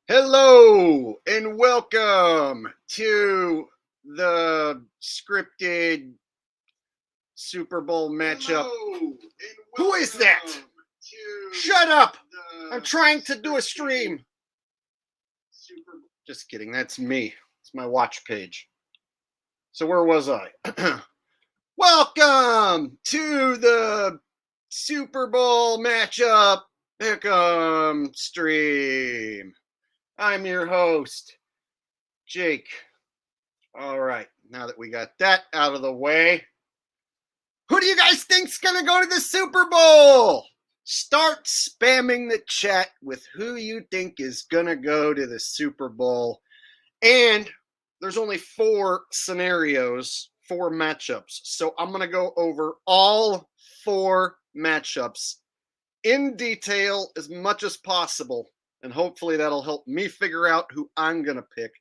Hello and welcome to the scripted Super Bowl matchup. Who is that? Shut up! I'm trying to do a stream. Just kidding, that's me. It's my watch page. So where was I? Welcome to the Super Bowl matchup pick'em stream. I'm your host, Jake. All right, now that we got that out of the way, who do you guys think's gonna go to the Super Bowl? Start spamming the chat with who you think is gonna go to the Super Bowl. And there's only 4 scenarios, 4 matchups. So I'm gonna go over all 4 matchups in detail as much as possible. And hopefully that'll help me figure out who I'm going to pick.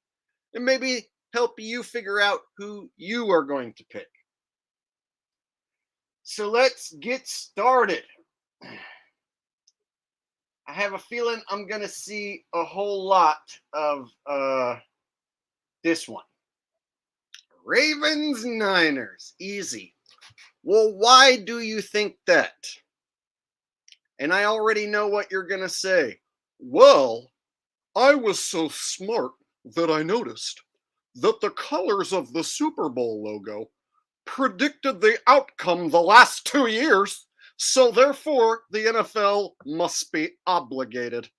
And maybe help you figure out who you are going to pick. So let's get started. I have a feeling I'm going to see a whole lot of this one. Ravens Niners. Easy. Well, why do you think that? And I already know what you're going to say. Well, I was so smart that I noticed that the colors of the Super Bowl logo predicted the outcome the last 2 years, so therefore the NFL must be obligated.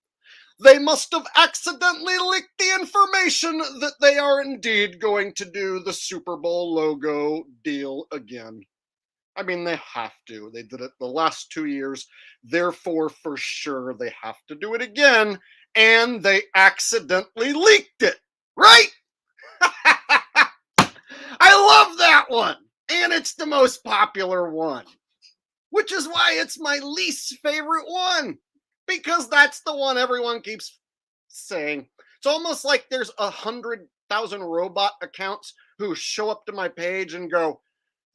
They must have accidentally leaked the information that they are indeed going to do the Super Bowl logo deal again. I mean, they have to. They did it the last 2 years. Therefore, for sure, they have to do it again. And they accidentally leaked it, right? I love that one. And it's the most popular one, which is why it's my least favorite one, because that's the one everyone keeps saying. It's almost like there's 100,000 robot accounts who show up to my page and go,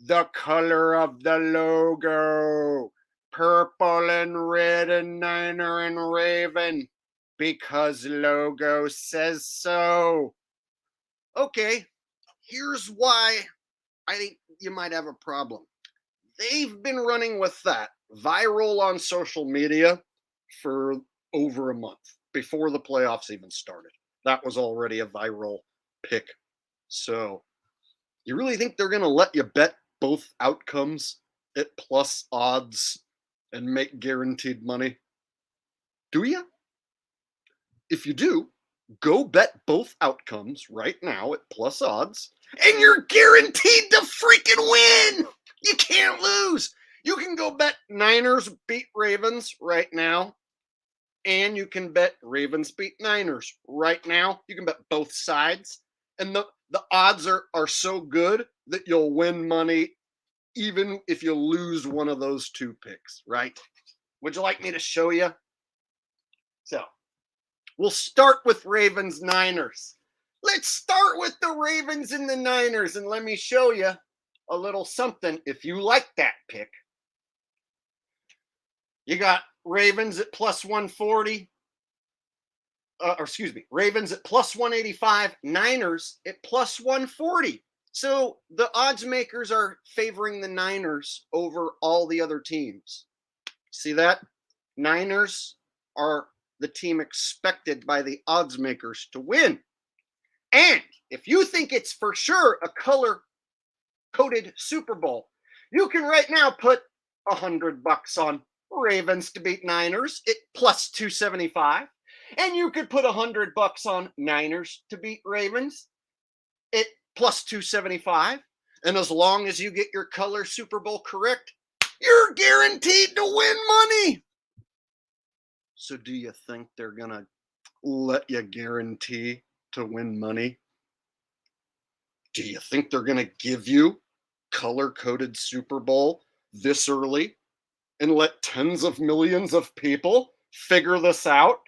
the color of the logo, purple and red and Niner and Raven, because logo says so. Okay, here's why I think you might have a problem. They've been running with that viral on social media for over a month, before the playoffs even started. That was already a viral pick. So, you really think they're going to let you bet both outcomes at plus odds and make guaranteed money? Do you? If you do, go bet both outcomes right now at plus odds, and you're guaranteed to freaking win. You can't lose. You can go bet Niners beat Ravens right now, and you can bet Ravens beat Niners right now. You can bet both sides, and the odds are so good that you'll win money even if you lose one of those 2 picks, right? Would you like me to show you? So, we'll start with Ravens Niners. Let's start with the Ravens and the Niners, and let me show you a little something if you like that pick. You got Ravens at plus 140. Ravens at plus 185, Niners at plus 140. So the odds makers are favoring the Niners over all the other teams. See that? Niners are the team expected by the odds makers to win. And if you think it's for sure a color-coded Super Bowl, you can right now put $100 on Ravens to beat Niners at plus 275. And you could put $100 on Niners to beat Ravens at plus 275. And as long as you get your color Super Bowl correct, you're guaranteed to win money. So do you think they're going to let you guarantee to win money? Do you think they're going to give you color-coded Super Bowl this early and let tens of millions of people figure this out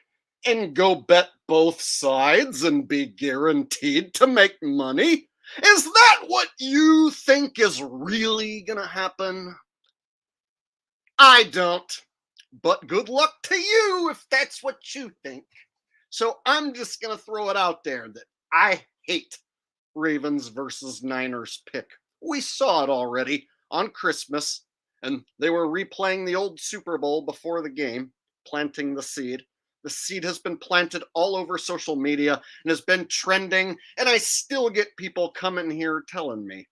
and go bet both sides and be guaranteed to make money? Is that what you think is really going to happen? I don't. But good luck to you if that's what you think. So I'm just going to throw it out there that I hate Ravens versus Niners pick. We saw it already on Christmas, and they were replaying the old Super Bowl before the game, planting the seed. The seed has been planted all over social media and has been trending, and I still get people coming here telling me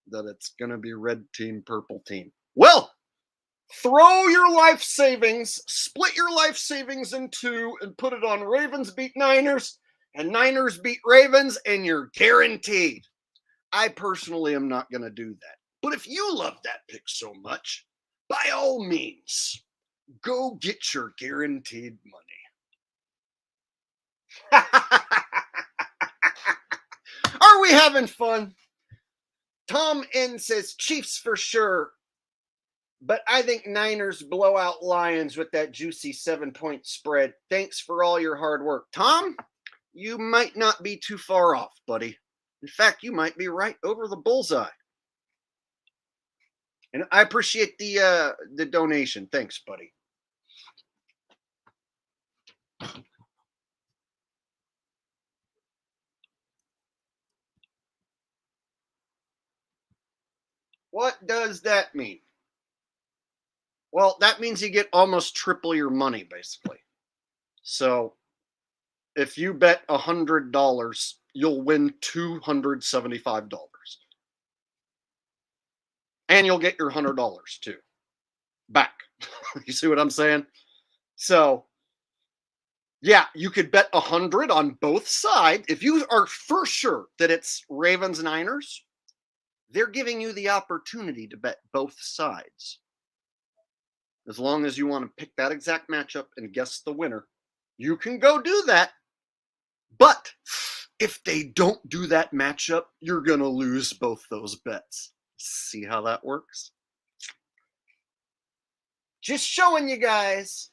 that it's going to be red team, purple team. Well, throw your life savings, split your life savings in two, and put it on Ravens beat Niners and Niners beat Ravens, and you're guaranteed. I personally am not going to do that. But if you love that pick so much, by all means, go get your guaranteed money. Are we having fun? Tom N says Chiefs for sure, but I think Niners blow out Lions with that juicy 7-point spread. Thanks for all your hard work. Tom, you might not be too far off, buddy. In fact, you might be right over the bullseye. And I appreciate the donation. Thanks, buddy. What does that mean? Well, that means you get almost triple your money, basically. So if you bet $100, you'll win $275. And you'll get your $100 too back. You see what I'm saying? So yeah, you could bet 100 on both sides. If you are for sure that it's Ravens Niners, they're giving you the opportunity to bet both sides. As long as you want to pick that exact matchup and guess the winner, you can go do that. But if they don't do that matchup, you're going to lose both those bets. See how that works? Just showing you guys.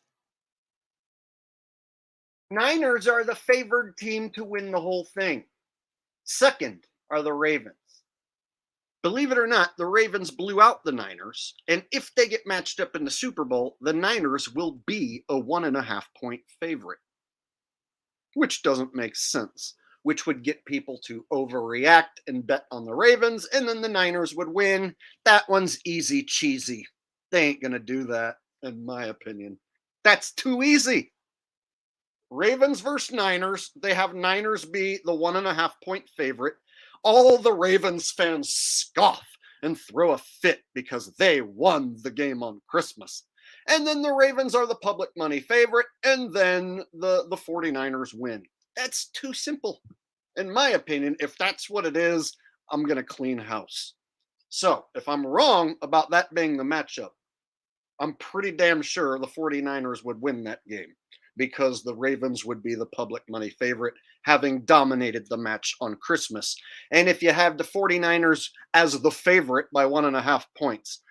Niners are the favored team to win the whole thing. Second are the Ravens. Believe it or not, the Ravens blew out the Niners, and if they get matched up in the Super Bowl, the Niners will be a 1.5-point favorite, which doesn't make sense, which would get people to overreact and bet on the Ravens, and then the Niners would win. That one's easy cheesy. They ain't going to do that, in my opinion. That's too easy. Ravens versus Niners. They have Niners be the 1.5-point favorite. All the Ravens fans scoff and throw a fit because they won the game on Christmas. And then the Ravens are the public money favorite, and then the 49ers win. That's too simple. In my opinion, if that's what it is, I'm going to clean house. So if I'm wrong about that being the matchup, I'm pretty damn sure the 49ers would win that game, because the Ravens would be the public money favorite, having dominated the match on Christmas. And if you have the 49ers as the favorite by 1.5 points,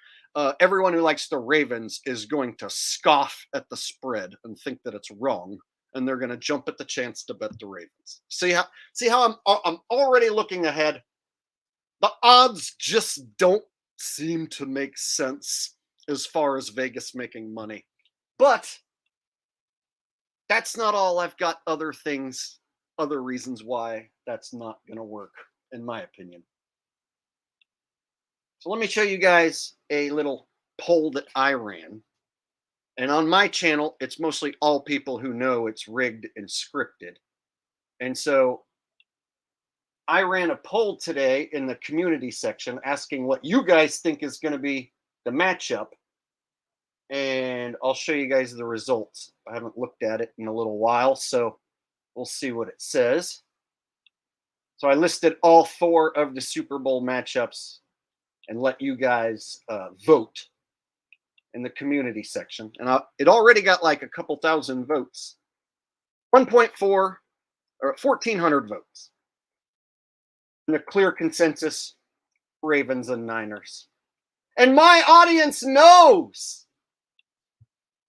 everyone who likes the Ravens is going to scoff at the spread and think that it's wrong, and they're going to jump at the chance to bet the Ravens. See how I'm already looking ahead? The odds just don't seem to make sense as far as Vegas making money. But that's not all. I've got other things, other reasons why that's not going to work, in my opinion. So let me show you guys a little poll that I ran. And on my channel, it's mostly all people who know it's rigged and scripted. And so I ran a poll today in the community section asking what you guys think is going to be the matchup. And I'll show you guys the results. I haven't looked at it in a little while, so we'll see what it says. So I listed all 4 of the Super Bowl matchups and let you guys vote in the community section. And it already got like a couple thousand votes. 1.4 or 1,400 votes. And a clear consensus, Ravens and Niners. And my audience knows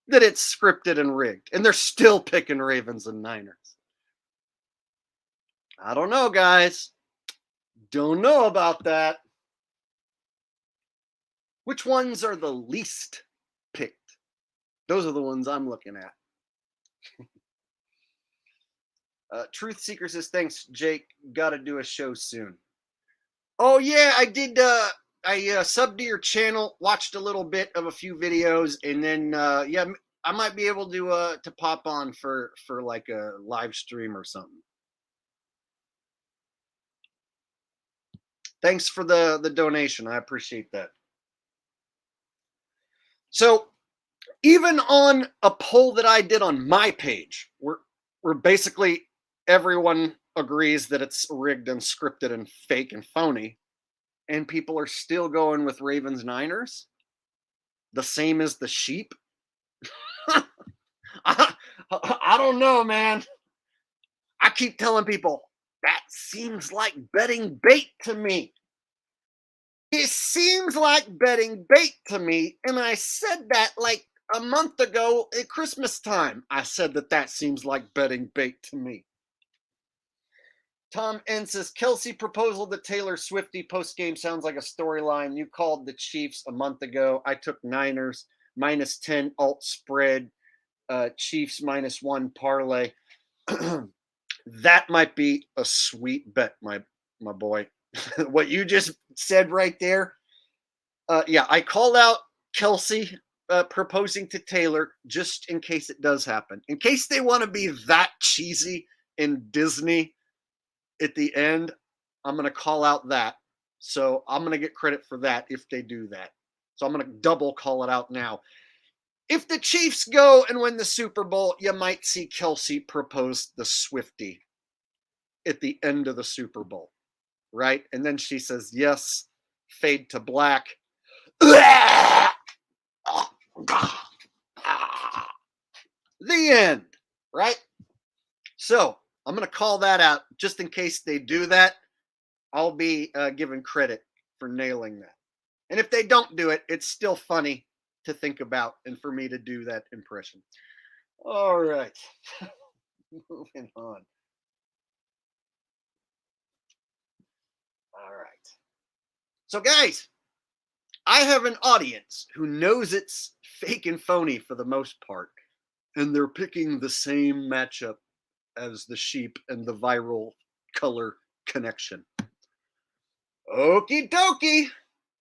that it's scripted and rigged, and they're still picking Ravens and Niners. I don't know, guys. Don't know about that. Which ones are the least picked? Those are the ones I'm looking at. Truth Seeker says, thanks, Jake. Got to do a show soon. Oh, yeah, I did. I subbed to your channel, watched a little bit of a few videos, and then, yeah, I might be able to pop on for like a live stream or something. Thanks for the donation. I appreciate that. So, even on a poll that I did on my page, where basically everyone agrees that it's rigged and scripted and fake and phony, and people are still going with Ravens Niners, the same as the sheep. I don't know, man. I keep telling people that seems like betting bait to me. It seems like betting bait to me, and I said that like a month ago at Christmas time. I said that seems like betting bait to me. Tom N says, Kelsey proposal to Taylor Swiftie post-game sounds like a storyline. You called the Chiefs a month ago. I took Niners -10 alt spread, Chiefs -1 parlay. That might be a sweet bet, my boy. What you just said right there. Yeah, I called out Kelsey proposing to Taylor just in case it does happen. In case they want to be that cheesy in Disney at the end, I'm going to call out that. So I'm going to get credit for that if they do that. So I'm going to double call it out now. If the Chiefs go and win the Super Bowl, you might see Kelsey propose the Swiftie at the end of the Super Bowl, right? And then she says, yes, fade to black. The end, right? So I'm going to call that out just in case they do that. I'll be given credit for nailing that. And if they don't do it, it's still funny to think about and for me to do that impression. All right. Moving on. All right. So, guys, I have an audience who knows it's fake and phony for the most part, and they're picking the same matchup as the sheep and the viral color connection. Okie dokie.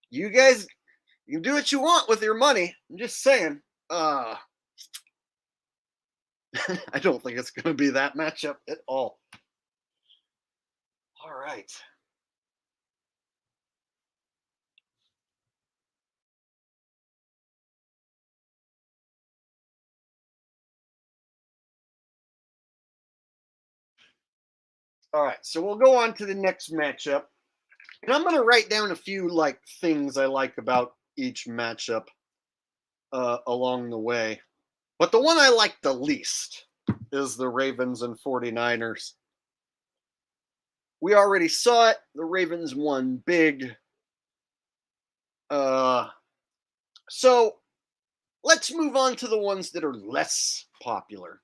You guys, you can do what you want with your money. I'm just saying. I don't think it's going to be that matchup at all. All right. All right, so we'll go on to the next matchup. And I'm going to write down a few like things I like about each matchup along the way. But the one I like the least is the Ravens and 49ers. We already saw it. The Ravens won big. So let's move on to the ones that are less popular.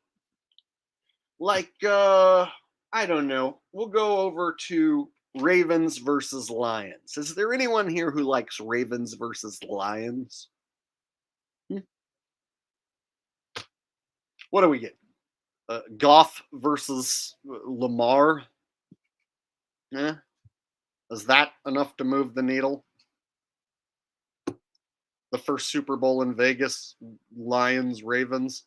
Like, I don't know. We'll go over to Ravens versus Lions. Is there anyone here who likes Ravens versus Lions? What do we get? Goff versus Lamar? Yeah. Is that enough to move the needle? The first Super Bowl in Vegas, Lions, Ravens.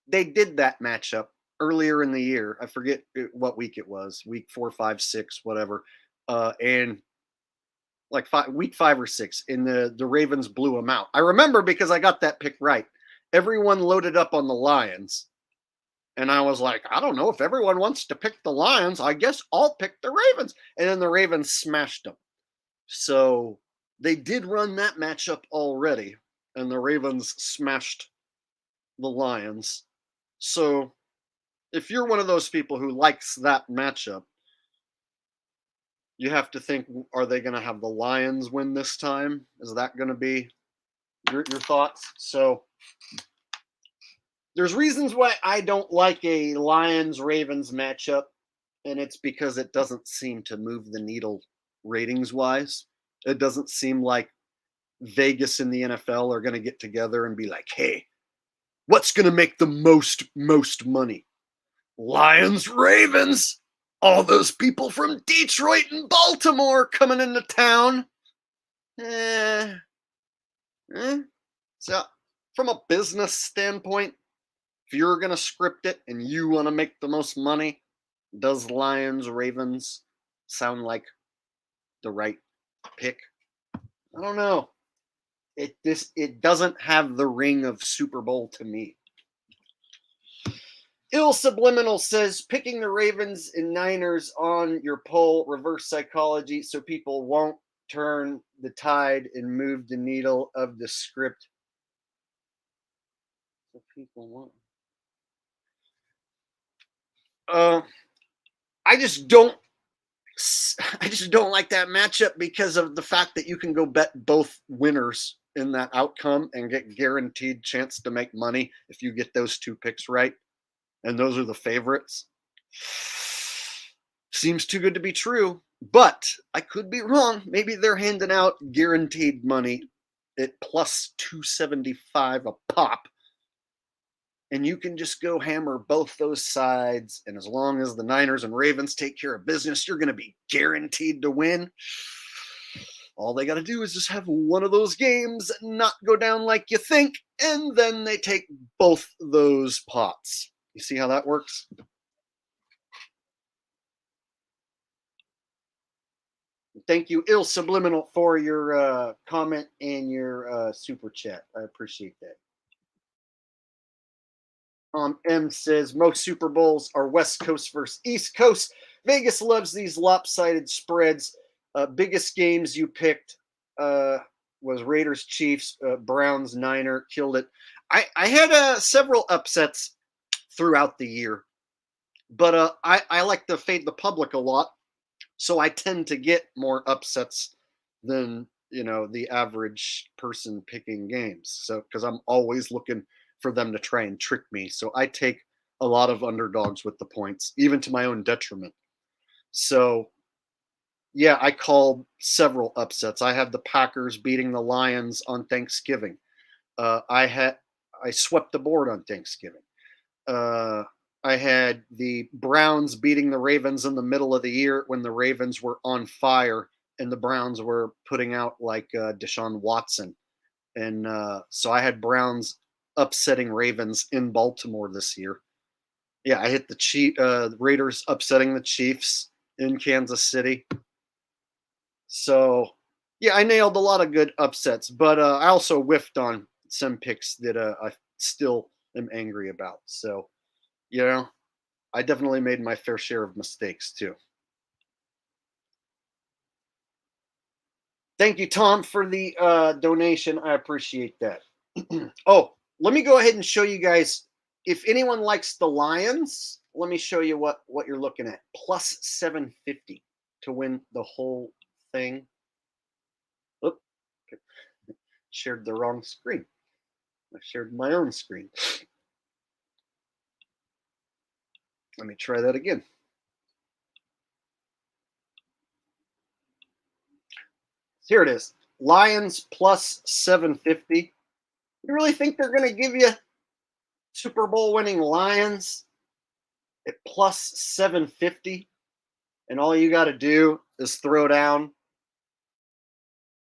They did that matchup earlier in the year. I forget what week it was, week 4, 5, 6, whatever. And like week 5 or 6, and the Ravens blew them out. I remember because I got that pick right. Everyone loaded up on the Lions. And I was like, I don't know if everyone wants to pick the Lions. I guess I'll pick the Ravens. And then the Ravens smashed them. So they did run that matchup already. And the Ravens smashed the Lions. So if you're one of those people who likes that matchup, you have to think, are they going to have the Lions win this time? Is that going to be your thoughts? So there's reasons why I don't like a Lions-Ravens matchup, and it's because it doesn't seem to move the needle ratings-wise. It doesn't seem like Vegas and the NFL are going to get together and be like, hey, what's going to make the most money? Lions, Ravens. All those people from Detroit and Baltimore coming into town. Eh, So, from a business standpoint, if you're going to script it and you want to make the most money, does Lions, Ravens sound like the right pick? I don't know. It doesn't have the ring of Super Bowl to me. Ill Subliminal says picking the Ravens and Niners on your poll, reverse psychology, so people won't turn the tide and move the needle of the script. So people won't. I just don't like that matchup because of the fact that you can go bet both winners in that outcome and get guaranteed chance to make money if you get those two picks right. And those are the favorites. Seems too good to be true, but I could be wrong. Maybe they're handing out guaranteed money at plus 275 a pop. And you can just go hammer both those sides. And as long as the Niners and Ravens take care of business, you're going to be guaranteed to win. All they got to do is just have one of those games not go down like you think, and then they take both those pots. You see how that works? Thank you, Ill Subliminal, for your comment and your super chat. I appreciate that. M says most Super Bowls are West Coast versus East Coast. Vegas loves these lopsided spreads. Biggest games you picked was Raiders, Chiefs, Browns, Niner. Killed it. I had several upsets throughout the year, but I like to fade the public a lot, so I tend to get more upsets than the average person picking games. So because I'm always looking for them to try and trick me. So I take a lot of underdogs with the points, even to my own detriment. So, yeah, I called several upsets. I had the Packers beating the Lions on Thanksgiving. I swept the board on Thanksgiving. I had the Browns beating the Ravens in the middle of the year when the Ravens were on fire and the Browns were putting out like Deshaun Watson. And so I had Browns upsetting Ravens in Baltimore this year. Yeah, I hit the Raiders upsetting the Chiefs in Kansas City. So, yeah, I nailed a lot of good upsets, but I also whiffed on some picks that I still am angry about. So, I definitely made my fair share of mistakes too. Thank you, Tom, for the donation. I appreciate that. Oh, let me go ahead and show you guys. If anyone likes the Lions, let me show you what you're looking at. Plus 750 to win the whole thing. Oop, shared the wrong screen. I shared my own screen. Let me try that again. Here it is. Lions plus 750. You really think they're going to give you Super Bowl winning Lions at plus 750? And all you got to do is throw down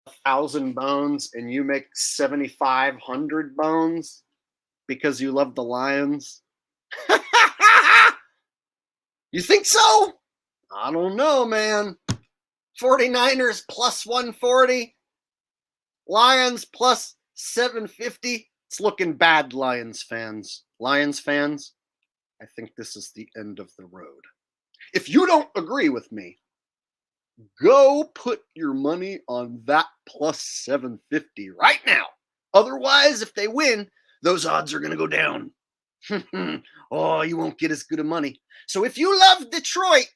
1,000 bones and you make 7,500 bones because you love the Lions? You think so? I don't know, man. 49ers plus 140. Lions plus 750. It's looking bad, Lions fans. Lions fans, I think this is the end of the road. If you don't agree with me, go put your money on that plus 750 right now. Otherwise, if they win, those odds are going to go down. Oh, you won't get as good of money. So if you love Detroit,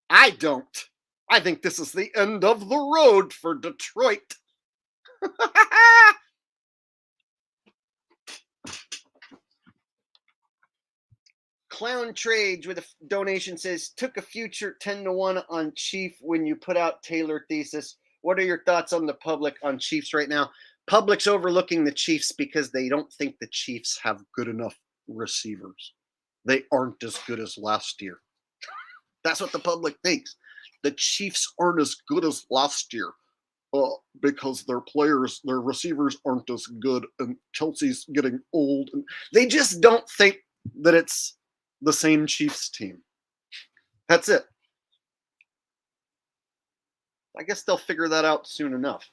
I don't. I think this is the end of the road for Detroit. Clown Trades with a donation says, took a future 10-1 on Chief when you put out Taylor thesis. What are your thoughts on the public on Chiefs right now? Public's overlooking the Chiefs because they don't think the Chiefs have good enough receivers. they aren't as good as last year. That's what the public thinks. The Chiefs aren't as good as last year because their players, their receivers aren't as good, and Chelsea's getting old. And they just don't think that it's the same Chiefs team. That's it. I guess they'll figure that out soon enough.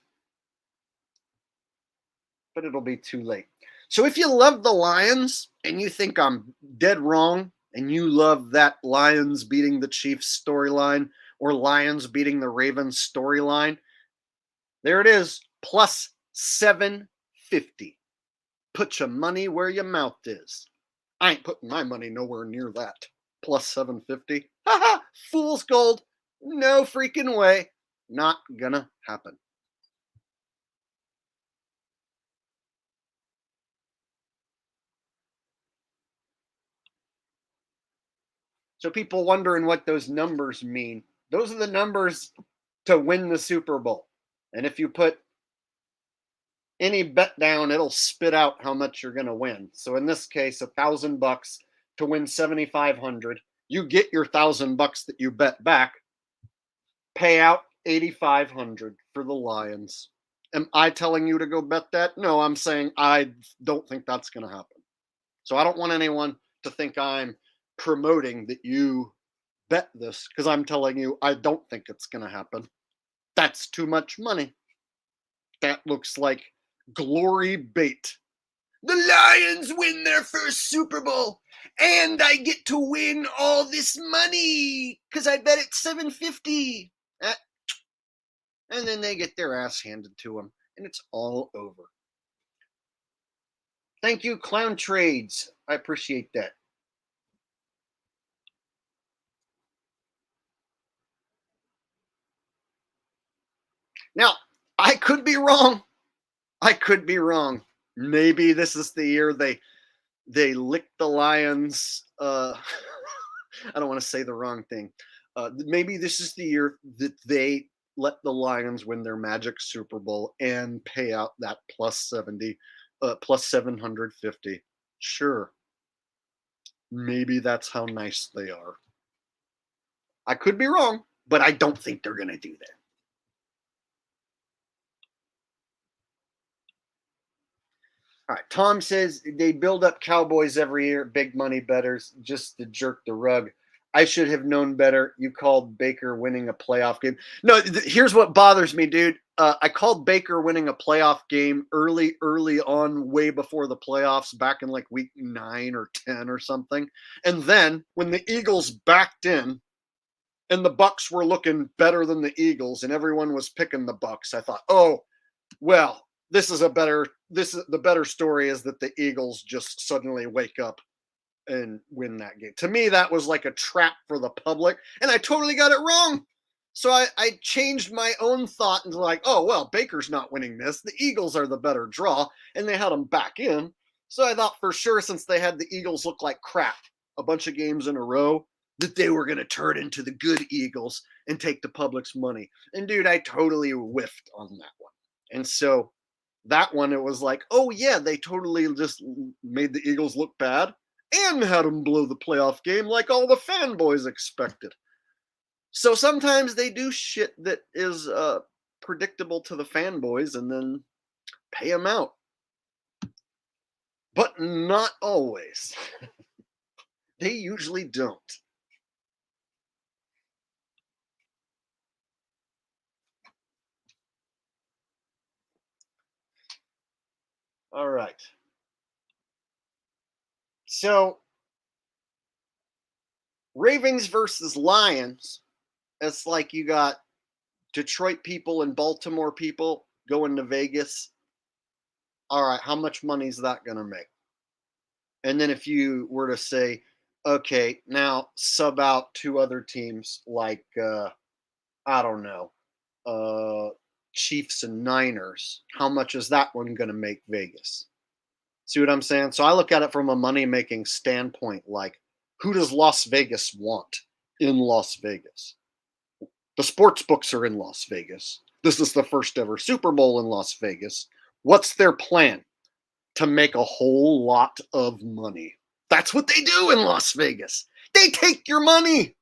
But it'll be too late. So if you love the Lions and you think I'm dead wrong and you love that Lions beating the Chiefs storyline or Lions beating the Ravens storyline, there it is, plus 750. Put your money where your mouth is. I ain't putting my money nowhere near that. Plus 750. Haha, fool's gold. No freaking way. Not gonna happen. So people wondering what those numbers mean. Those are the numbers to win the Super Bowl. And if you put any bet down, it'll spit out how much you're going to win. So in this case, $1,000 to win 7,500. You get your $1,000 that you bet back. Pay out 8,500 for the Lions. Am I telling you to go bet that? No, I'm saying I don't think that's going to happen. So I don't want anyone to think I'm promoting that you bet this because I'm telling you I don't think it's going to happen. That's too much money. That looks like glory bait. The Lions win their first Super Bowl and I get to win all this money because I bet it's 750. And then they get their ass handed to them and it's all over. Thank you, Clown Trades. I appreciate that. Now, I could be wrong. Maybe this is the year they lick the Lions. I don't want to say the wrong thing. Maybe this is the year that they let the Lions win their magic Super Bowl and pay out that plus 70, plus 750. Sure. Maybe that's how nice they are. I could be wrong, but I don't think they're going to do that. All right. Tom says they build up Cowboys every year, big money bettors, just to jerk the rug. I should have known better. You called Baker winning a playoff game. No, here's what bothers me, dude. I called Baker winning a playoff game early on, way before the playoffs, back in like week 9 or 10 or something. And then when the Eagles backed in and the Bucks were looking better than the Eagles and everyone was picking the Bucks, I thought, oh, well, the better story is that the Eagles just suddenly wake up and win that game. To me, that was like a trap for the public, and I totally got it wrong. So I changed my own thought and like, oh, well, Baker's not winning this. The Eagles are the better draw, and they had them back in. So I thought for sure, since they had the Eagles look like crap a bunch of games in a row, that they were going to turn into the good Eagles and take the public's money. And dude, I totally whiffed on that one. And so that one, it was like, oh yeah, they totally just made the Eagles look bad and had them blow the playoff game like all the fanboys expected. So sometimes they do shit that is predictable to the fanboys and then pay them out. But not always. They usually don't. All right. So, Ravens versus Lions. It's like you got Detroit people and Baltimore people going to Vegas. All right, how much money is that going to make? And then if you were to say, okay, now sub out 2 other teams like, I don't know, Chiefs and Niners, how much is that one going to make Vegas? See what I'm saying? So I look at it from a money-making standpoint, like, who does Las Vegas want in Las Vegas? The sports books are in Las Vegas. This is the first ever Super Bowl in Las Vegas. What's their plan? To make a whole lot of money. That's what they do in Las Vegas. They take your money.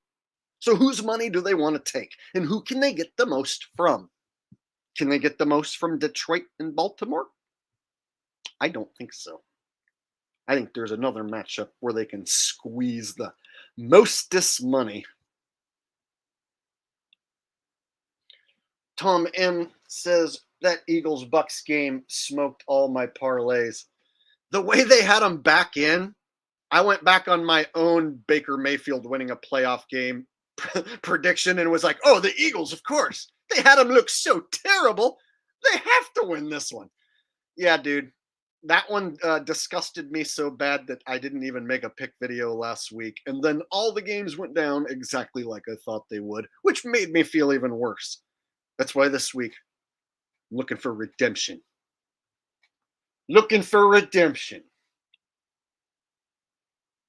So whose money do they want to take? And who can they get the most from? Can they get the most from Detroit and Baltimore? I don't think so. I think there's another matchup where they can squeeze the mostest money. Tom M says that Eagles Bucks game smoked all my parlays. The way they had them back in, I went back on my own Baker Mayfield winning a playoff game prediction and was like, oh, the Eagles, of course. They had them look so terrible. They have to win this one. Yeah, dude. That one disgusted me so bad that I didn't even make a pick video last week. And then all the games went down exactly like I thought they would, which made me feel even worse. That's why this week, I'm looking for redemption. Looking for redemption.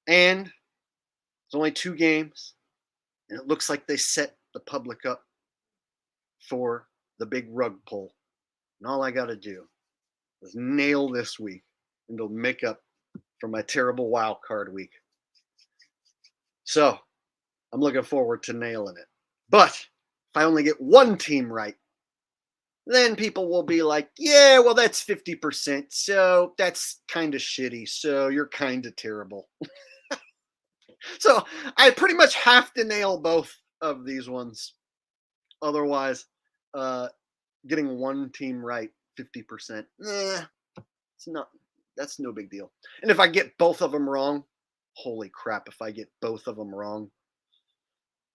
And it's only 2 games. And it looks like they set the public up for the big rug pull. And all I got to do is nail this week, and it'll make up for my terrible wild card week. So I'm looking forward to nailing it. But if I only get one team right, then people will be like, yeah, well, that's 50%. So that's kind of shitty. So you're kind of terrible. So I pretty much have to nail both of these ones. Otherwise, getting one team right, 50%, that's no big deal. And if I get both of them wrong, holy crap, if I get both of them wrong,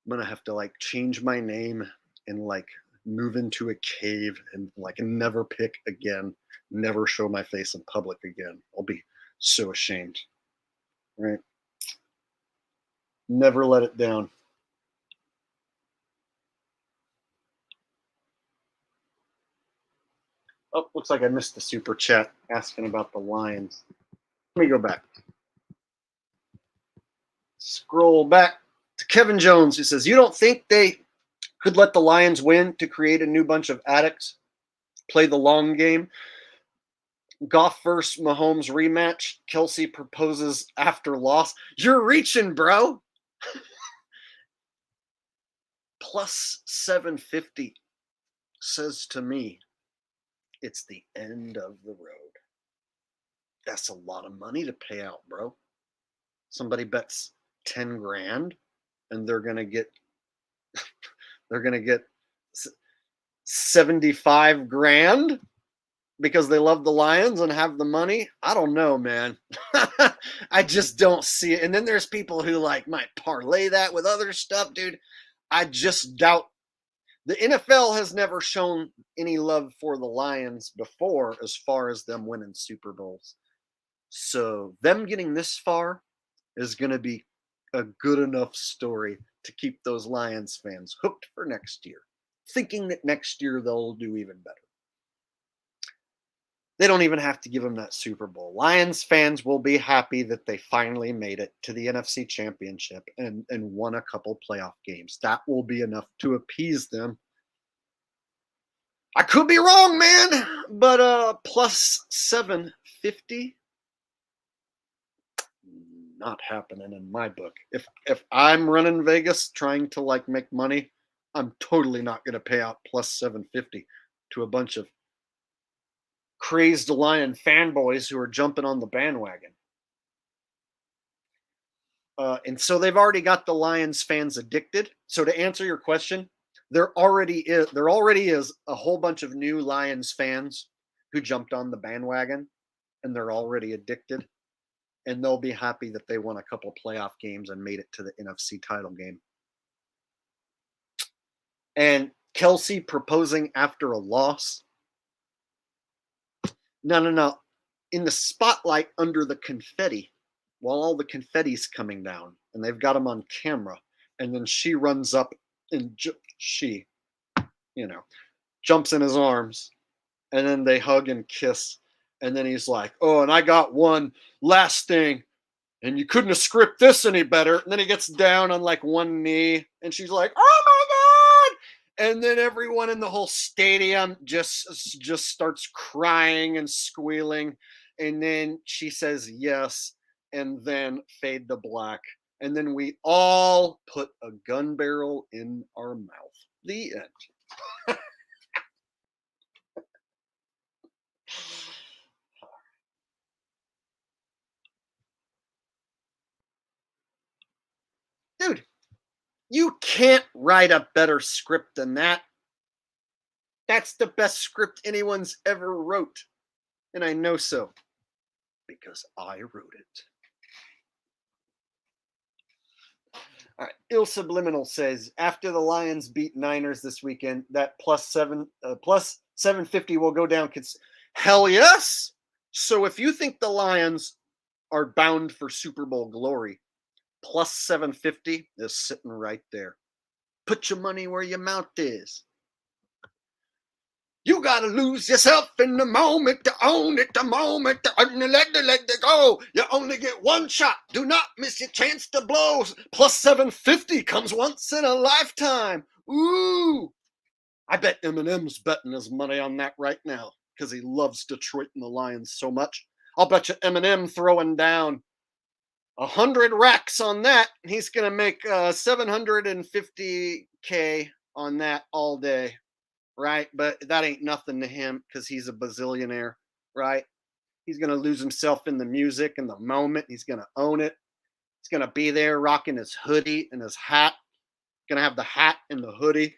I'm going to have to like change my name and like move into a cave and like never pick again, never show my face in public again. I'll be so ashamed, right? Never let it down. Oh, looks like I missed the super chat asking about the Lions. Let me go back. Scroll back to Kevin Jones, who says, you don't think they could let the Lions win to create a new bunch of addicts, play the long game? Goff versus Mahomes rematch. Kelsey proposes after loss. You're reaching, bro. Plus 750 says to me, it's the end of the road. That's a lot of money to pay out, bro. Somebody bets 10 grand and they're going to get 75 grand because they love the Lions and have the money. I don't know, man. I just don't see it. And then there's people who like might parlay that with other stuff, dude. I just doubt. The NFL has never shown any love for the Lions before as far as them winning Super Bowls. So them getting this far is going to be a good enough story to keep those Lions fans hooked for next year, thinking that next year they'll do even better. They don't even have to give them that Super Bowl. Lions fans will be happy that they finally made it to the NFC Championship and won a couple playoff games. That will be enough to appease them. I could be wrong, man, but plus 750, not happening in my book. If I'm running Vegas trying to like make money, I'm totally not going to pay out plus 750 to a bunch of crazed Lion fanboys who are jumping on the bandwagon. And so they've already got the Lions fans addicted. So to answer your question, there already is a whole bunch of new Lions fans who jumped on the bandwagon, and they're already addicted. And they'll be happy that they won a couple playoff games and made it to the NFC title game. And Kelsey proposing after a loss. No. In the spotlight under the confetti, while all the confetti's coming down, and they've got him on camera, and then she runs up and she, jumps in his arms, and then they hug and kiss, and then he's like, oh, and I got one last thing, and you couldn't have scripted this any better. And then he gets down on like one knee, and she's like, oh my God. And then everyone in the whole stadium just starts crying and squealing. And then she says yes. and then fade to black. And then we all put a gun barrel in our mouth. The end. Dude, you can't write a better script than that. That's the best script anyone's ever wrote. And I know so because I wrote it. All right. Ill Subliminal says after the Lions beat Niners this weekend, that plus 750 will go down. Hell yes. So if you think the Lions are bound for Super Bowl glory, plus 750 is sitting right there. Put your money where your mouth is. You gotta lose yourself in the moment to own it, the moment to let it go. You only get one shot. Do not miss your chance to blow. Plus 750 comes once in a lifetime. Ooh. I bet Eminem's betting his money on that right now because he loves Detroit and the Lions so much. I'll bet you Eminem throwing down 100 racks on that. He's going to make 750K on that all day. Right? But that ain't nothing to him because he's a bazillionaire, right? He's going to lose himself in the music and the moment. He's going to own it. He's going to be there rocking his hoodie and his hat. Going to have the hat and the hoodie.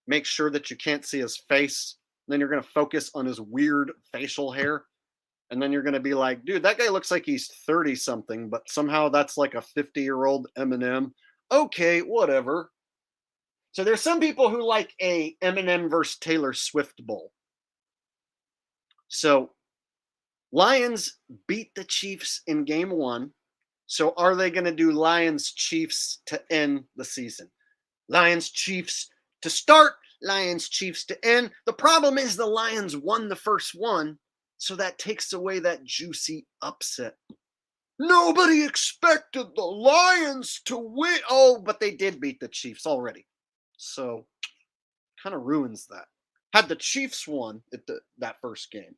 Make sure that you can't see his face. Then you're going to focus on his weird facial hair. And then you're going to be like, dude, that guy looks like he's 30 something, but somehow that's like a 50-year-old Eminem. Okay, whatever. So there's some people who like a Eminem versus Taylor Swift bowl. So Lions beat the Chiefs in game 1. So are they going to do Lions Chiefs to end the season? Lions Chiefs to start, Lions Chiefs to end. The problem is the Lions won the first one, so that takes away that juicy upset. Nobody expected the Lions to win. Oh, but they did beat the Chiefs already. So kind of ruins that. Had the Chiefs won at that first game,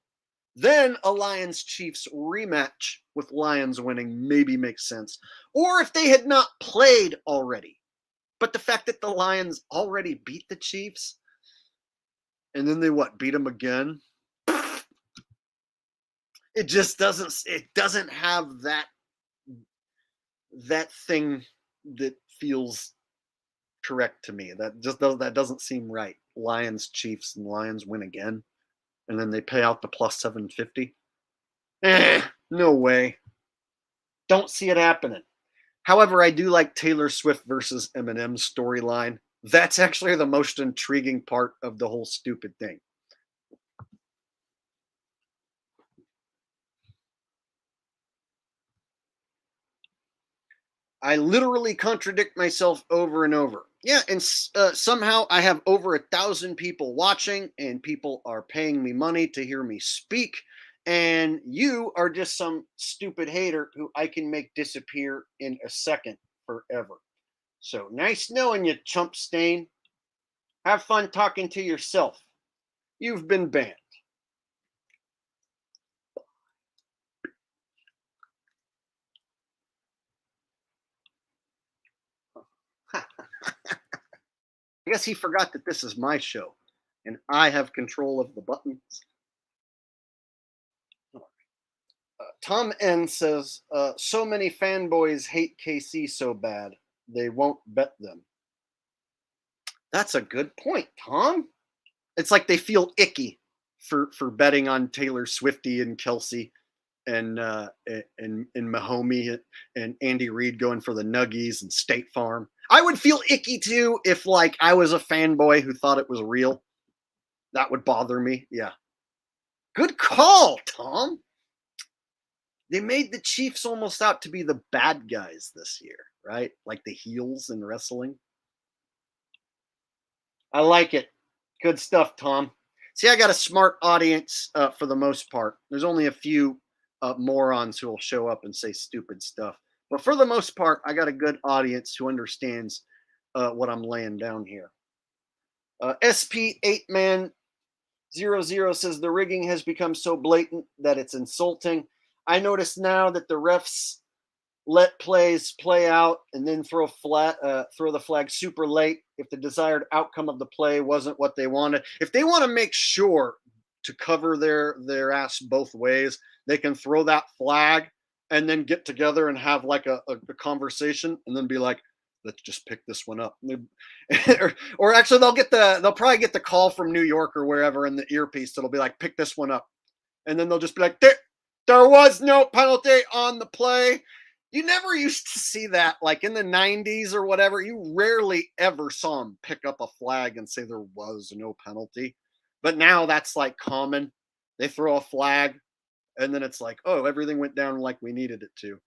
then a Lions Chiefs rematch with Lions winning maybe makes sense. Or if they had not played already. But the fact that the Lions already beat the Chiefs and then they beat them again. It just doesn't have that thing that feels correct to me. That doesn't seem right. Lions, Chiefs, and Lions win again, and then they pay out the plus 750. No way. Don't see it happening. However, I do like Taylor Swift versus Eminem storyline. That's actually the most intriguing part of the whole stupid thing. I literally contradict myself over and over. Yeah, and somehow I have over 1,000 people watching, and people are paying me money to hear me speak. And you are just some stupid hater who I can make disappear in a second forever. So nice knowing you, Chump Stain. Have fun talking to yourself. You've been banned. I guess he forgot that this is my show and I have control of the buttons. Tom N says, so many fanboys hate KC so bad, they won't bet them. That's a good point, Tom. It's like they feel icky for betting on Taylor Swiftie and Kelsey and Mahomey and Andy Reid going for the Nuggies and State Farm. I would feel icky too if like I was a fanboy who thought it was real. That would bother me. Yeah. Good call, Tom. They made the Chiefs almost out to be the bad guys this year, right? Like the heels in wrestling. I like it. Good stuff, Tom. See, I got a smart audience for the most part. There's only a few morons who will show up and say stupid stuff. But for the most part, I got a good audience who understands what I'm laying down here. SP8Man00 says the rigging has become so blatant that it's insulting. I notice now that the refs let plays play out, and then throw the flag super late if the desired outcome of the play wasn't what they wanted. If they want to make sure to cover their ass both ways, they can throw that flag and then get together and have like a conversation, and then be like, let's just pick this one up. Or actually, they'll probably get the call from New York or wherever in the earpiece. It'll be like, pick this one up, and then they'll just be like, there was no penalty on the play. You never used to see that, like in the 90s or whatever. You rarely ever saw them pick up a flag and say there was no penalty. But now that's like common. They throw a flag, and then it's like, oh, everything went down like we needed it to.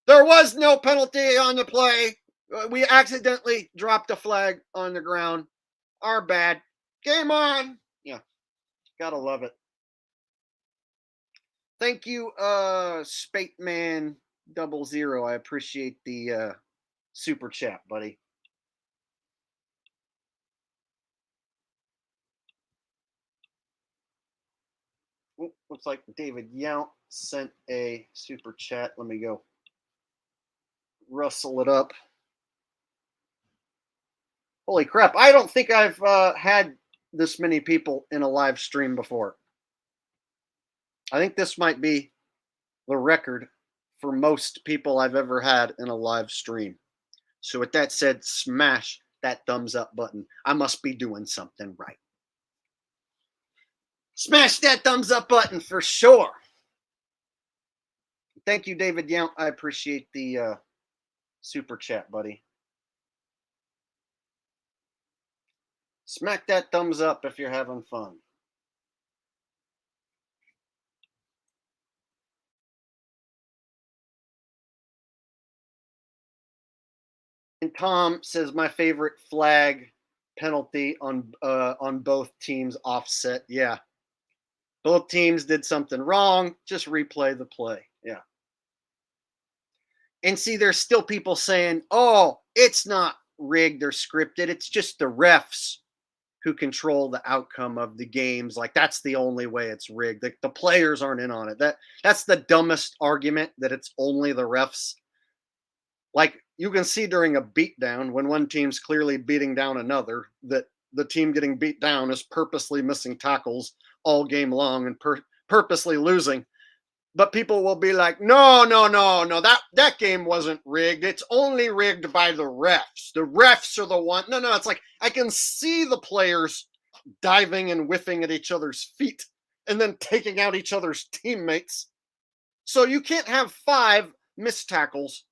There was no penalty on the play. We accidentally dropped a flag on the ground. Our bad. Game on. Yeah, gotta love it. Thank you, Spateman00. I appreciate the super chat, buddy. Ooh, looks like David Yount sent a super chat. Let me go rustle it up. Holy crap. I don't think I've had this many people in a live stream before. I think this might be the record for most people I've ever had in a live stream. So with that said, smash that thumbs up button. I must be doing something right. Smash that thumbs up button for sure. Thank you, David Yount. I appreciate the super chat, buddy. Smack that thumbs up if you're having fun. And Tom says my favorite flag penalty on both teams offset. Yeah. Both teams did something wrong. Just replay the play. Yeah. And see, there's still people saying, oh, it's not rigged or scripted. It's just the refs who control the outcome of the games. Like, that's the only way it's rigged. The players aren't in on it. That's the dumbest argument, that it's only the refs. Like, you can see during a beatdown, when one team's clearly beating down another, that the team getting beat down is purposely missing tackles all game long and purposely losing. But people will be like, no, that game wasn't rigged. It's only rigged by the refs. The refs are the one. No, it's like, I can see the players diving and whiffing at each other's feet and then taking out each other's teammates. So you can't have 5 missed tackles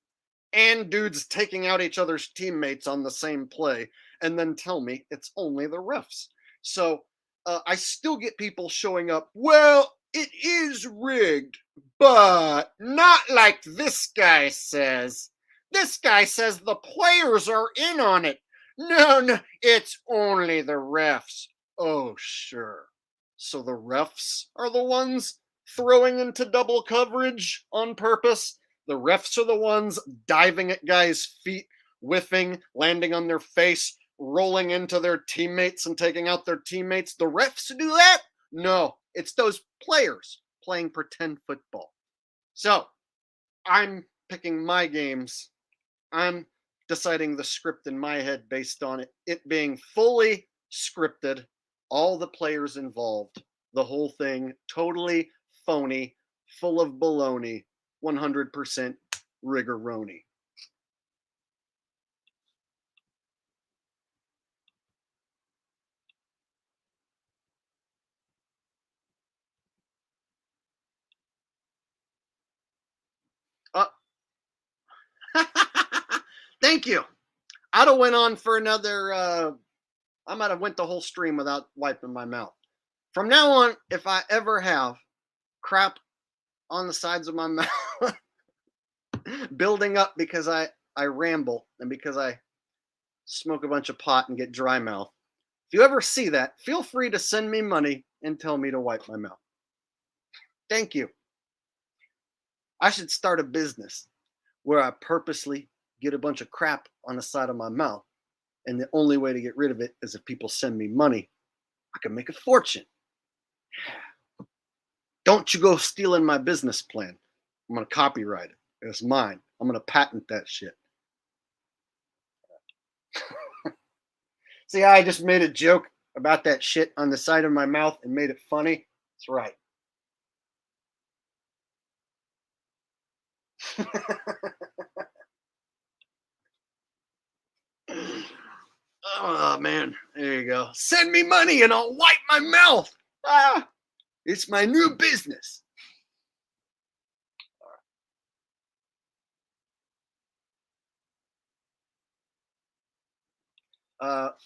and dudes taking out each other's teammates on the same play and then tell me it's only the refs. So I still get people showing up, well, it is rigged, but not like this guy says. This guy says the players are in on it. No, it's only the refs. Oh, sure. So the refs are the ones throwing into double coverage on purpose? The refs are the ones diving at guys' feet, whiffing, landing on their face, rolling into their teammates and taking out their teammates. The refs do that? No, it's those players playing pretend football. So I'm picking my games. I'm deciding the script in my head based on it being fully scripted, all the players involved, the whole thing totally phony, full of baloney, 100% rigoroni. Thank you. I'd have went on for another. I might have went the whole stream without wiping my mouth. From now on, if I ever have crap on the sides of my mouth building up because I ramble and because I smoke a bunch of pot and get dry mouth, if you ever see that, feel free to send me money and tell me to wipe my mouth. Thank you. I should start a business where I purposely get a bunch of crap on the side of my mouth, and the only way to get rid of it is if people send me money. I can make a fortune. Don't you go stealing my business plan. I'm going to copyright it. It's mine. I'm going to patent that shit. See, I just made a joke about that shit on the side of my mouth and made it funny. That's right. Oh, man. There you go. Send me money and I'll wipe my mouth. Ah, it's my new business.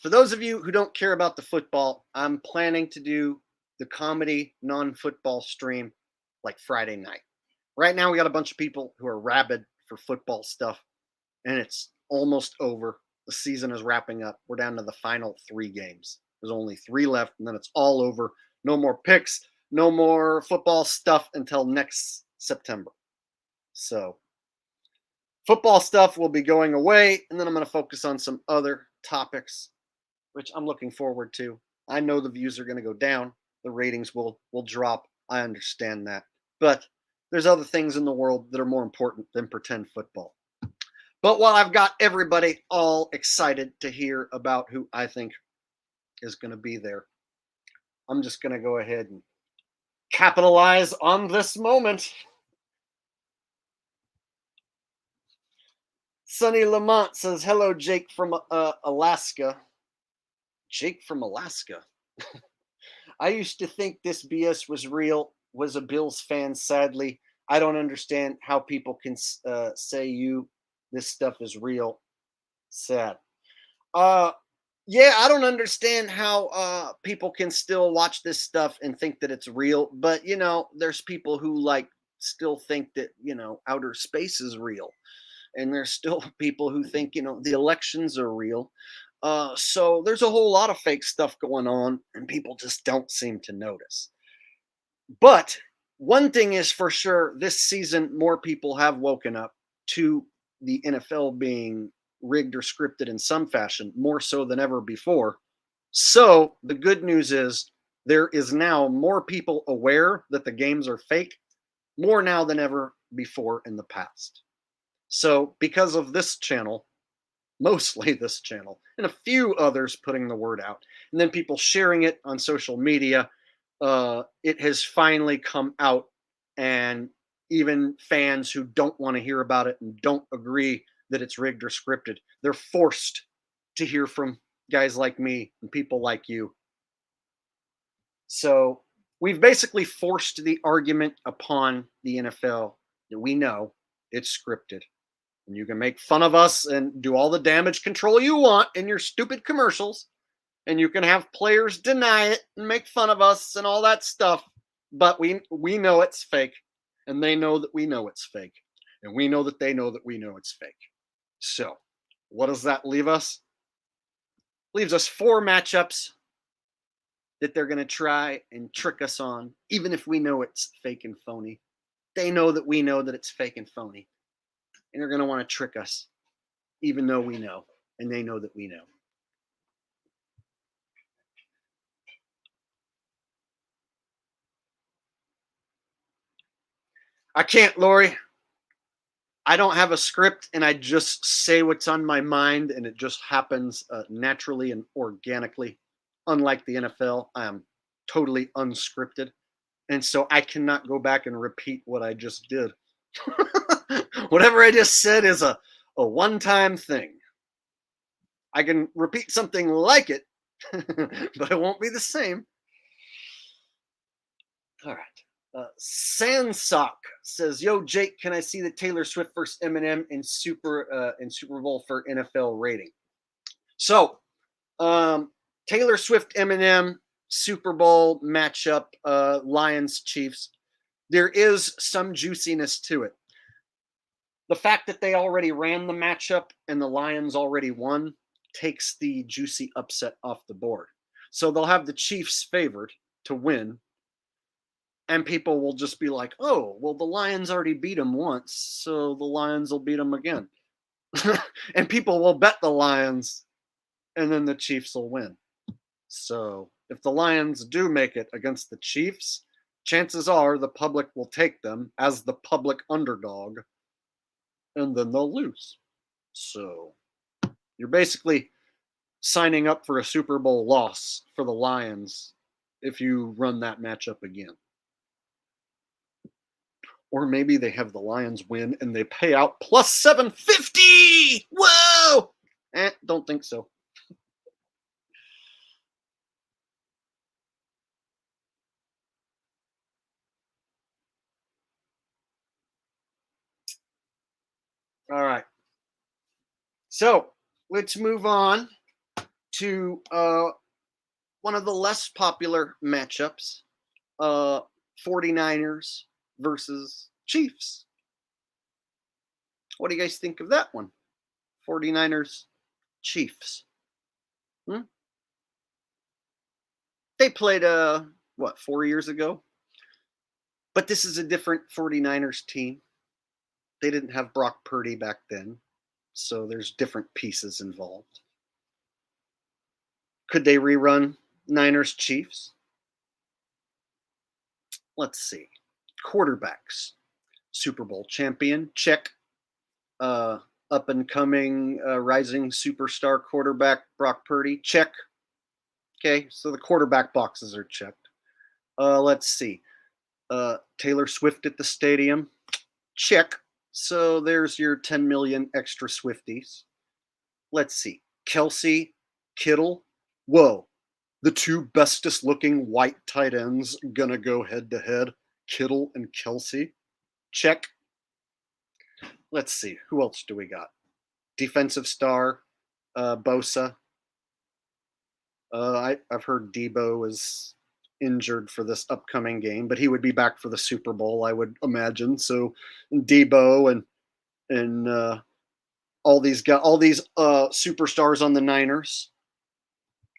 For those of you who don't care about the football, I'm planning to do the comedy non-football stream like Friday night. Right now, we got a bunch of people who are rabid for football stuff, and it's almost over. The season is wrapping up. We're down to the final 3 games. There's only 3 left, and then it's all over. No more picks, no more football stuff until next September. So, football stuff will be going away, and then I'm going to focus on some other topics, which I'm looking forward to. I know the views are going to go down. The ratings will drop. I understand that. But there's other things in the world that are more important than pretend football. But while I've got everybody all excited to hear about who I think is going to be there, I'm just going to go ahead and capitalize on this moment. Sonny Lamont says, hello, Jake from Alaska. Jake from Alaska? I used to think this BS was real, was a Bills fan, sadly. I don't understand how people can say this stuff is real. Sad. Yeah, I don't understand how people can still watch this stuff and think that it's real. But, there's people who still think that, outer space is real. And there's still people who think, the elections are real. So there's a whole lot of fake stuff going on, and people just don't seem to notice. But one thing is for sure, this season, more people have woken up to the NFL being rigged or scripted in some fashion, more so than ever before. So the good news is there is now more people aware that the games are fake, more now than ever before in the past. So because of this channel, mostly this channel, and a few others putting the word out, and then people sharing it on social media, it has finally come out, and even fans who don't want to hear about it and don't agree that it's rigged or scripted, they're forced to hear from guys like me and people like you. So we've basically forced the argument upon the NFL that we know it's scripted. And you can make fun of us and do all the damage control you want in your stupid commercials. And you can have players deny it and make fun of us and all that stuff. But we know it's fake. And they know that we know it's fake. And we know that they know that we know it's fake. So what does that leave us? Leaves us 4 matchups that they're going to try and trick us on, even if we know it's fake and phony. They know that we know that it's fake and phony. And they're going to want to trick us, even though we know, and they know that we know. I can't, Lori. I don't have a script, and I just say what's on my mind, and it just happens naturally and organically. Unlike the NFL, I am totally unscripted, and so I cannot go back and repeat what I just did. Whatever I just said is a one-time thing. I can repeat something like it, but it won't be the same. All right. Sandsock says, "Yo, Jake, can I see the Taylor Swift versus Eminem in Super Bowl for NFL rating?" So, Taylor Swift Eminem Super Bowl matchup, Lions Chiefs. There is some juiciness to it. The fact that they already ran the matchup and the Lions already won takes the juicy upset off the board. So they'll have the Chiefs favored to win. And people will just be like, oh, well, the Lions already beat them once, so the Lions will beat them again. And people will bet the Lions, and then the Chiefs will win. So if the Lions do make it against the Chiefs, chances are the public will take them as the public underdog. and then they'll lose. So you're basically signing up for a Super Bowl loss for the Lions if you run that matchup again. Or maybe they have the Lions win and they pay out plus 750. Whoa! Don't think so. All right. So let's move on to one of the less popular matchups, 49ers versus Chiefs. What do you guys think of that one? 49ers, Chiefs. They played, 4 years ago? But this is a different 49ers team. They didn't have Brock Purdy back then, so there's different pieces involved. Could they rerun Niners Chiefs? Let's see. Quarterbacks. Super Bowl champion, check. Up and coming rising superstar quarterback Brock Purdy, check. Okay, so the quarterback boxes are checked. Let's see. Taylor Swift at the stadium, check. So there's your 10 million extra Swifties. Let's see. Kelsey, Kittle, whoa. The two bestest looking white tight ends gonna go head to head. Kittle and Kelsey, check. Let's see. Who else do we got? Defensive star, Bosa. I've heard Debo is injured for this upcoming game, but he would be back for the Super Bowl, I would imagine. So Debo and all these superstars on the Niners.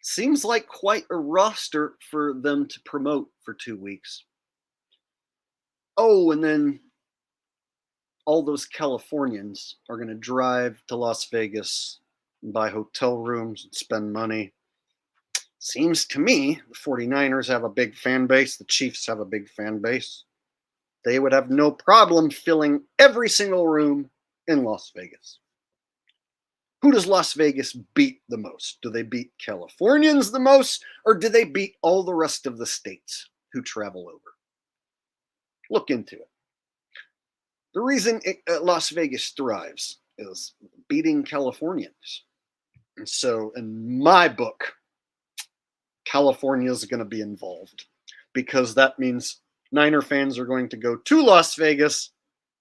Seems like quite a roster for them to promote for 2 weeks. Oh, and then all those Californians are going to drive to Las Vegas and buy hotel rooms and spend money. Seems to me the 49ers have a big fan base. The Chiefs have a big fan base. They would have no problem filling every single room in Las Vegas. Who does Las Vegas beat the most? Do they beat Californians the most, or do they beat all the rest of the states who travel over? Look into it. The reason Las Vegas thrives is beating Californians. And so, in my book, California is going to be involved because that means Niner fans are going to go to Las Vegas.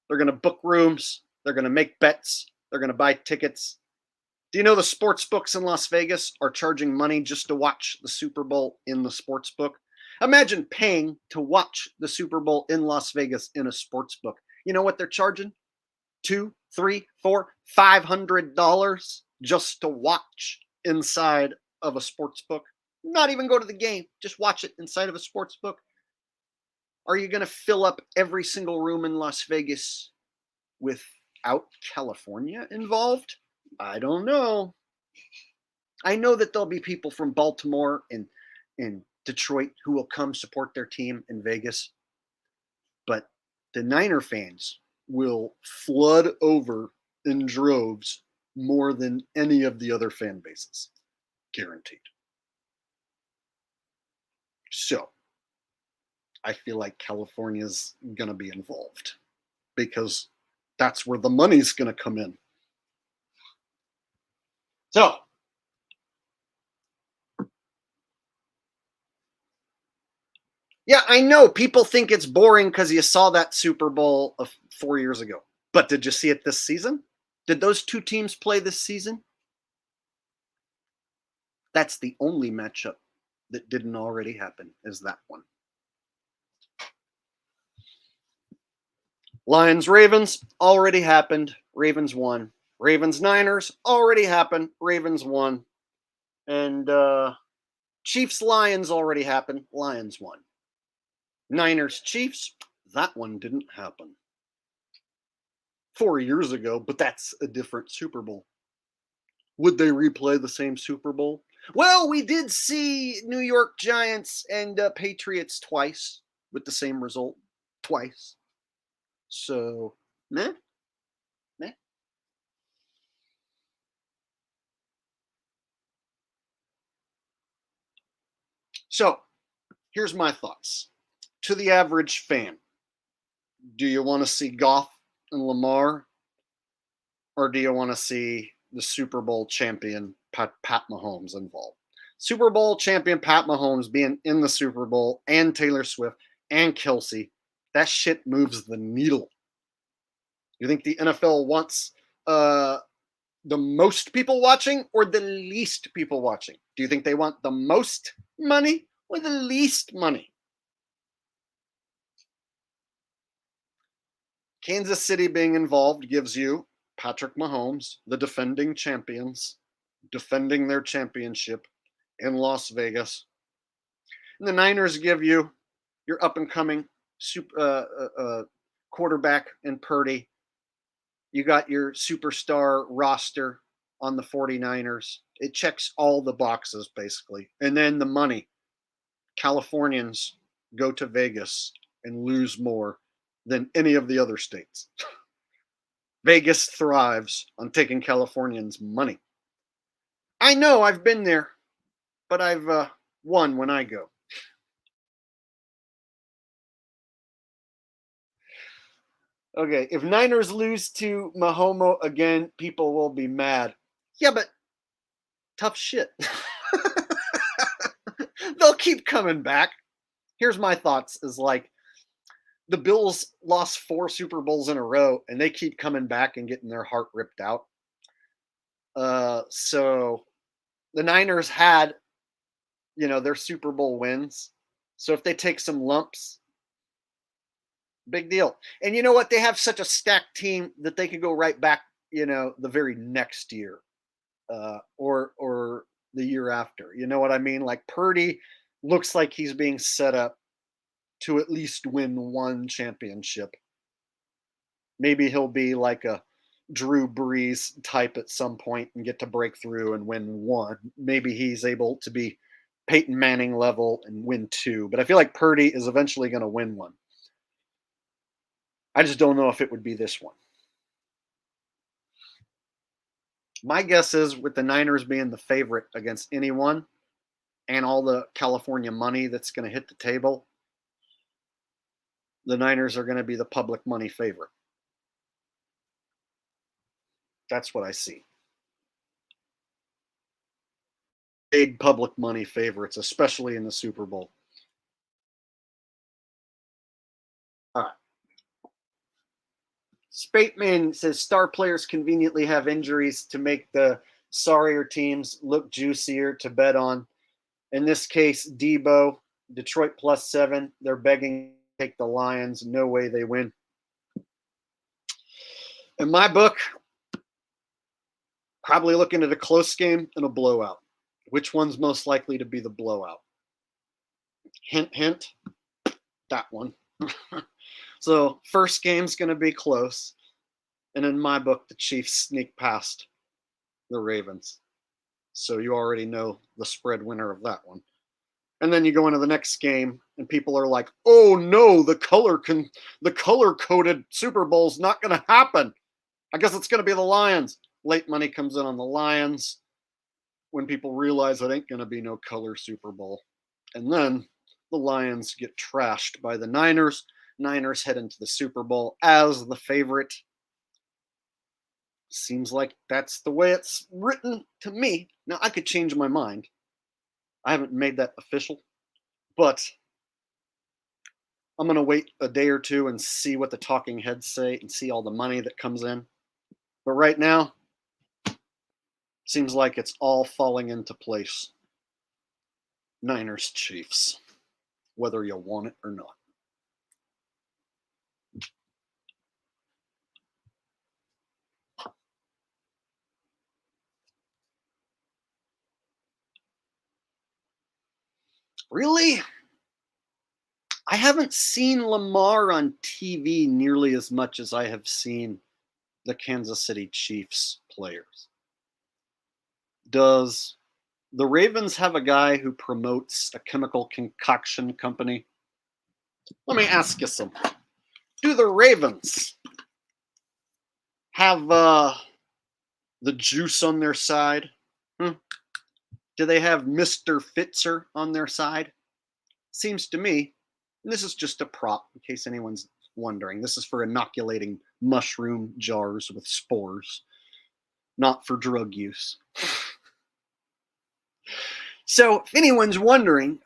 They're going to book rooms. They're going to make bets. They're going to buy tickets. Do you know the sports books in Las Vegas are charging money just to watch the Super Bowl in the sports book? Imagine paying to watch the Super Bowl in Las Vegas in a sports book. You know what they're charging? $200, $300, $400, $500 just to watch inside of a sports book. Not even go to the game, just watch it inside of a sports book. Are you going to fill up every single room in Las Vegas without California involved? I don't know. I know that there'll be people from Baltimore and Detroit who will come support their team in Vegas, but the Niner fans will flood over in droves more than any of the other fan bases. Guaranteed. So, I feel like California's going to be involved because that's where the money's going to come in. So, yeah, I know people think it's boring because you saw that Super Bowl of 4 years ago. But did you see it this season? Did those two teams play this season? That's the only matchup that didn't already happen, is that one. Lions Ravens already happened. Ravens won. Ravens Niners already happened. Ravens won. And Chiefs Lions already happened. Lions won. Niners Chiefs, that one didn't happen. 4 years ago, but that's a different Super Bowl. Would they replay the same Super Bowl? Well, we did see New York Giants and Patriots twice with the same result. Twice. So, meh. So here's my thoughts. To the average fan, do you want to see Goff and Lamar, or do you want to see the Super Bowl champion Pat Mahomes involved? Super Bowl champion Pat Mahomes being in the Super Bowl, and Taylor Swift and Kelsey, that shit moves the needle. You think the NFL wants the most people watching or the least people watching? Do you think they want the most money or the least money? Kansas City being involved gives you Patrick Mahomes, the defending champions, defending their championship in Las Vegas. And the Niners give you your up and coming quarterback in Purdy. You got your superstar roster on the 49ers. It checks all the boxes, basically. And then the money. Californians go to Vegas and lose more than any of the other states. Vegas thrives on taking Californians' money. I know I've been there, but I've won when I go. Okay, if Niners lose to Mahomes again, people will be mad. Yeah, but tough shit. They'll keep coming back. Here's my thoughts is like the Bills lost 4 Super Bowls in a row and they keep coming back and getting their heart ripped out. So the Niners had, their Super Bowl wins. So if they take some lumps, big deal. And you know what? They have such a stacked team that they could go right back, the very next year or the year after. You know what I mean? Like Purdy looks like he's being set up to at least win one championship. Maybe he'll be like a Drew Brees type at some point and get to break through and win one. Maybe he's able to be Peyton Manning level and win 2. But I feel like Purdy is eventually going to win one. I just don't know if it would be this one. My guess is with the Niners being the favorite against anyone and all the California money that's going to hit the table, the Niners are going to be the public money favorite. That's what I see. Big public money favorites, especially in the Super Bowl. All right. Spateman says star players conveniently have injuries to make the sorrier teams look juicier to bet on. In this case, Debo, Detroit +7. They're begging to take the Lions. No way they win. In my book, probably looking at a close game and a blowout. Which one's most likely to be the blowout? Hint, hint. That one. So first game's going to be close. And in my book, the Chiefs sneak past the Ravens. So you already know the spread winner of that one. And then you go into the next game and people are like, oh no, the color-coded Super Bowl's not going to happen. I guess it's going to be the Lions. Late money comes in on the Lions when people realize it ain't going to be no color Super Bowl. And then the Lions get trashed by the Niners. Niners head into the Super Bowl as the favorite. Seems like that's the way it's written to me. Now, I could change my mind. I haven't made that official, but I'm going to wait a day or two and see what the talking heads say and see all the money that comes in. But right now, seems like it's all falling into place. Niners, Chiefs, whether you want it or not. Really? I haven't seen Lamar on TV nearly as much as I have seen the Kansas City Chiefs players. Does the Ravens have a guy who promotes a chemical concoction company? Let me ask you something. Do the Ravens have the juice on their side? Do they have Mr. Fitzer on their side? seems to me, and this is just a prop in case anyone's wondering, this is for inoculating mushroom jars with spores, not for drug use. So if anyone's wondering,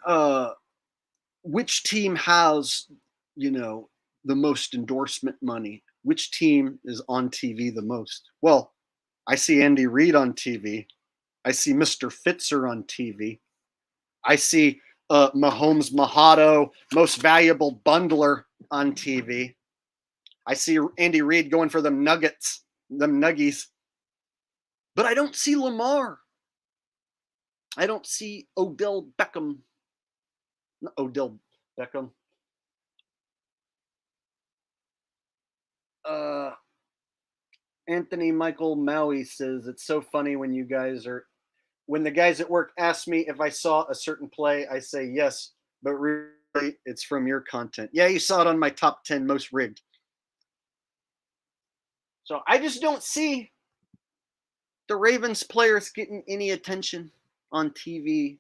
which team has, the most endorsement money, which team is on TV the most? Well, I see Andy Reid on TV. I see Mr. Fitzer on TV. I see Mahomes Mahado, most valuable bundler on TV. I see Andy Reid going for them nuggets, them nuggies. But I don't see Lamar. I don't see Odell Beckham. Not Odell Beckham. Anthony Michael Maui says, it's so funny when the guys at work ask me if I saw a certain play, I say yes, but really it's from your content. Yeah, you saw it on my top 10 most rigged. So I just don't see the Ravens players getting any attention on TV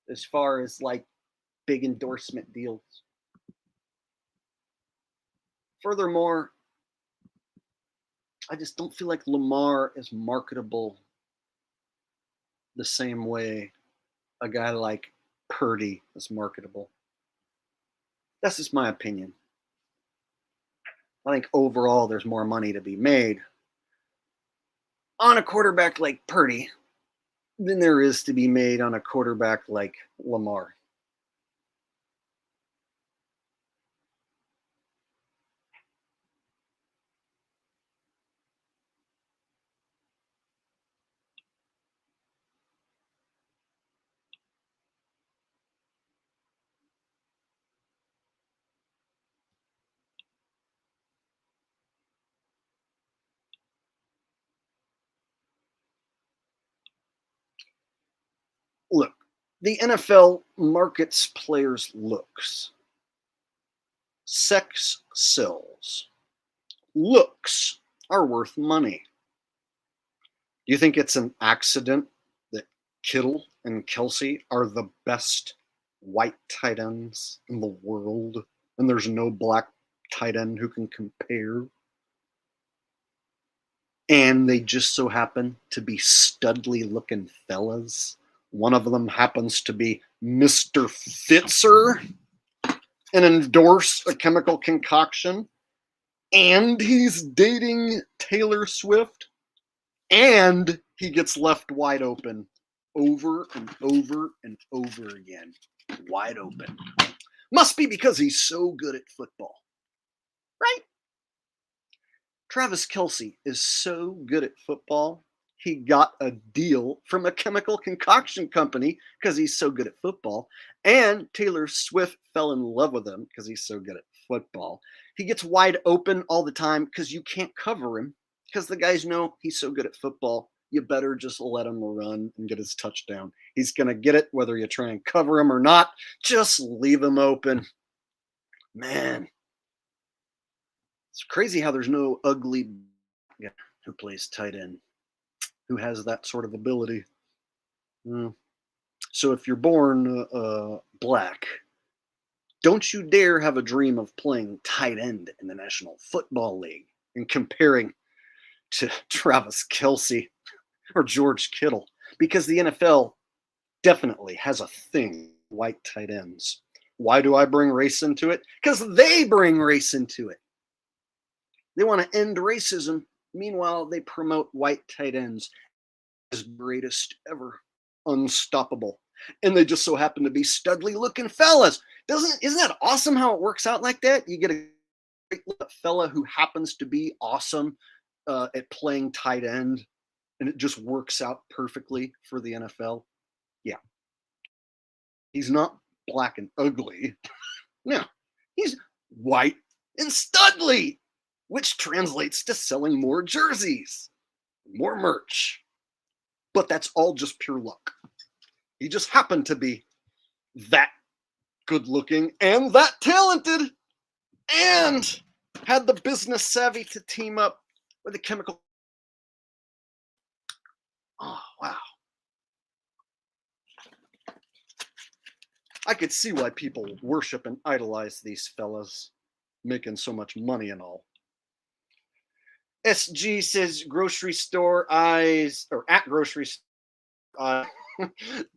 as far as like big endorsement deals. Furthermore, I just don't feel like Lamar is marketable the same way a guy like Purdy is marketable. That's just my opinion. I think overall there's more money to be made on a quarterback like Purdy than there is to be made on a quarterback like Lamar. Look, the NFL markets players' looks. Sex sells. Looks are worth money. Do you think it's an accident that Kittle and Kelsey are the best white tight ends in the world and there's no black tight end who can compare? And they just so happen to be studly looking fellas. One of them happens to be Mr. Fitzer and endorse a chemical concoction. And he's dating Taylor Swift. And he gets left wide open over and over and over again. Wide open. Must be because he's so good at football. Right? Travis Kelce is so good at football, he got a deal from a chemical concoction company because he's so good at football. And Taylor Swift fell in love with him because he's so good at football. He gets wide open all the time because you can't cover him because the guys know he's so good at football. You better just let him run and get his touchdown. He's going to get it whether you try and cover him or not. Just leave him open. Man, it's crazy how there's no ugly guy who plays tight end, who has that sort of ability. So if you're born black, don't you dare have a dream of playing tight end in the National Football League and comparing to Travis Kelce or George Kittle, because the NFL definitely has a thing for white tight ends. Why do I bring race into it? Because they bring race into it. They want to end racism. Meanwhile, they promote white tight ends as greatest ever, unstoppable. And they just so happen to be studly looking fellas. Isn't that awesome how it works out like that? You get a great fella who happens to be awesome at playing tight end, and it just works out perfectly for the NFL. Yeah. He's not black and ugly. No, he's white and studly, which translates to selling more jerseys, more merch. But that's all just pure luck. He just happened to be that good looking and that talented and had the business savvy to team up with a chemical. Oh, wow. I could see why people worship and idolize these fellas, making so much money and all. SG says grocery store eyes, or at grocery store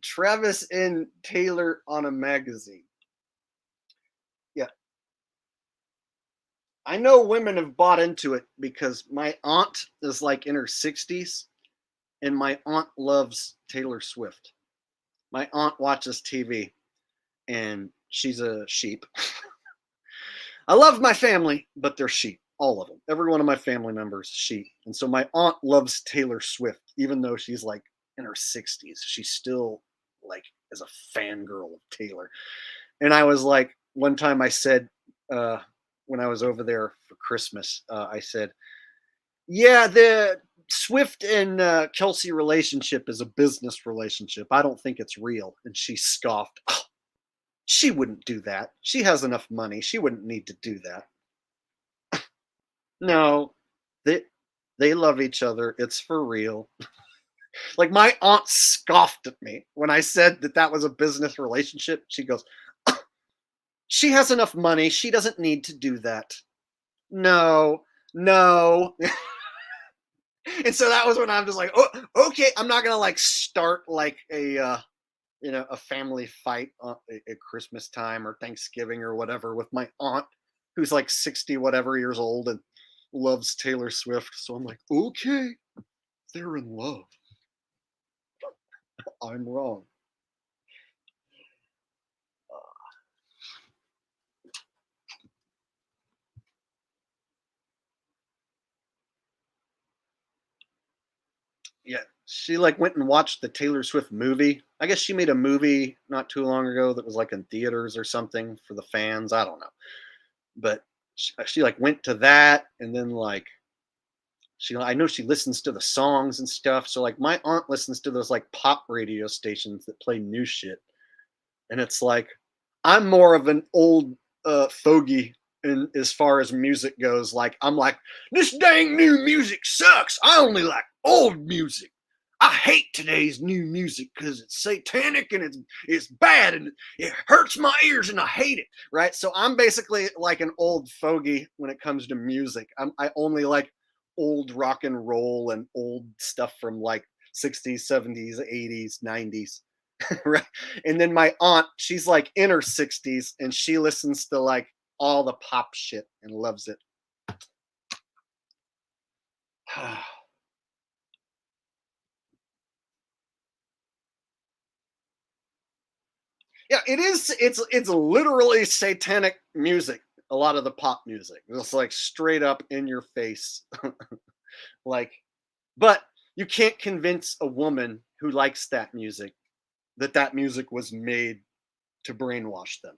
Travis and Taylor on a magazine. Yeah, I know women have bought into it because my aunt is like in her 60s and my aunt loves Taylor Swift. My aunt watches TV and she's a sheep. I love my family, but they're sheep, all of them. Every one of my family members sheep. And so my aunt loves Taylor Swift, even though she's like in her 60s. She's still like as a fangirl of Taylor. And I was like, one time I said, when I was over there for Christmas, I said, yeah, the Swift and Kelsey relationship is a business relationship. I don't think it's real. And she scoffed. Oh, she wouldn't do that. She has enough money. She wouldn't need to do that. No, they love each other. It's for real. Like my aunt scoffed at me when I said that that was a business relationship. She goes, she has enough money. She doesn't need to do that. No, no. And so that was when I'm just like, oh, okay, I'm not gonna like start like a family fight at Christmas time or Thanksgiving or whatever with my aunt who's like 60 whatever years old and loves Taylor Swift. So I'm like, okay, they're in love. I'm wrong. Yeah, she like went and watched the Taylor Swift movie. I guess she made a movie not too long ago that was like in theaters or something for the fans. I don't know, but she like went to that and then like I know she listens to the songs and stuff. So like my aunt listens to those like pop radio stations that play new shit, and it's like I'm more of an old fogey in as far as music goes. Like I'm like, this dang new music sucks. I only like old music. I hate today's new music because it's satanic and it's bad and it hurts my ears and I hate it. Right. So I'm basically like an old fogey when it comes to music. I only like old rock and roll and old stuff from like 60s, 70s, 80s, 90s. Right. And then my aunt, she's like in her 60s and she listens to like all the pop shit and loves it. Yeah, it is. It's literally satanic music. A lot of the pop music, it's like straight up in your face. Like, but you can't convince a woman who likes that music that that music was made to brainwash them.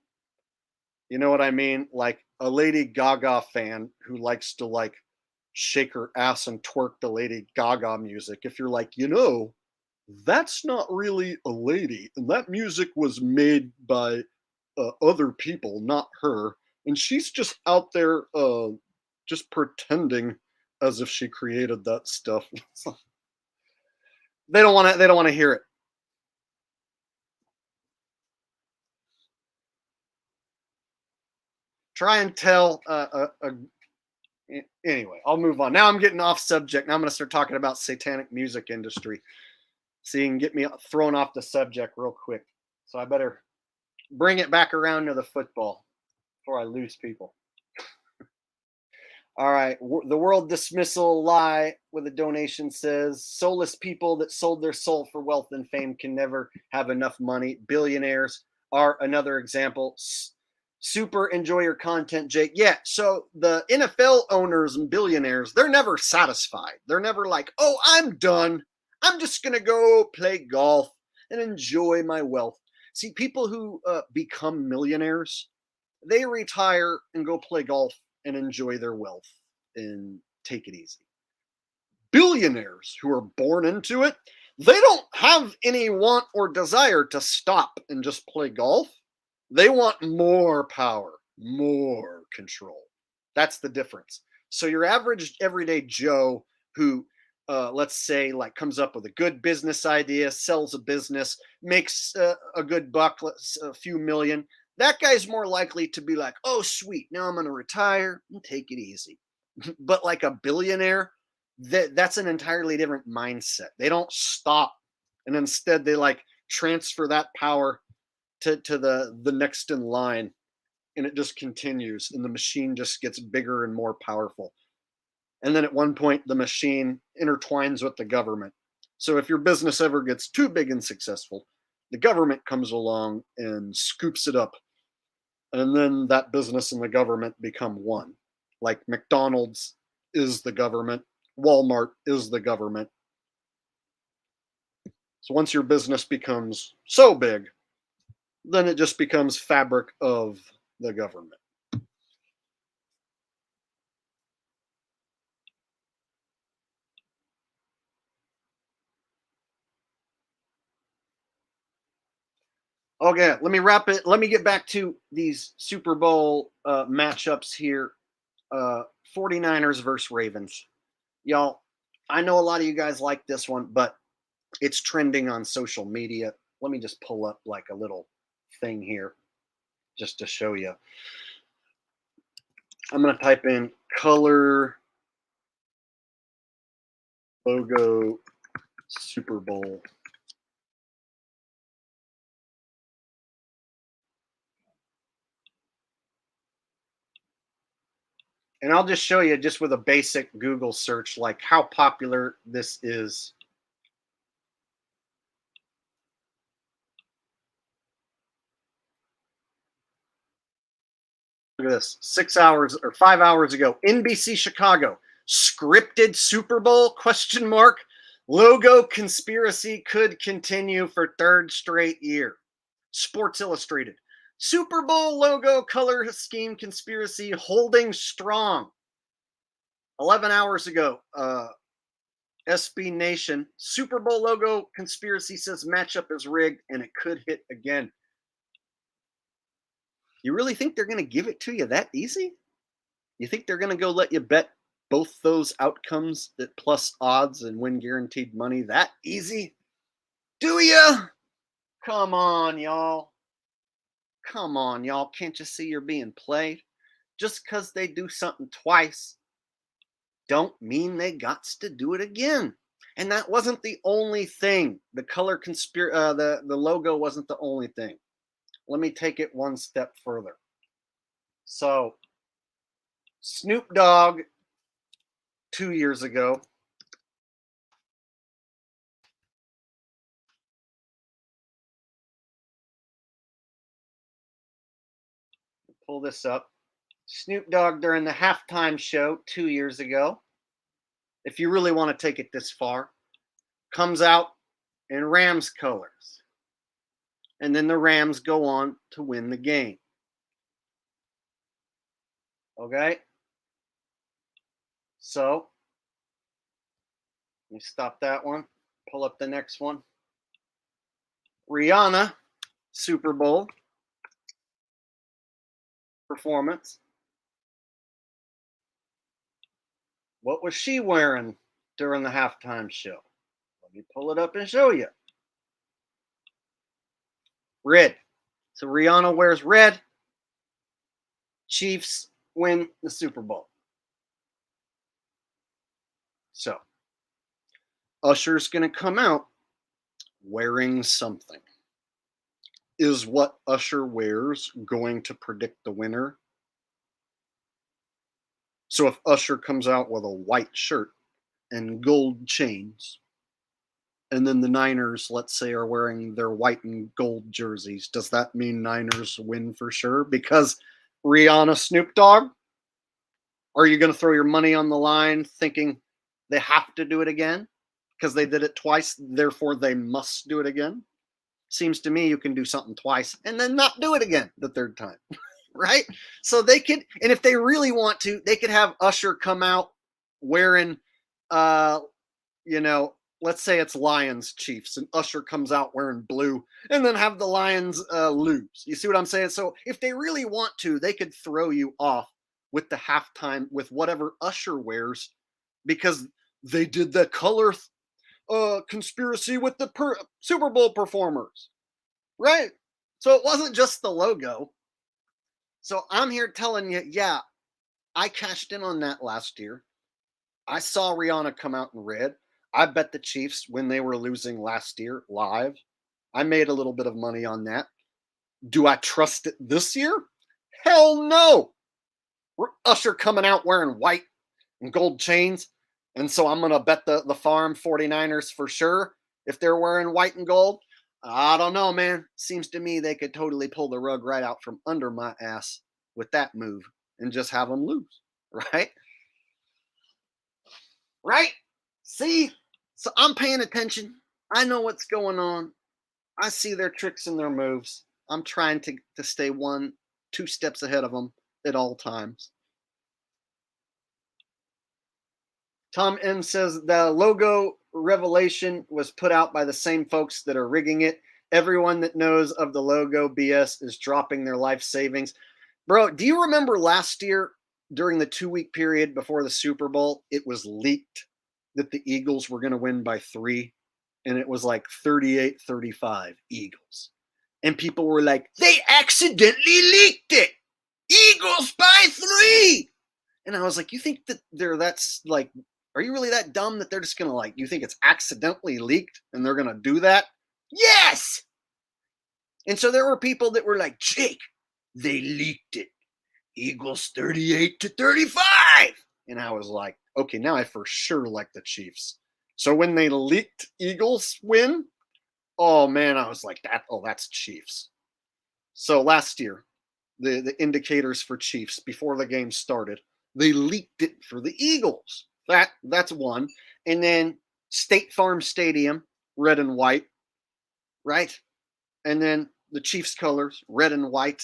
You know what I mean? Like a Lady Gaga fan who likes to like shake her ass and twerk the Lady Gaga music. If you're like, that's not really a lady, and that music was made by other people, not her, and she's just out there just pretending as if she created that stuff. They don't want to. They don't want to hear it. Try and tell anyway, I'll move on. Now I'm getting off subject. Now I'm going to start talking about satanic music industry. So you can get me thrown off the subject real quick. So I better bring it back around to the football before I lose people. All right. The world dismissal lie with a donation says soulless people that sold their soul for wealth and fame can never have enough money. Billionaires are another example. Super enjoy your content, Jake. Yeah. So the NFL owners and billionaires, they're never satisfied. They're never like, oh, I'm done. I'm just going to go play golf and enjoy my wealth. See, people who become millionaires, they retire and go play golf and enjoy their wealth and take it easy. Billionaires who are born into it, they don't have any want or desire to stop and just play golf. They want more power, more control. That's the difference. So your average everyday Joe who let's say, like comes up with a good business idea, sells a business, makes a good buck, a few million, that guy's more likely to be like, oh, sweet, now I'm going to retire and take it easy. But like a billionaire, that's an entirely different mindset. They don't stop, and instead they like transfer that power to the next in line, and it just continues, and the machine just gets bigger and more powerful. And then at one point, the machine intertwines with the government. So if your business ever gets too big and successful, the government comes along and scoops it up. And then that business and the government become one. Like McDonald's is the government, Walmart is the government. So once your business becomes so big, then it just becomes fabric of the government. Okay, let me wrap it. Let me get back to these Super Bowl matchups here. 49ers versus Ravens. Y'all, I know a lot of you guys like this one, but it's trending on social media. Let me just pull up like a little thing here just to show you. I'm going to type in color logo Super Bowl. And I'll just show you just with a basic Google search, like how popular this is. Look at this, 6 hours or 5 hours ago, NBC Chicago, scripted Super Bowl, question mark, logo conspiracy could continue for third straight year. Sports Illustrated, Super Bowl logo color scheme conspiracy holding strong. 11 hours ago, SB Nation, Super Bowl logo conspiracy says matchup is rigged and it could hit again. You really think they're going to give it to you that easy? You think they're going to go let you bet both those outcomes at plus odds and win guaranteed money that easy? Do you? Come on, y'all. Come on, y'all. Can't you see you're being played? Just because they do something twice don't mean they gots to do it again. And that wasn't the only thing. The color the logo wasn't the only thing. Let me take it one step further. So, Snoop Dogg 2 years ago pull this up. Snoop Dogg during the halftime show 2 years ago, if you really want to take it this far, comes out in Rams colors. And then the Rams go on to win the game. Okay? So, let me stop that one. Pull up the next one. Rihanna, Super Bowl performance. What was she wearing during the halftime show? Let me pull it up and show you. Red. So Rihanna wears red. Chiefs win the Super Bowl. So Usher's going to come out wearing something. Is what Usher wears going to predict the winner? So if Usher comes out with a white shirt and gold chains, and then the Niners, let's say, are wearing their white and gold jerseys, does that mean Niners win for sure? Because Rihanna, Snoop Dogg? Are you going to throw your money on the line thinking they have to do it again? Because they did it twice, therefore they must do it again? Seems to me you can do something twice and then not do it again the third time. Right? So they could, and if they really want to, they could have Usher come out wearing, let's say it's Lions Chiefs, and Usher comes out wearing blue, and then have the Lions lose. You see what I'm saying? So if they really want to, they could throw you off with the halftime with whatever Usher wears, because they did the color conspiracy with the Super Bowl performers, right? So it wasn't just the logo. So I'm here telling you, yeah, I cashed in on that last year. I saw Rihanna come out in red. I bet the Chiefs when they were losing last year live. I made a little bit of money on that. Do I trust it this year? Hell no. Usher coming out wearing white and gold chains. And so I'm going to bet the farm 49ers for sure if they're wearing white and gold. I don't know, man. Seems to me they could totally pull the rug right out from under my ass with that move and just have them lose, right? Right? See? So I'm paying attention. I know what's going on. I see their tricks and their moves. I'm trying to stay 2 steps ahead of them at all times. Tom M says the logo revelation was put out by the same folks that are rigging it. Everyone that knows of the logo BS is dropping their life savings. Bro, do you remember last year during the 2-week period before the Super Bowl, it was leaked that the Eagles were going to win by 3, and it was like 38-35 Eagles. And people were like, they accidentally leaked it. Eagles by 3. And I was like, you think that that's like, are you really that dumb that they're just going to like, you think it's accidentally leaked and they're going to do that? Yes. And so there were people that were like, Jake, they leaked it. Eagles 38-35. And I was like, okay, now I for sure like the Chiefs. So when they leaked Eagles win, oh man, I was like, that's Chiefs. So last year, the indicators for Chiefs before the game started, they leaked it for the Eagles. That's one. And then State Farm Stadium, red and white, right? And then the Chiefs colors, red and white.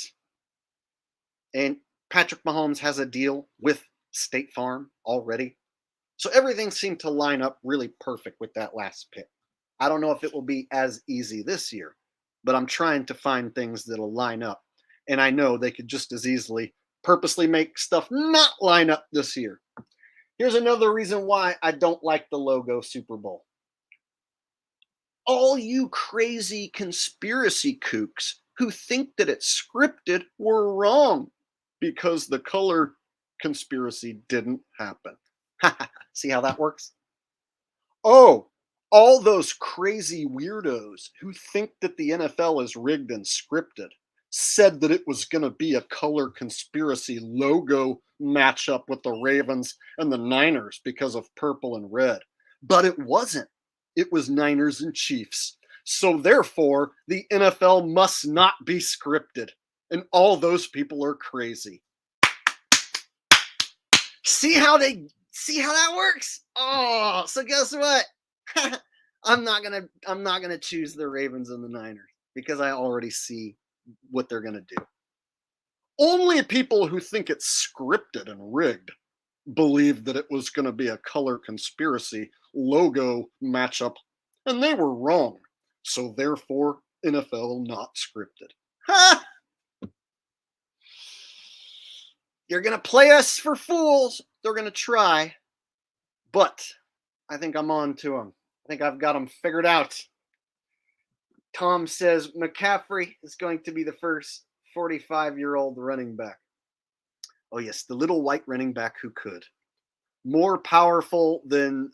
And Patrick Mahomes has a deal with State Farm already. So everything seemed to line up really perfect with that last pick. I don't know if it will be as easy this year, but I'm trying to find things that'll line up. And I know they could just as easily purposely make stuff not line up this year. Here's another reason why I don't like the logo Super Bowl. All you crazy conspiracy kooks who think that it's scripted were wrong because the color conspiracy didn't happen. See how that works? Oh, all those crazy weirdos who think that the NFL is rigged and scripted said that it was going to be a color conspiracy logo matchup with the Ravens and the Niners because of purple and red. But it wasn't. It was Niners and Chiefs. So therefore, the NFL must not be scripted. And all those people are crazy. See how that works? Oh, so guess what? I'm not gonna choose the Ravens and the Niners because I already see what they're gonna do. Only people who think it's scripted and rigged believed that it was gonna be a color conspiracy logo matchup, and they were wrong. So therefore, NFL not scripted. Ha! You're gonna play us for fools. They're gonna try, but I think I'm on to them. I think I've got them figured out. Tom says McCaffrey is going to be the first 45-year-old running back. Oh yes, the little white running back who could. More powerful than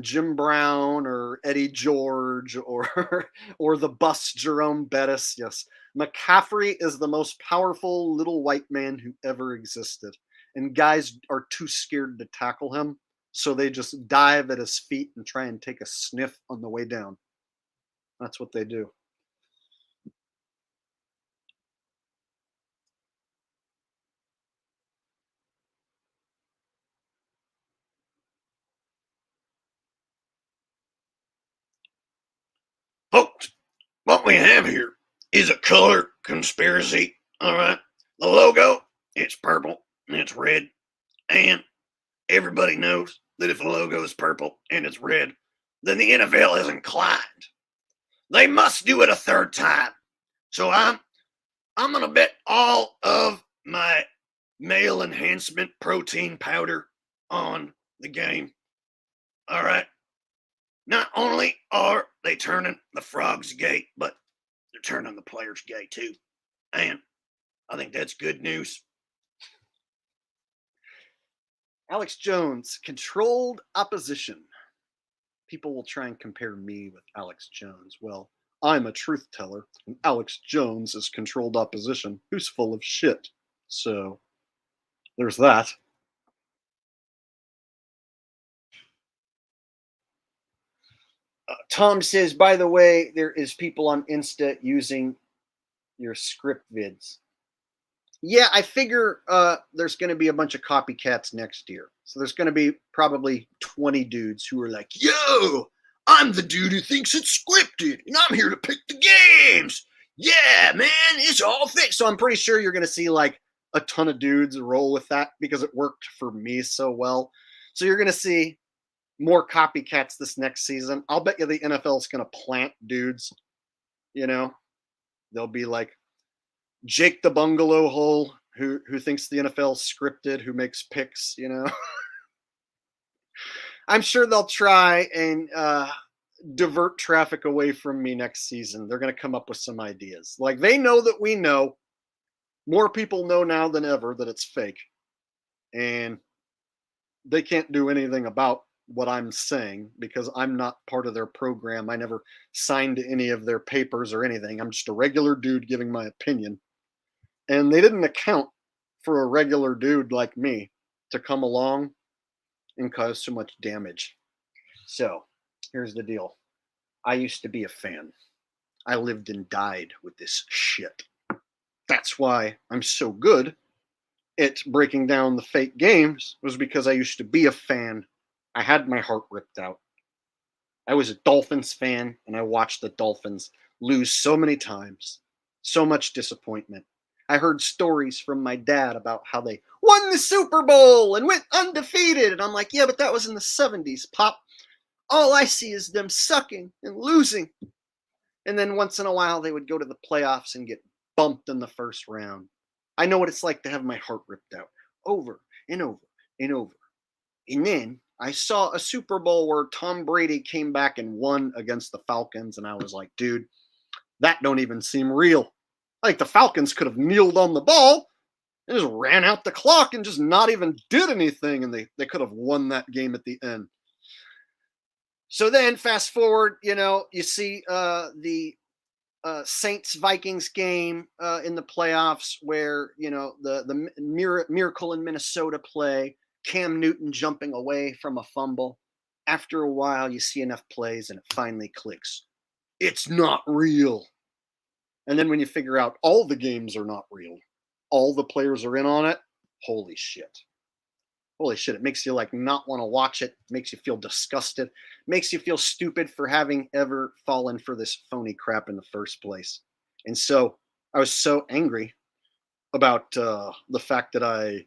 Jim Brown or Eddie George or or the bus Jerome Bettis. Yes, McCaffrey is the most powerful little white man who ever existed, and guys are too scared to tackle him. So they just dive at his feet and try and take a sniff on the way down. That's what they do. Folks, what we have here is a color conspiracy. All right. The logo, it's purple and it's red. And everybody knows that if the logo is purple and it's red, then the NFL is inclined. They must do it a third time. So I'm gonna bet all of my male enhancement protein powder on the game. All right. Not only are they turning the frogs gay, but they're turning the players gay too. And I think that's good news. Alex Jones, controlled opposition. People will try and compare me with Alex Jones. Well, I'm a truth teller, and Alex Jones is controlled opposition who's full of shit. So there's that. Tom says, by the way, there is people on Insta using your script vids. Yeah, I figure there's going to be a bunch of copycats next year. So there's going to be probably 20 dudes who are like, yo, I'm the dude who thinks it's scripted, and I'm here to pick the games. Yeah, man, it's all fixed. So I'm pretty sure you're going to see like a ton of dudes roll with that because it worked for me so well. So you're going to see more copycats this next season. I'll bet you the NFL is going to plant dudes. You know, they'll be like Jake the Bungalow Hole, who thinks the NFL is scripted, who makes picks. You know, I'm sure they'll try and divert traffic away from me next season. They're going to come up with some ideas. Like they know that we know. More people know now than ever that it's fake, and they can't do anything about what I'm saying because I'm not part of their program. I never signed any of their papers or anything. I'm just a regular dude giving my opinion. And they didn't account for a regular dude like me to come along and cause so much damage. So here's the deal. I used to be a fan. I lived and died with this shit. That's why I'm so good at breaking down the fake games, was because I used to be a fan. I had my heart ripped out. I was a Dolphins fan, and I watched the Dolphins lose so many times. So much disappointment. I heard stories from my dad about how they won the Super Bowl and went undefeated. And I'm like, yeah, but that was in the 70s, Pop. All I see is them sucking and losing. And then once in a while, they would go to the playoffs and get bumped in the first round. I know what it's like to have my heart ripped out over and over and over. And then I saw a Super Bowl where Tom Brady came back and won against the Falcons. And I was like, dude, that don't even seem real. Like the Falcons could have kneeled on the ball and just ran out the clock and just not even did anything. And they could have won that game at the end. So then fast forward, you see the Saints Vikings game in the playoffs where, the Miracle in Minnesota play, Cam Newton jumping away from a fumble. After a while, you see enough plays and it finally clicks. It's not real. And then when you figure out all the games are not real, all the players are in on it, holy shit. Holy shit, it makes you like not want to watch it, makes you feel disgusted, makes you feel stupid for having ever fallen for this phony crap in the first place. And so I was so angry about the fact that I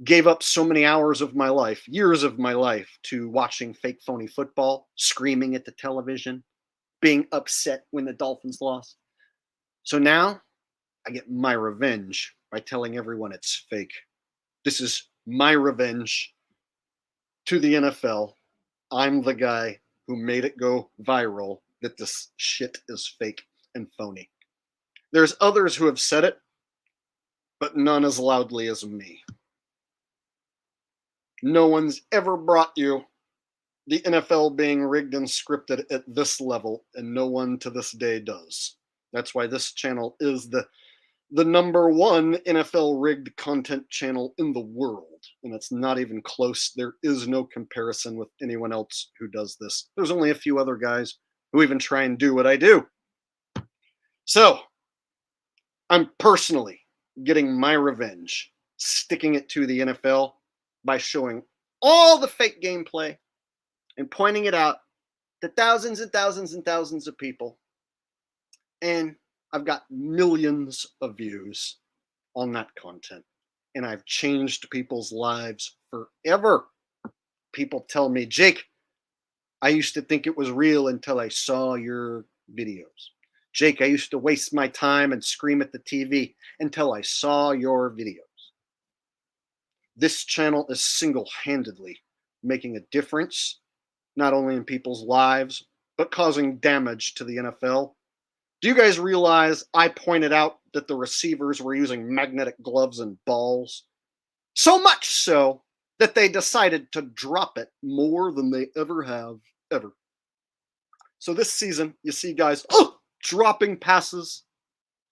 gave up so many hours of my life, years of my life, to watching fake phony football, screaming at the television, being upset when the Dolphins lost. So now I get my revenge by telling everyone it's fake. This is my revenge to the NFL. I'm the guy who made it go viral that this shit is fake and phony. There's others who have said it, but none as loudly as me. No one's ever brought you the NFL being rigged and scripted at this level, and no one to this day does. That's why this channel is the number one NFL rigged content channel in the world. And it's not even close. There is no comparison with anyone else who does this. There's only a few other guys who even try and do what I do. So I'm personally getting my revenge, sticking it to the NFL by showing all the fake gameplay and pointing it out to thousands and thousands and thousands of people. And I've got millions of views on that content. And I've changed people's lives forever. People tell me, Jake, I used to think it was real until I saw your videos. Jake, I used to waste my time and scream at the TV until I saw your videos. This channel is single-handedly making a difference not only in people's lives, but causing damage to the NFL. Do you guys realize I pointed out that the receivers were using magnetic gloves and balls? So much so that they decided to drop it more than they ever have, ever. So this season, you see guys, dropping passes.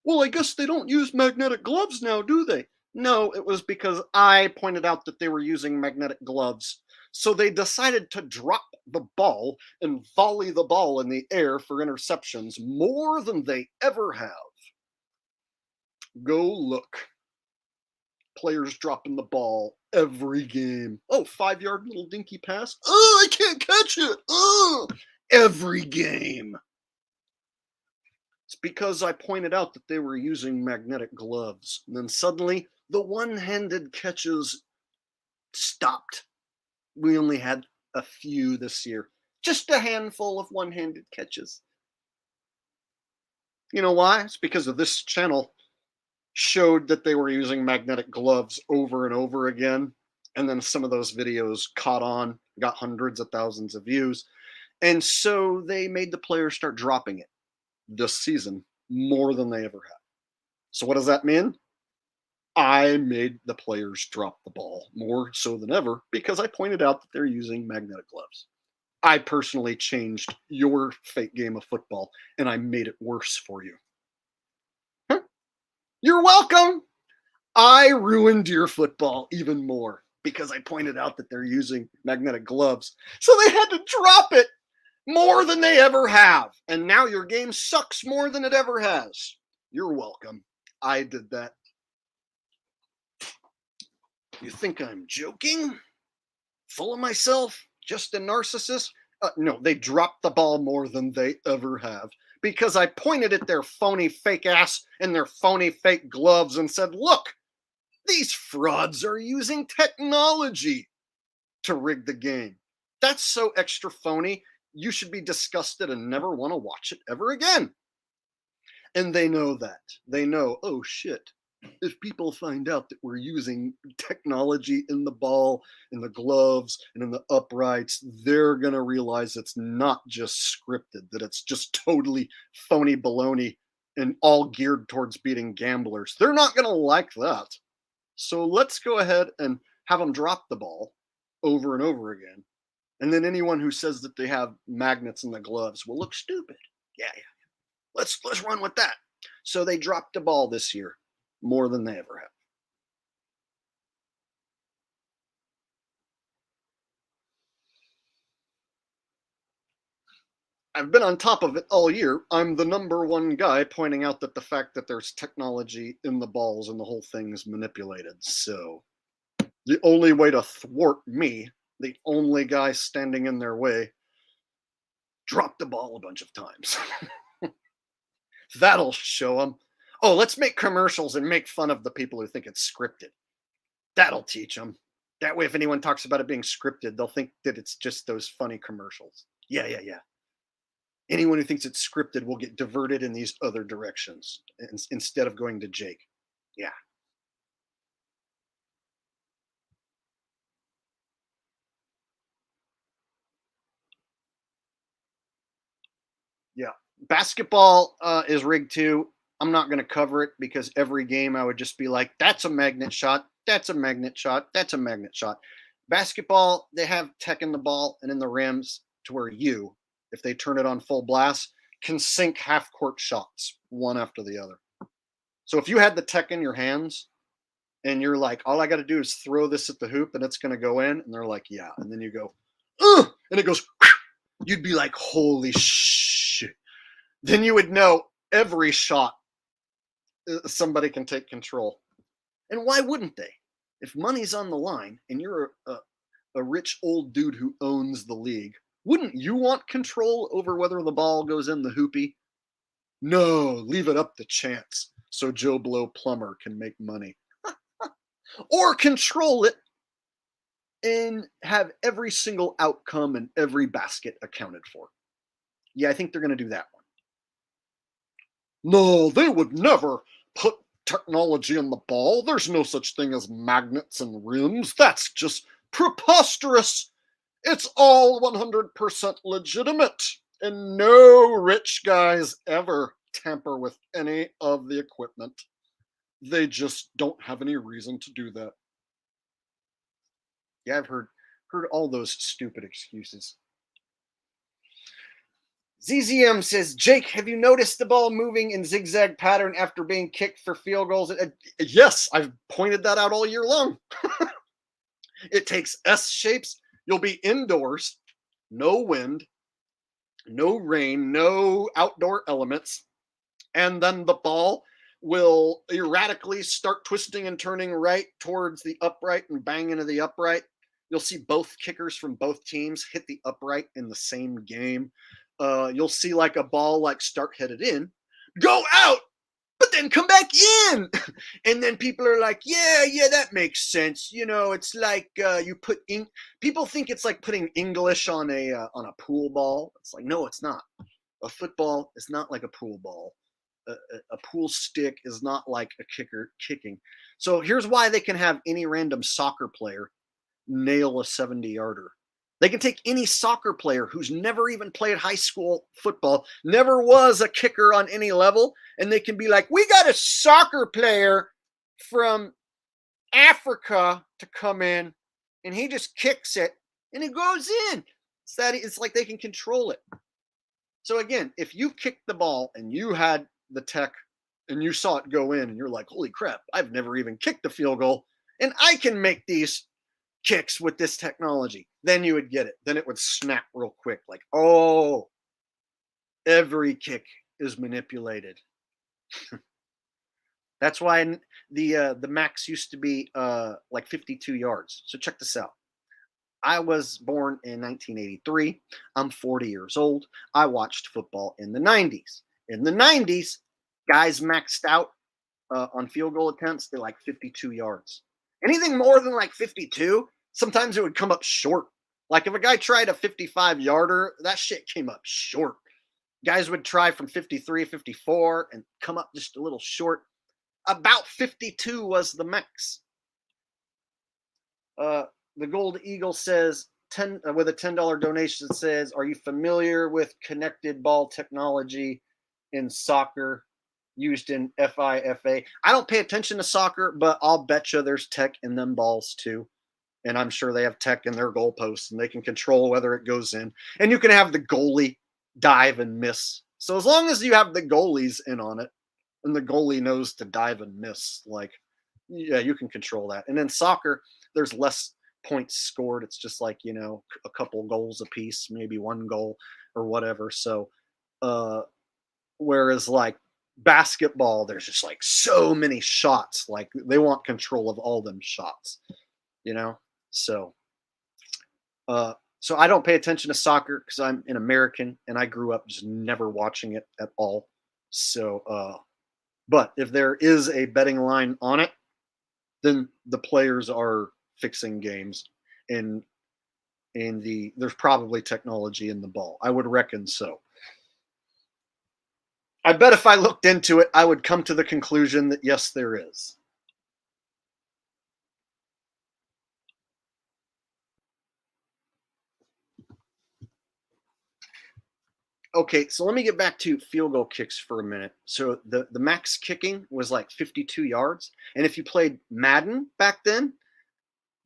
Well, I guess they don't use magnetic gloves now, do they? No, it was because I pointed out that they were using magnetic gloves. So they decided to drop the ball and volley the ball in the air for interceptions more than they ever have. Go look. Players dropping the ball every game. Oh, 5-yard little dinky pass. Oh, I can't catch it. Oh, every game. It's because I pointed out that they were using magnetic gloves. And then suddenly, the one-handed catches stopped. We only had a few this year. Just a handful of one-handed catches. You know why? It's because of this channel showed that they were using magnetic gloves over and over again. And then some of those videos caught on, got hundreds of thousands of views. And so they made the players start dropping it this season more than they ever have. So what does that mean? I made the players drop the ball more so than ever because I pointed out that they're using magnetic gloves. I personally changed your fake game of football and I made it worse for you. Huh? You're welcome. I ruined your football even more because I pointed out that they're using magnetic gloves. So they had to drop it more than they ever have. And now your game sucks more than it ever has. You're welcome. I did that. You think I'm joking? Full of myself? Just a narcissist? No, they dropped the ball more than they ever have because I pointed at their phony fake ass and their phony fake gloves and said, look, these frauds are using technology to rig the game. That's so extra phony. You should be disgusted and never want to watch it ever again. And they know that. They know, oh shit, if people find out that we're using technology in the ball, in the gloves, and in the uprights, they're going to realize it's not just scripted, that it's just totally phony baloney and all geared towards beating gamblers. They're not going to like that. So let's go ahead and have them drop the ball over and over again. And then anyone who says that they have magnets in the gloves will look stupid. Yeah. Let's run with that. So they dropped the ball this year more than they ever have. I've been on top of it all year. I'm the number one guy pointing out that the fact that there's technology in the balls and the whole thing is manipulated. So the only way to thwart me, the only guy standing in their way, drop the ball a bunch of times. That'll show them. Oh, let's make commercials and make fun of the people who think it's scripted. That'll teach them. That way, if anyone talks about it being scripted, they'll think that it's just those funny commercials. Yeah. Anyone who thinks it's scripted will get diverted in these other directions instead of going to Jake. Yeah. Yeah. Basketball is rigged too. I'm not going to cover it because every game I would just be like, that's a magnet shot. That's a magnet shot. That's a magnet shot. Basketball, they have tech in the ball and in the rims to where you, if they turn it on full blast, can sink half court shots one after the other. So if you had the tech in your hands and you're like, all I got to do is throw this at the hoop and it's going to go in. And they're like, yeah. And then you go, and it goes, you'd be like, holy shit. Then you would know every shot somebody can take control. And why wouldn't they? If money's on the line and you're a rich old dude who owns the league, wouldn't you want control over whether the ball goes in the hoopy? No, leave it up to chance so Joe Blow Plumber can make money. Or control it and have every single outcome and every basket accounted for. Yeah, I think they're going to do that one. No, they would never put technology in the ball. There's no such thing as magnets and rims. That's just preposterous. It's all 100% legitimate, and no rich guys ever tamper with any of the equipment. They just don't have any reason to do that. Yeah, I've heard all those stupid excuses. ZZM says, Jake, have you noticed the ball moving in zigzag pattern after being kicked for field goals? Yes, I've pointed that out all year long. It takes S shapes. You'll be indoors, no wind, no rain, no outdoor elements. And then the ball will erratically start twisting and turning right towards the upright and bang into the upright. You'll see both kickers from both teams hit the upright in the same game. You'll see like a ball like start headed in, go out, but then come back in. And then people are like, yeah, that makes sense. You know, it's like you put ink. People think it's like putting English on a pool ball. It's like, no, it's not. A football is not like a pool ball. A pool stick is not like a kicker kicking. So here's why they can have any random soccer player nail a 70-yarder. They can take any soccer player who's never even played high school football, never was a kicker on any level, and they can be like, we got a soccer player from Africa to come in, and he just kicks it, and it goes in. It's like they can control it. So again, if you kicked the ball and you had the tech and you saw it go in and you're like, holy crap, I've never even kicked a field goal, and I can make these kicks with this technology, then you would get it. Then it would snap real quick, like, oh, every kick is manipulated. That's why the max used to be like 52 yards. So check this out. I was born in 1983. I'm 40 years old. I watched football in the 90s. In the 90s, guys maxed out on field goal attempts. They're like 52 yards. Anything more than like 52, sometimes it would come up short. Like if a guy tried a 55-yarder, that shit came up short. Guys would try from 53, 54 and come up just a little short. About 52 was the max. The Gold Eagle says, with a $10 donation, says, are you familiar with connected ball technology in soccer used in FIFA? I don't pay attention to soccer, but I'll bet you there's tech in them balls too. And I'm sure they have tech in their goalposts and they can control whether it goes in. And you can have the goalie dive and miss. So as long as you have the goalies in on it and the goalie knows to dive and miss, like, yeah, you can control that. And in soccer, there's less points scored. It's just like, you know, a couple goals a piece, maybe one goal or whatever. So, whereas like basketball, there's just like so many shots. Like they want control of all them shots, you know? So I don't pay attention to soccer because I'm an American and I grew up just never watching it at all. So, but if there is a betting line on it, then the players are fixing games and there's probably technology in the ball. I would reckon so. I bet if I looked into it, I would come to the conclusion that yes, there is. Okay, so let me get back to field goal kicks for a minute. So the max kicking was like 52 yards. And if you played Madden back then,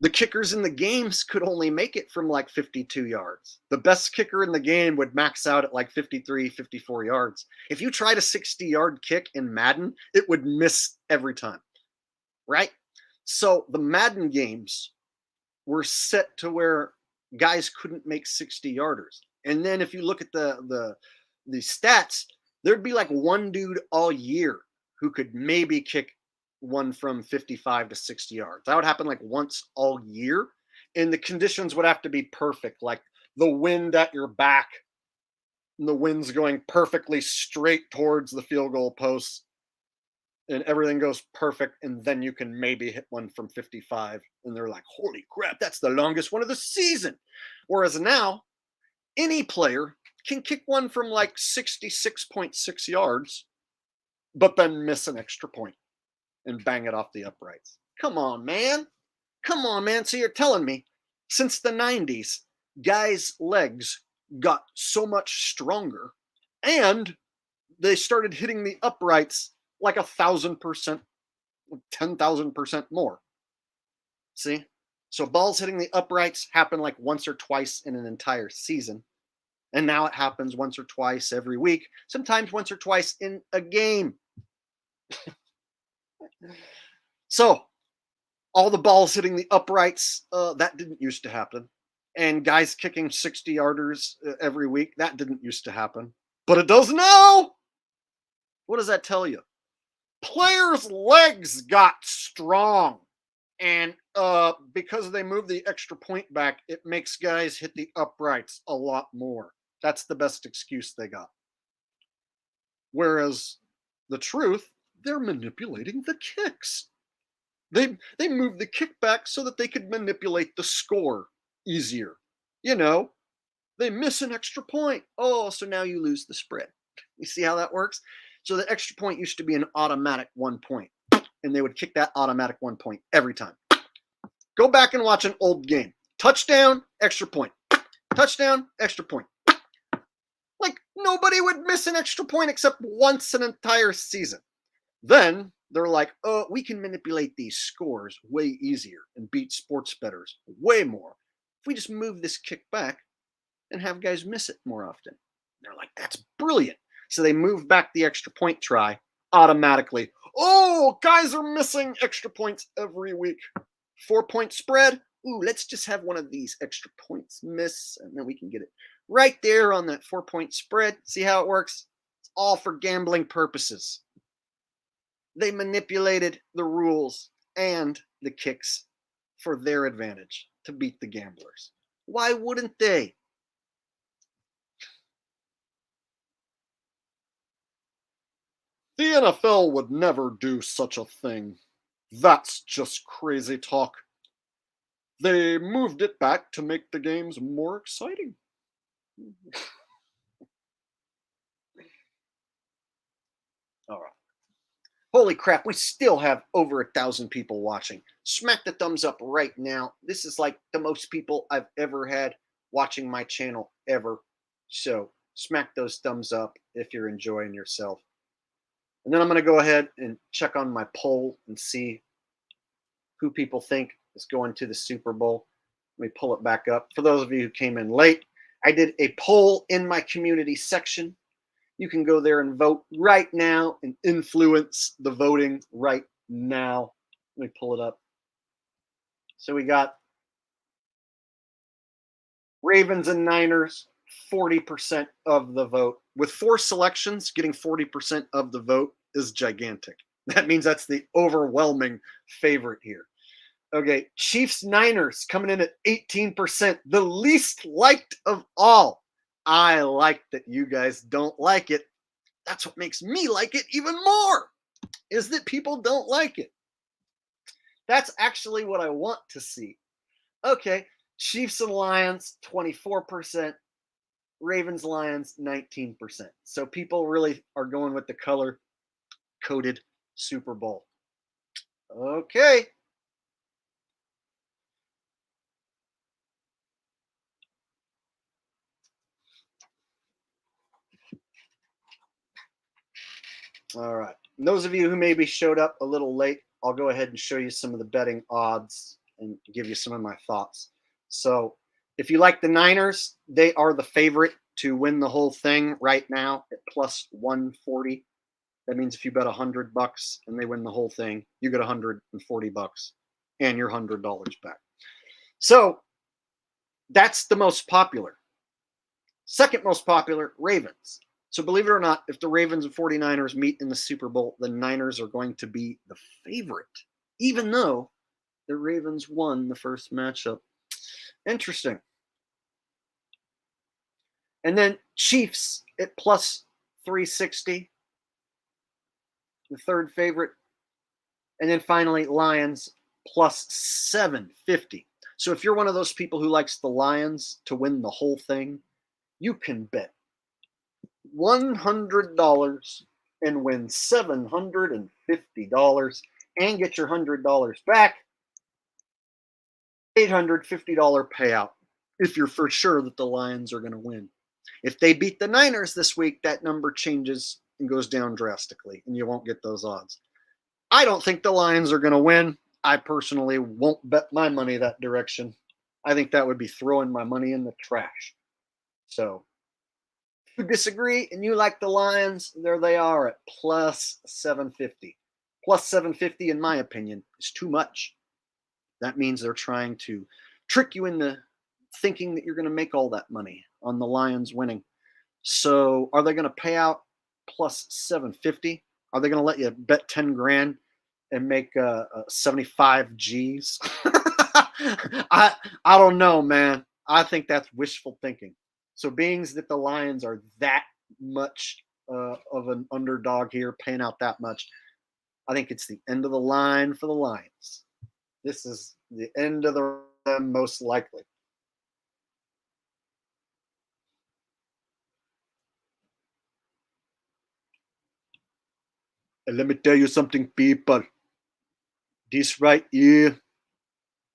the kickers in the games could only make it from like 52 yards. The best kicker in the game would max out at like 53, 54 yards. If you tried a 60-yard kick in Madden, it would miss every time, right? So the Madden games were set to where guys couldn't make 60-yarders. And then if you look at the stats, there'd be like one dude all year who could maybe kick one from 55 to 60 yards. That would happen like once all year. And the conditions would have to be perfect, like the wind at your back and the wind's going perfectly straight towards the field goal posts and everything goes perfect. And then you can maybe hit one from 55. And they're like, holy crap, that's the longest one of the season. Whereas now, any player can kick one from like 66.6 yards, but then miss an extra point and bang it off the uprights. Come on, man. Come on, man. So you're telling me since the 90s, guys' legs got so much stronger, and they started hitting the uprights like 1,000%, 10,000% more. See? So balls hitting the uprights happen like once or twice in an entire season. And now it happens once or twice every week, sometimes once or twice in a game. So all the balls hitting the uprights, that didn't used to happen. And guys kicking 60-yarders every week, that didn't used to happen. But it does now. What does that tell you? Players' legs got strong. And because they moved the extra point back, it makes guys hit the uprights a lot more. That's the best excuse they got. Whereas the truth, they're manipulating the kicks. They moved the kick back so that they could manipulate the score easier. You know, they miss an extra point. Oh, so now you lose the spread. You see how that works? So the extra point used to be an automatic 1 point, and they would kick that automatic 1 point every time. Go back and watch an old game. Touchdown, extra point. Touchdown, extra point. Like nobody would miss an extra point except once an entire season. Then they're like, oh, we can manipulate these scores way easier and beat sports bettors way more if we just move this kick back and have guys miss it more often. They're like, that's brilliant. So they move back the extra point try automatically. Oh, guys are missing extra points every week. 4-point spread. Ooh, let's just have one of these extra points miss, and then we can get it right there on that 4-point spread. See how it works? It's all for gambling purposes. They manipulated the rules and the kicks for their advantage to beat the gamblers. Why wouldn't they? The NFL would never do such a thing. That's just crazy talk. They moved it back to make the games more exciting. All right. Holy crap, we still have over 1,000 people watching. Smack the thumbs up right now. This is like the most people I've ever had watching my channel ever. So smack those thumbs up if you're enjoying yourself. And then I'm going to go ahead and check on my poll and see who people think is going to the Super Bowl. Let me pull it back up. For those of you who came in late, I did a poll in my community section. You can go there and vote right now and influence the voting right now. Let me pull it up. So we got Ravens and Niners, 40% of the vote. With 4 selections, getting 40% of the vote is gigantic. That means that's the overwhelming favorite here. Okay, Chiefs Niners coming in at 18%, the least liked of all. I like that you guys don't like it. That's what makes me like it even more, is that people don't like it. That's actually what I want to see. Okay, Chiefs and Lions, 24%. Ravens, Lions, 19%. So people really are going with the color-coded Super Bowl. Okay. All right. And those of you who maybe showed up a little late, I'll go ahead and show you some of the betting odds and give you some of my thoughts. So if you like the Niners, they are the favorite to win the whole thing right now at plus 140. That means if you bet $100 and they win the whole thing, you get $140 and your $100 back. So that's the most popular. Second most popular, Ravens. So believe it or not, if the Ravens and 49ers meet in the Super Bowl, the Niners are going to be the favorite, even though the Ravens won the first matchup. Interesting. And then Chiefs at plus 360, the third favorite. And then finally, Lions plus 750. So if you're one of those people who likes the Lions to win the whole thing, you can bet $100 and win $750 and get your $100 back. $850 payout. if you're for sure that the Lions are going to win. If they beat the Niners this week, that number changes and goes down drastically, and you won't get those odds. I don't think the Lions are going to win. I personally won't bet my money that direction. I think that would be throwing my money in the trash. So, if you disagree and you like the Lions, there they are at plus 750. Plus 750, in my opinion, is too much. That means they're trying to trick you into thinking that you're going to make all that money on the Lions winning. So, are they going to pay out plus 750? Are they going to let you bet 10 grand and make 75 G's? I don't know, man. I think that's wishful thinking. So, being that the Lions are that much of an underdog here, paying out that much, I think it's the end of the line for the Lions. This is the end of the run, most likely. And let me tell you something, people. This right here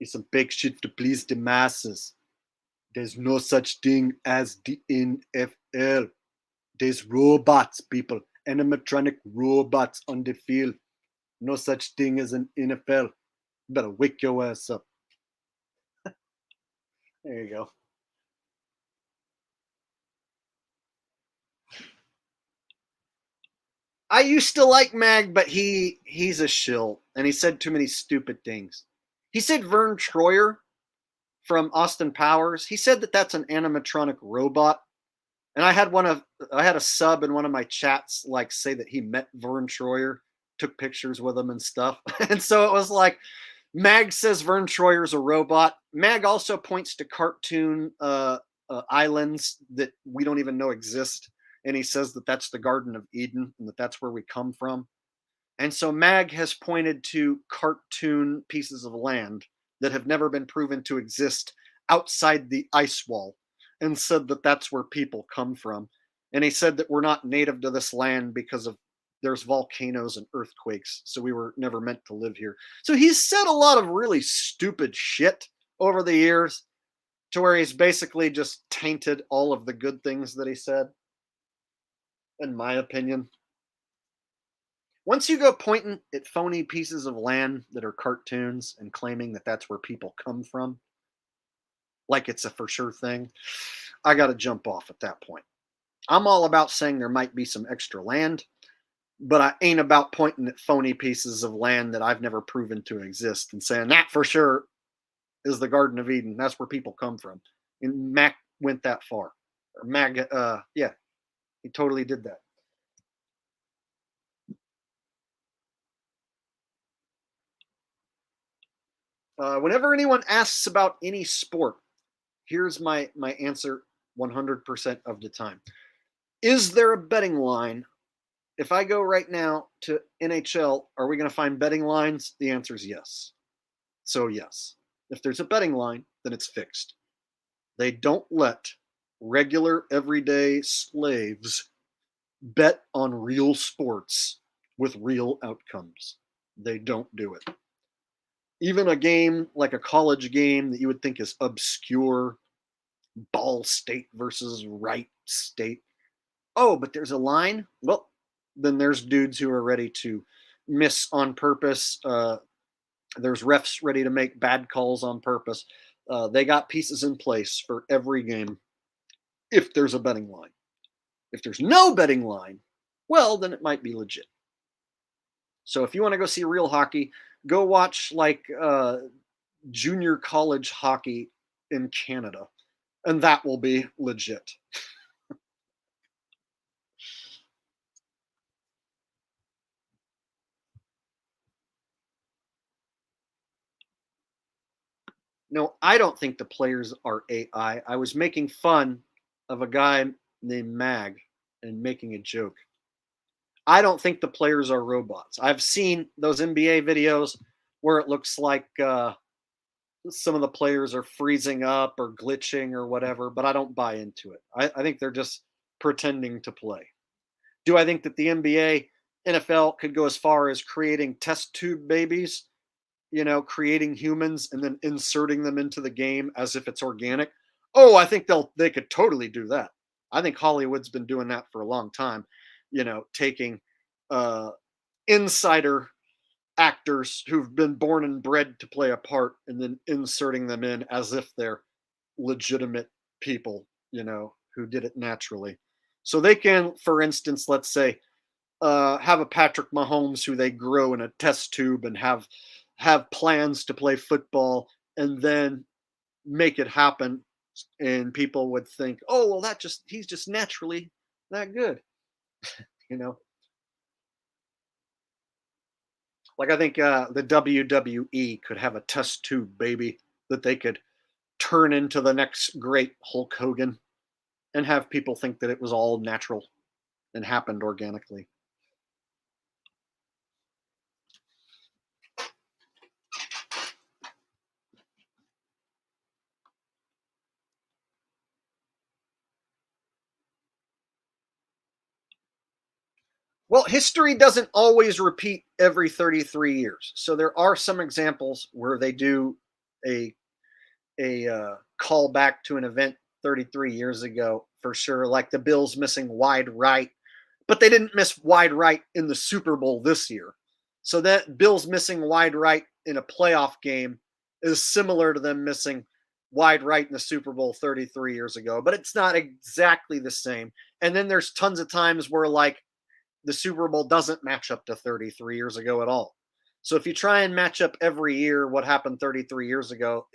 is some big shit to please the masses. There's no such thing as the NFL. There's robots, people. Animatronic robots on the field. No such thing as an NFL. You better wake your ass up. There you go. I used to like Mag, but he's a shill, and he said too many stupid things. He said Vern Troyer from Austin Powers. He said that that's an animatronic robot, and I had a sub in one of my chats like say that he met Vern Troyer, took pictures with him and stuff, and so it was like Mag says Vern Troyer's a robot. Mag also points to cartoon islands that we don't even know exist, and he says that that's the Garden of Eden and that that's where we come from. And so Mag has pointed to cartoon pieces of land that have never been proven to exist outside the ice wall and said that that's where people come from. And he said that we're not native to this land because of there's volcanoes and earthquakes, so we were never meant to live here. So he's said a lot of really stupid shit over the years to where he's basically just tainted all of the good things that he said, in my opinion. Once you go pointing at phony pieces of land that are cartoons and claiming that that's where people come from, like it's a for sure thing, I got to jump off at that point. I'm all about saying there might be some extra land, but I ain't about pointing at phony pieces of land that I've never proven to exist and saying that for sure is the Garden of Eden. That's where people come from. And Mac went that far. Or Mag, yeah, he totally did that. Whenever anyone asks about any sport, here's my answer 100% of the time. Is there a betting line? If I go right now to NHL, are we going to find betting lines? The answer is yes. So, yes. If there's a betting line, then it's fixed. They don't let regular, everyday slaves bet on real sports with real outcomes. They don't do it. Even a game like a college game that you would think is obscure, Ball State versus Wright State. Oh, but there's a line? Well, then there's dudes who are ready to miss on purpose. There's refs ready to make bad calls on purpose. They got pieces in place for every game if there's a betting line. If there's no betting line, well, then it might be legit. So if you want to go see real hockey, go watch like junior college hockey in Canada, and that will be legit. No, I don't think the players are AI. I was making fun of a guy named Mag and making a joke. I don't think the players are robots. I've seen those NBA videos where it looks like some of the players are freezing up or glitching or whatever, but I don't buy into it. I think they're just pretending to play. Do I think that the NBA, NFL could go as far as creating test tube babies, creating humans and then inserting them into the game as if it's organic? Oh, I think they could totally do that. I think Hollywood's been doing that for a long time, taking uh insider actors who've been born and bred to play a part and then inserting them in as if they're legitimate people, who did it naturally. So they can, for instance, let's say, have a Patrick Mahomes who they grow in a test tube and have plans to play football and then make it happen, and people would think, oh well, that just he's just naturally that good, you know. Like I think the WWE could have a test tube baby that they could turn into the next great Hulk Hogan and have people think that it was all natural and happened organically. Well, history doesn't always repeat every 33 years. So there are some examples where they do a call back to an event 33 years ago for sure, like the Bills missing wide right, but they didn't miss wide right in the Super Bowl this year. So that Bills missing wide right in a playoff game is similar to them missing wide right in the Super Bowl 33 years ago, but it's not exactly the same. And then there's tons of times where like the Super Bowl doesn't match up to 33 years ago at all. So if you try and match up every year what happened 33 years ago,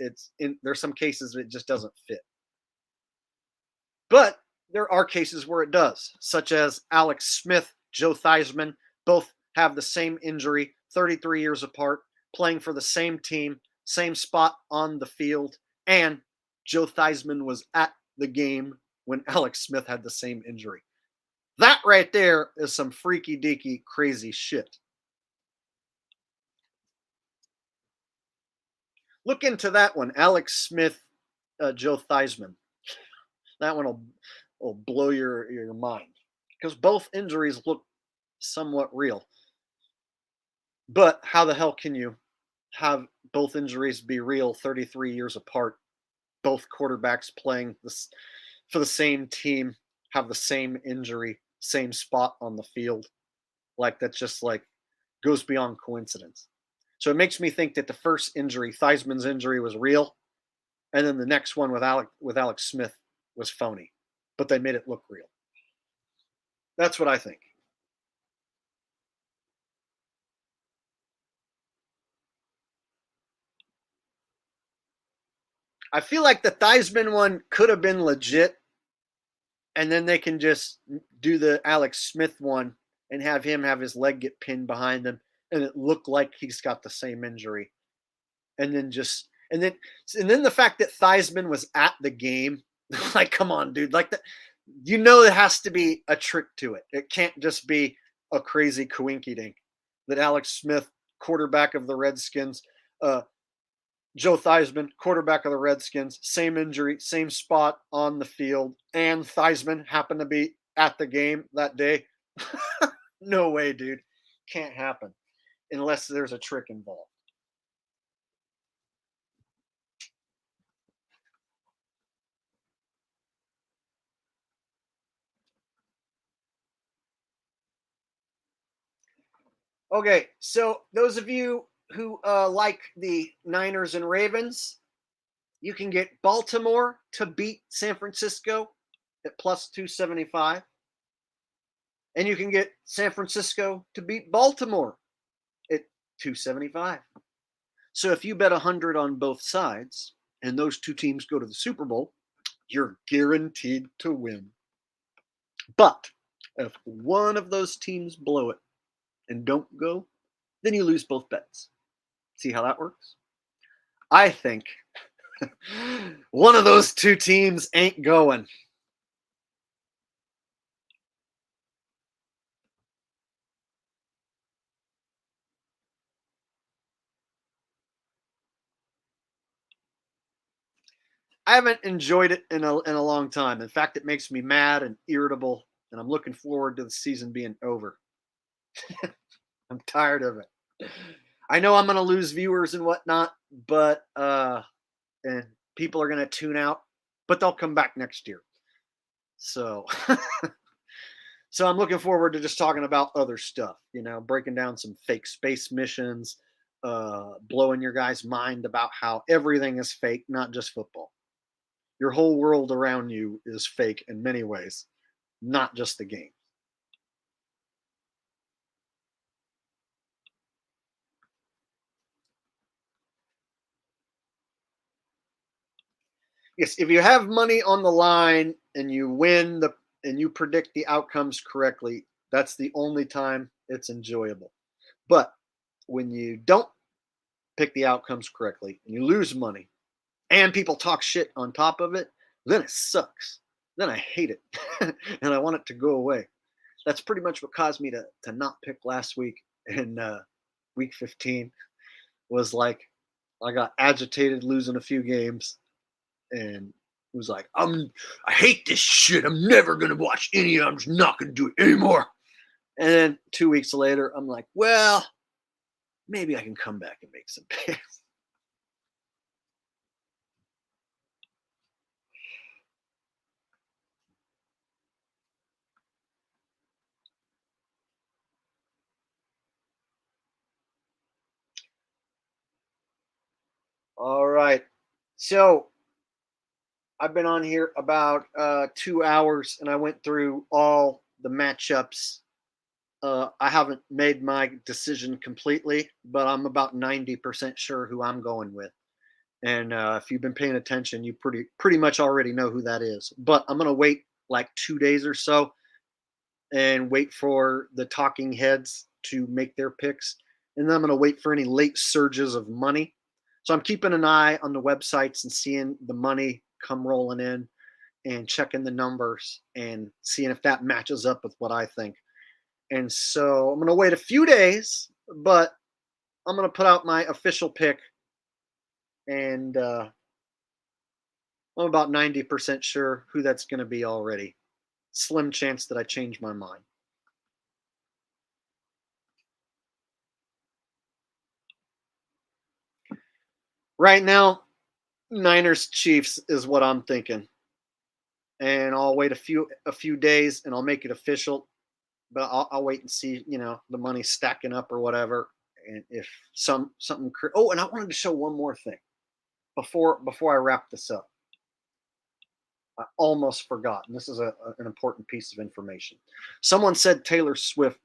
there's some cases it just doesn't fit. But there are cases where it does, such as Alex Smith, Joe Theismann, both have the same injury 33 years apart, playing for the same team, same spot on the field, and Joe Theismann was at the game when Alex Smith had the same injury. That right there is some freaky deaky crazy shit. Look into that one, Alex Smith, Joe Theismann. That one will blow your mind because both injuries look somewhat real. But how the hell can you have both injuries be real 33 years apart? Both quarterbacks playing this for the same team have the same injury, same spot on the field. Like that's just like goes beyond coincidence. So it makes me think that the first injury, Theismann's injury, was real, and then the next one with Alex Smith was phony, but they made it look real. That's what I think. I feel like the Theismann one could have been legit, and then they can just do the Alex Smith one and have him have his leg get pinned behind him, and it look like he's got the same injury, and then the fact that Theismann was at the game, like, come on, dude, like that, there has to be a trick to it. It can't just be a crazy coinky dink that Alex Smith, quarterback of the Redskins, Joe Theismann, quarterback of the Redskins, same injury, same spot on the field, and Theismann happened to be at the game that day. No way, dude. Can't happen unless there's a trick involved. Okay, so those of you who like the Niners and Ravens, you can get Baltimore to beat San Francisco at plus 275. And you can get San Francisco to beat Baltimore at 275. So if you bet 100 on both sides and those two teams go to the Super Bowl, you're guaranteed to win. But if one of those teams blow it and don't go, then you lose both bets. See how that works? I think one of those two teams ain't going. I haven't enjoyed it in a long time. In fact, it makes me mad and irritable, and I'm looking forward to the season being over. I'm tired of it. I know I'm going to lose viewers and whatnot, but and people are going to tune out but they'll come back next year. So, so I'm looking forward to just talking about other stuff, breaking down some fake space missions, blowing your guys' mind about how everything is fake, not just football. Your whole world around you is fake in many ways, not just the game. Yes, if you have money on the line and you win and you predict the outcomes correctly, that's the only time it's enjoyable. But when you don't pick the outcomes correctly and you lose money and people talk shit on top of it, then it sucks. Then I hate it and I want it to go away. That's pretty much what caused me to not pick last week in week 15 was like I got agitated losing a few games and was like, I hate this shit. I'm never gonna watch any of it. I'm just not gonna do it anymore. And then 2 weeks later, I'm like, well, maybe I can come back and make some picks. All right. So I've been on here about 2 hours and I went through all the matchups. I haven't made my decision completely, but I'm about 90% sure who I'm going with. And if you've been paying attention, you pretty much already know who that is. But I'm gonna wait like 2 days or so and wait for the talking heads to make their picks, and then I'm gonna wait for any late surges of money. So I'm keeping an eye on the websites and seeing the money come rolling in, and checking the numbers and seeing if that matches up with what I think. And so I'm gonna wait a few days, but I'm gonna put out my official pick, and I'm about 90% sure who that's going to be already. Slim chance that I change my mind. Right now, Niners Chiefs is what I'm thinking. And I'll wait a few days and I'll make it official. But I'll wait and see, the money stacking up or whatever. And if something. Oh, and I wanted to show one more thing before I wrap this up. I almost forgot, and this is an important piece of information. Someone said Taylor Swift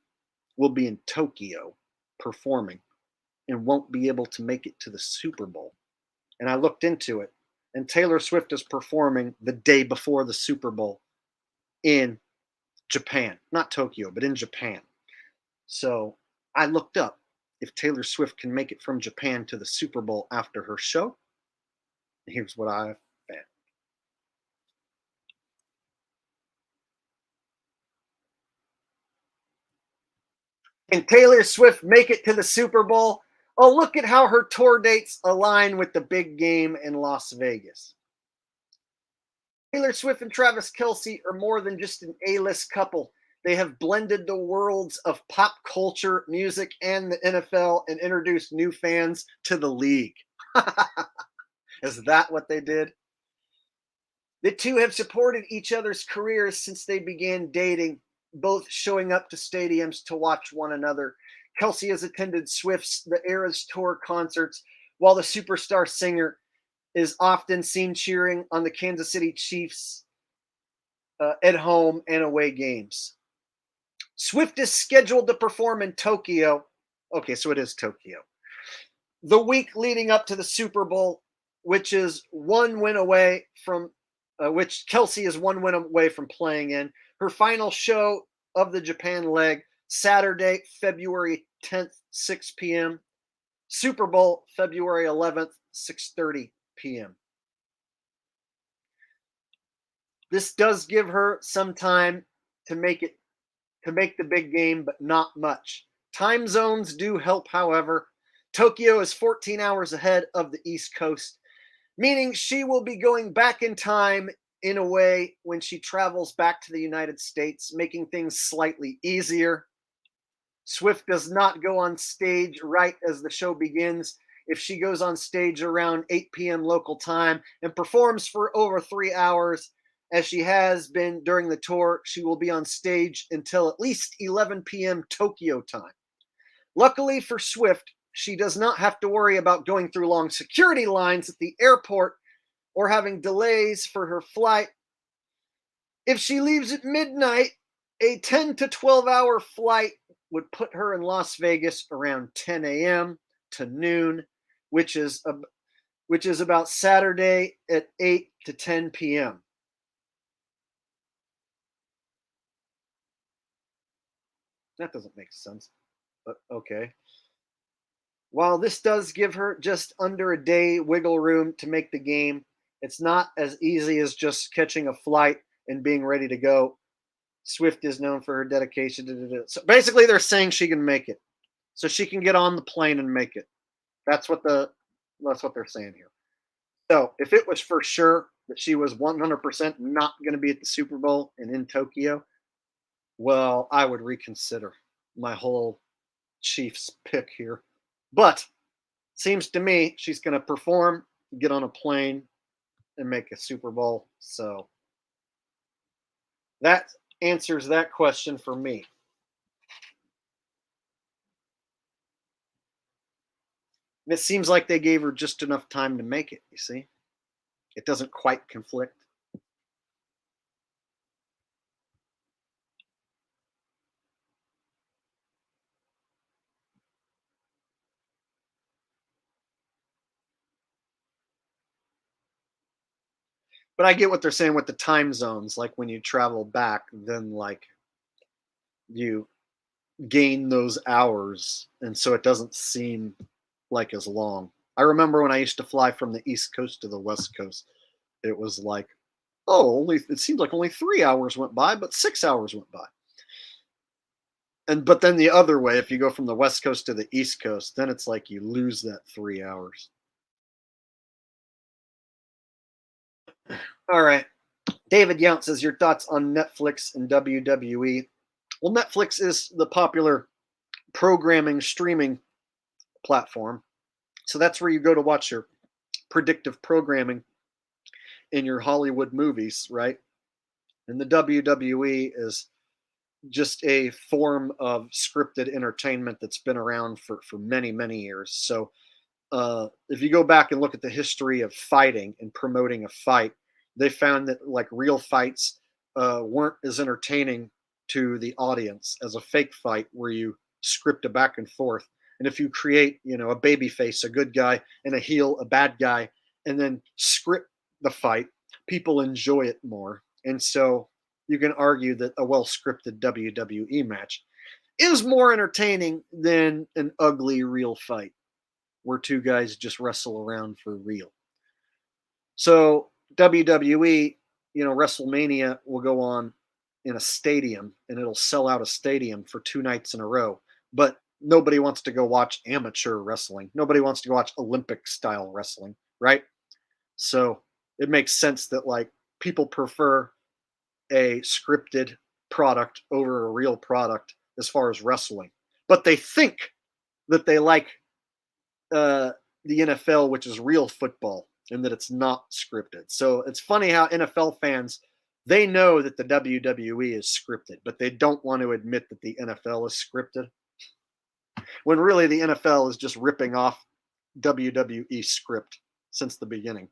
will be in Tokyo performing and won't be able to make it to the Super Bowl. And I looked into it, and Taylor Swift is performing the day before the Super Bowl in Japan, not Tokyo, but in Japan. So I looked up if Taylor Swift can make it from Japan to the Super Bowl after her show. Here's what I found. Can Taylor Swift make it to the Super Bowl? Oh, look at how her tour dates align with the big game in Las Vegas. Taylor Swift and Travis Kelce are more than just an A-list couple. They have blended the worlds of pop culture, music, and the NFL and introduced new fans to the league. Is that what they did? The two have supported each other's careers since they began dating, both showing up to stadiums to watch one another. Kelce has attended Swift's The Eras Tour concerts, while the superstar singer is often seen cheering on the Kansas City Chiefs at home and away games. Swift is scheduled to perform in Tokyo. Okay, so it is Tokyo. The week leading up to the Super Bowl, which is one win away from, which Kelce is one win away from playing in. Her final show of the Japan leg, Saturday, February 10th, 6 p.m. Super Bowl, February 11th, 6:30 p.m. This does give her some time to make the big game, but not much. Time zones do help, however. Tokyo is 14 hours ahead of the East Coast, meaning she will be going back in time in a way when she travels back to the United States, making things slightly easier. Swift does not go on stage right as the show begins. If she goes on stage around 8 p.m. local time and performs for over 3 hours, as she has been during the tour, she will be on stage until at least 11 p.m. Tokyo time. Luckily for Swift, she does not have to worry about going through long security lines at the airport or having delays for her flight. If she leaves at midnight, a 10 to 12-hour flight would put her in Las Vegas around 10 a.m. to noon, which is about Saturday at 8 to 10 p.m. That doesn't make sense, but okay. While this does give her just under a day wiggle room to make the game, it's not as easy as just catching a flight and being ready to go. Swift is known for her dedication to it. So basically, they're saying she can make it, so she can get on the plane and make it. That's what they're saying here. So if it was for sure that she was 100% not going to be at the Super Bowl and in Tokyo, well, I would reconsider my whole Chiefs pick here. But seems to me she's going to perform, get on a plane, and make a Super Bowl. So that answers that question for me. It seems like they gave her just enough time to make it, you see? It doesn't quite conflict. But I get what they're saying with the time zones. Like when you travel back, then like you gain those hours, and so it doesn't seem like as long. I remember when I used to fly from the East Coast to the West Coast, it was like, oh, only it seems like only 3 hours went by, but 6 hours went by. But then the other way, if you go from the West Coast to the East Coast, then it's like you lose that 3 hours. All right. David Yount says, your thoughts on Netflix and WWE. Well, Netflix is the popular programming streaming platform. So that's where you go to watch your predictive programming in your Hollywood movies, right? And the WWE is just a form of scripted entertainment that's been around for many, many years. So if you go back and look at the history of fighting and promoting a fight, they found that like real fights weren't as entertaining to the audience as a fake fight where you script a back and forth. And if you create, a baby face, a good guy, and a heel, a bad guy, and then script the fight, people enjoy it more. And so you can argue that a well scripted WWE match is more entertaining than an ugly real fight where two guys just wrestle around for real. So WWE, WrestleMania will go on in a stadium and it'll sell out a stadium for 2 nights in a row. But nobody wants to go watch amateur wrestling. Nobody wants to go watch Olympic style wrestling, right? So it makes sense that like people prefer a scripted product over a real product as far as wrestling. But they think that they like the NFL, which is real football, and that it's not scripted. So it's funny how NFL fans, they know that the WWE is scripted, but they don't want to admit that the NFL is scripted. When really the NFL is just ripping off WWE script since the beginning.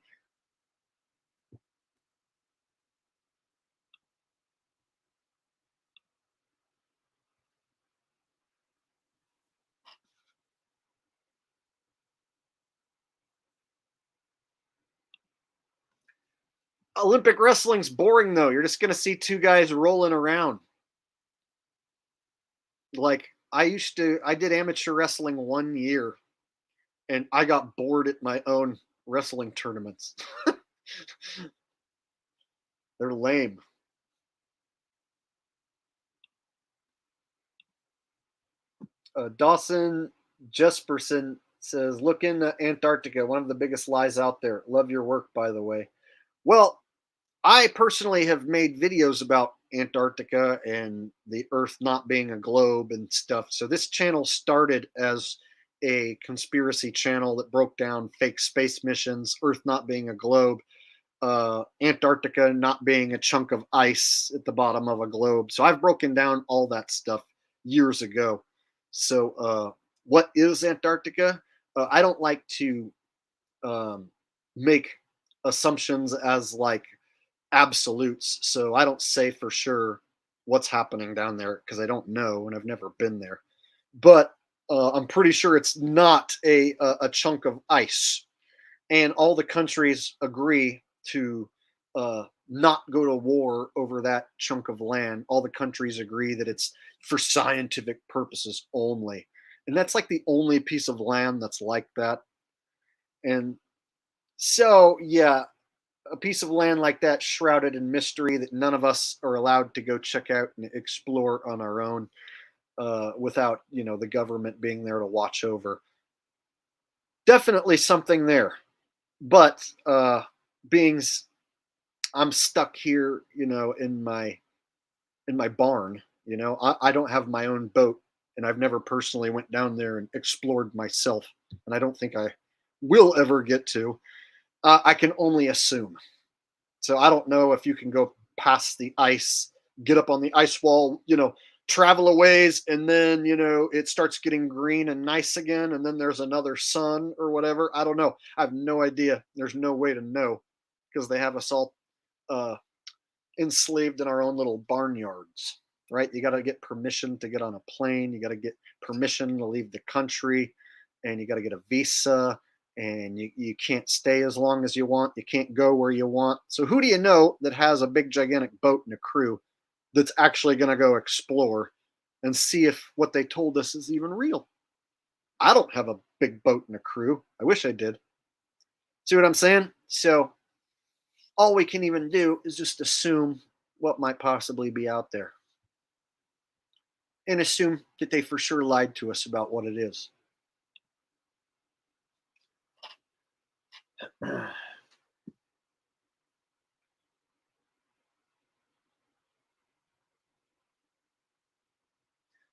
Olympic wrestling's boring though. You're just going to see two guys rolling around. Like I did amateur wrestling 1 year and I got bored at my own wrestling tournaments. They're lame. Dawson Jesperson says, look into Antarctica, one of the biggest lies out there. Love your work, by the way. Well, I personally have made videos about Antarctica and the Earth not being a globe and stuff. So this channel started as a conspiracy channel that broke down fake space missions, Earth not being a globe, Antarctica not being a chunk of ice at the bottom of a globe. So I've broken down all that stuff years ago. So, what is Antarctica? I don't like to um, make assumptions as like absolutes. So I don't say for sure what's happening down there because I don't know and I've never been there. But I'm pretty sure it's not a chunk of ice, and all the countries agree to not go to war over that chunk of land. All the countries agree that it's for scientific purposes only, and that's like the only piece of land that's like that. And so, yeah, a piece of land like that shrouded in mystery that none of us are allowed to go check out and explore on our own without the government being there to watch over. Definitely something there, but being I'm stuck here, in my barn. I don't have my own boat, and I've never personally went down there and explored myself, and I don't think I will ever get to. I can only assume. So I don't know if you can go past the ice, get up on the ice wall, travel a ways, and then it starts getting green and nice again, and then there's another sun or whatever. I don't know. I have no idea. There's no way to know because they have us all uh, enslaved in our own little barnyards, right? You got to get permission to get on a plane. You got to get permission to leave the country, and you got to get a visa. And you can't stay as long as you want. You can't go where you want. So who do you know that has a big gigantic boat and a crew that's actually going to go explore and see if what they told us is even real? I don't have a big boat and a crew. I wish I did. See what I'm saying? So all we can even do is just assume what might possibly be out there and assume that they for sure lied to us about what it is.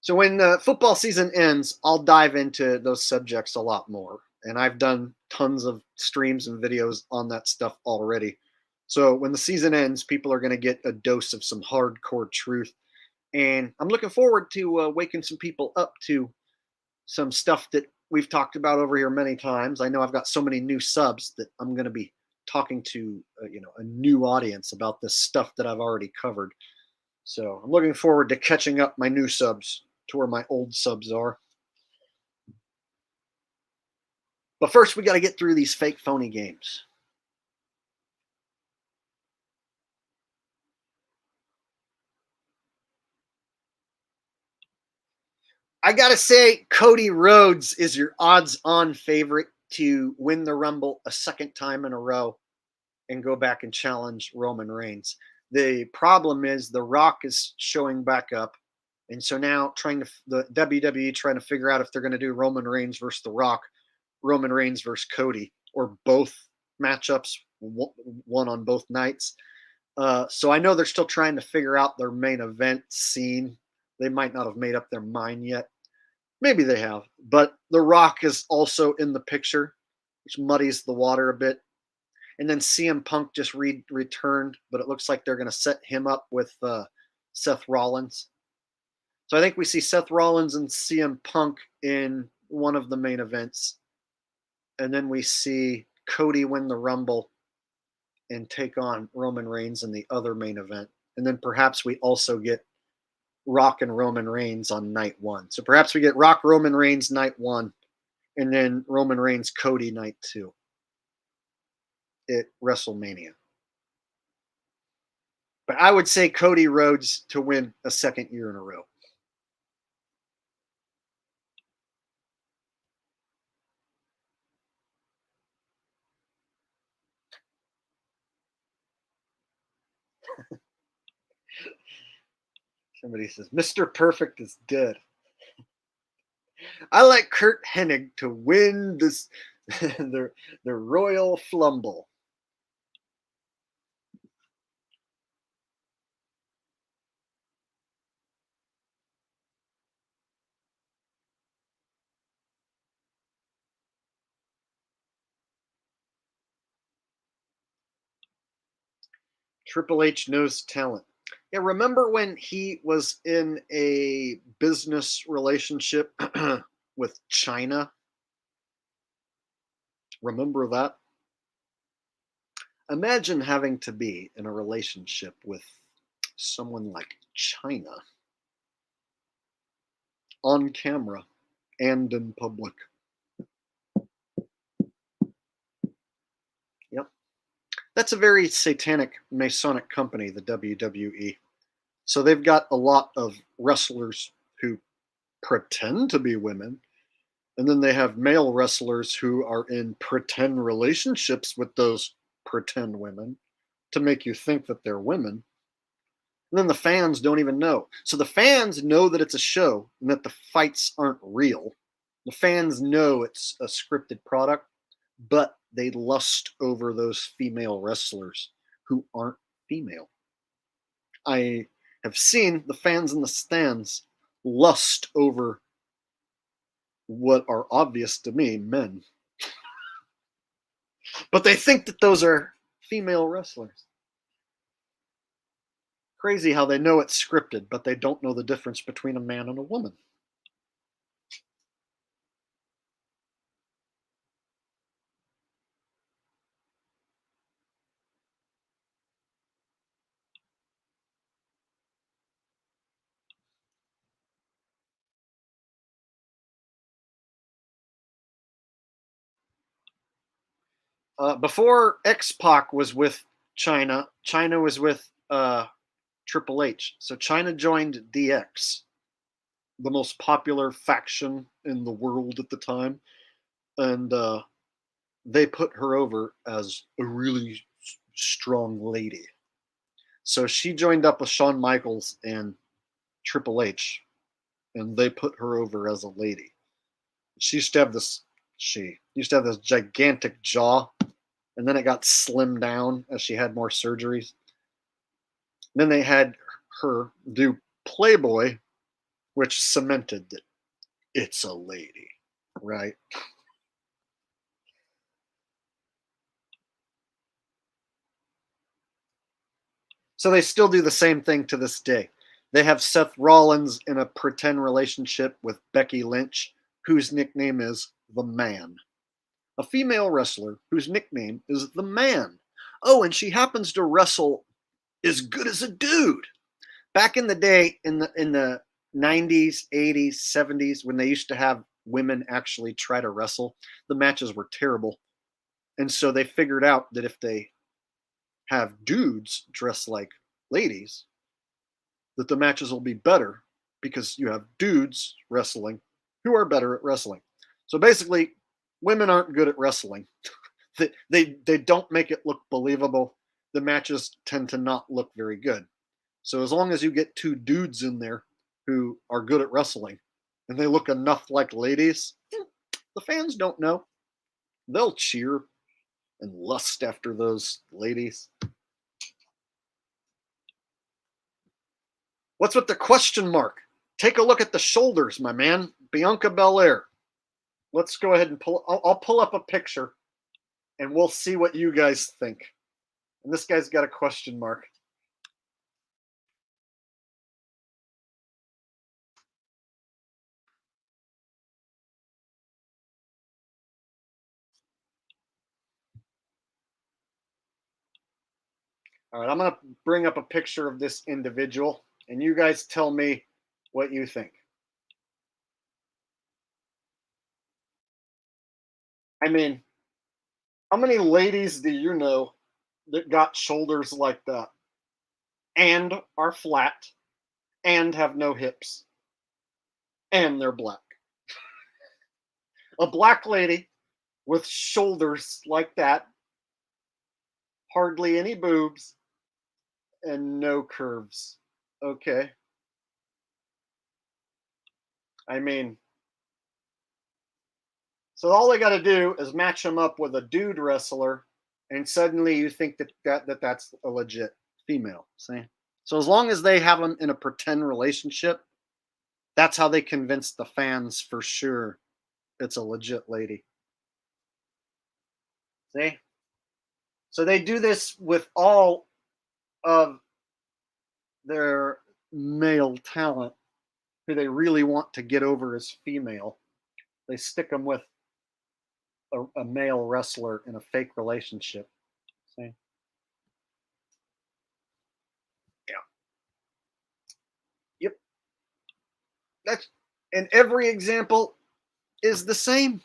So when the football season ends, I'll dive into those subjects a lot more. And I've done tons of streams and videos on that stuff already. So when the season ends, people are going to get a dose of some hardcore truth. And I'm looking forward to waking some people up to some stuff that we've talked about over here many times. I know I've got so many new subs that I'm going to be talking to a new audience about this stuff that I've already covered. So I'm looking forward to catching up my new subs to where my old subs are. But first, we got to get through these fake phony games. I got to say, Cody Rhodes is your odds on favorite to win the Rumble a second time in a row and go back and challenge Roman Reigns. The problem is The Rock is showing back up. And so now the WWE trying to figure out if they're going to do Roman Reigns versus The Rock, Roman Reigns versus Cody, or both matchups, one on both nights. So I know they're still trying to figure out their main event scene. They might not have made up their mind yet. Maybe they have. But The Rock is also in the picture, which muddies the water a bit. And then CM Punk just returned, but it looks like they're going to set him up with Seth Rollins. So I think we see Seth Rollins and CM Punk in one of the main events. And then we see Cody win the Rumble and take on Roman Reigns in the other main event. And then perhaps we also get Rock and Roman Reigns on night one. So perhaps we get Rock Roman Reigns night one, and then Roman Reigns Cody night two at WrestleMania. But I would say Cody Rhodes to win a second year in a row. Somebody says Mr. Perfect is dead. I like Kurt Hennig to win this the Royal Flumble. Triple H knows talent. Yeah, remember when he was in a business relationship with China? Remember that? Imagine having to be in a relationship with someone like China on camera and in public. Yep. That's a very satanic Masonic company, the WWE. So they've got a lot of wrestlers who pretend to be women, and then they have male wrestlers who are in pretend relationships with those pretend women to make you think that they're women. And then the fans don't even know. So the fans know that it's a show and that the fights aren't real. The fans know it's a scripted product, but they lust over those female wrestlers who aren't female. I have seen the fans in the stands lust over what are obvious to me men. But they think that those are female wrestlers. Crazy how they know it's scripted, but they don't know the difference between a man and a woman. Before X-Pac was with China, China was with Triple H. So China joined DX, the most popular faction in the world at the time, and they put her over as a really strong lady. So she joined up with Shawn Michaels and Triple H, and they put her over as a lady. She used to have this. She used to have this gigantic jaw, and then it got slimmed down as she had more surgeries. Then they had her do Playboy, which cemented that it's a lady, right? So they still do the same thing to this day. They have Seth Rollins in a pretend relationship with Becky Lynch, whose nickname is The Man. A female wrestler whose nickname is The Man. Oh, and she happens to wrestle as good as a dude. Back in the day, in the 90s, 80s, 70s, when they used to have women actually try to wrestle, the matches were terrible. And so they figured out that if they have dudes dress like ladies, that the matches will be better because you have dudes wrestling who are better at wrestling. So basically, women aren't good at wrestling. They don't make it look believable. The matches tend to not look very good. So as long as you get two dudes in there who are good at wrestling and they look enough like ladies, the fans don't know. They'll cheer and lust after those ladies. What's with the question mark? Take a look at the shoulders, my man. Bianca Belair. Let's go ahead and I'll pull up a picture and we'll see what you guys think. And this guy's got a question mark. All right, I'm going to bring up a picture of this individual, and you guys tell me what you think. I mean, how many ladies do you know that got shoulders like that and are flat and have no hips and they're black? A black lady with shoulders like that, hardly any boobs, and no curves. Okay. I mean, so all they got to do is match them up with a dude wrestler, and suddenly you think that's a legit female. See? So as long as they have them in a pretend relationship, that's how they convince the fans for sure it's a legit lady. See? So they do this with all of their male talent who they really want to get over as female, they stick them with a male wrestler in a fake relationship. See? Yeah. Yep. That's and every example is the same.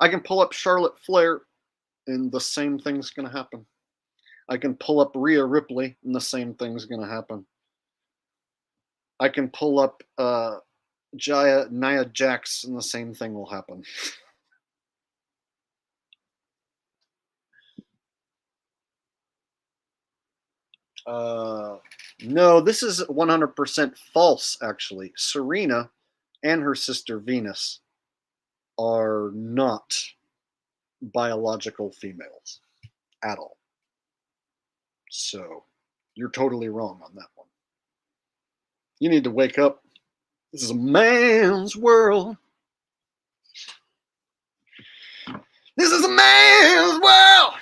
I can pull up Charlotte Flair and the same thing's gonna happen. I can pull up Rhea Ripley and the same thing's gonna happen. I can pull up Nia Jax and the same thing will happen. No, this is 100% false, actually. Serena and her sister Venus are not biological females at all. So you're totally wrong on that one. You need to wake up. This is a man's world. This is a man's world.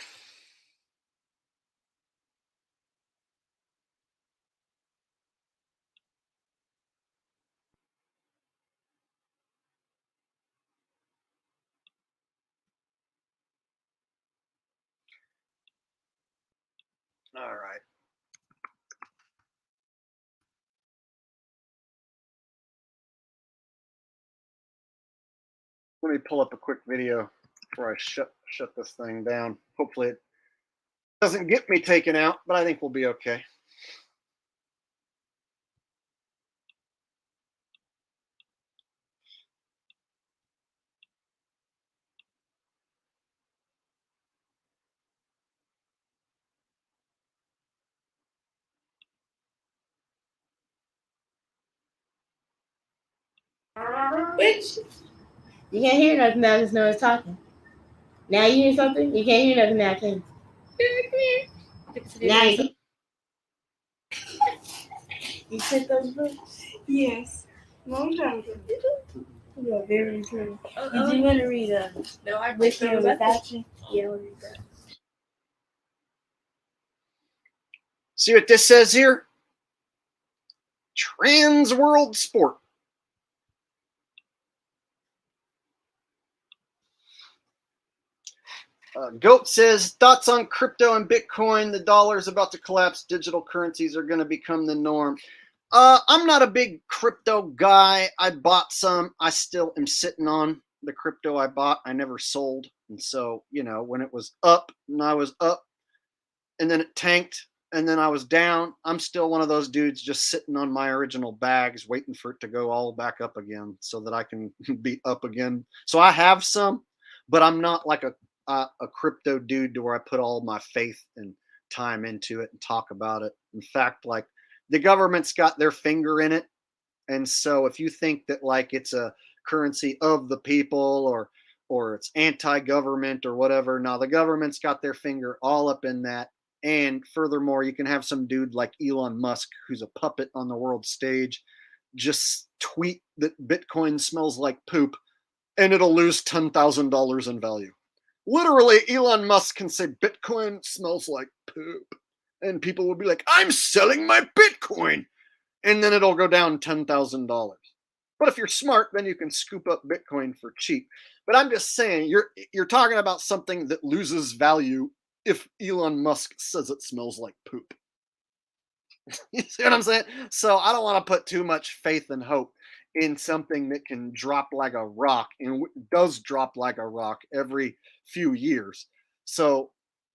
All right. Let me pull up a quick video before I shut this thing down. Hopefully it doesn't get me taken out, but I think we'll be okay. Which you can't hear nothing now. Just know it's talking. Now you hear something. You can't hear nothing now. Can you? Now you took those books. Yes. Long time ago. You are very true. Did you want to read No, I With You or Without You? Yeah, I'll read that. See what this says here? Trans World Sport. Goat says, thoughts on crypto and Bitcoin? The dollar is about to collapse. Digital currencies are going to become the norm. I'm not a big crypto guy. I bought some. I still am sitting on the crypto I bought. I never sold. And so, when it was up and I was up and then it tanked and then I was down, I'm still one of those dudes just sitting on my original bags waiting for it to go all back up again so that I can be up again. So I have some, but I'm not like a crypto dude to where I put all my faith and time into it and talk about it. In fact, like the government's got their finger in it. And so if you think that like it's a currency of the people or it's anti-government or whatever, now the government's got their finger all up in that. And furthermore, you can have some dude like Elon Musk, who's a puppet on the world stage, just tweet that Bitcoin smells like poop and it'll lose $10,000 in value. Literally, Elon Musk can say Bitcoin smells like poop. And people will be like, I'm selling my Bitcoin. And then it'll go down $10,000. But if you're smart, then you can scoop up Bitcoin for cheap. But I'm just saying, you're talking about something that loses value if Elon Musk says it smells like poop. You see what I'm saying? So I don't want to put too much faith and hope in something that can drop like a rock and does drop like a rock every few years. So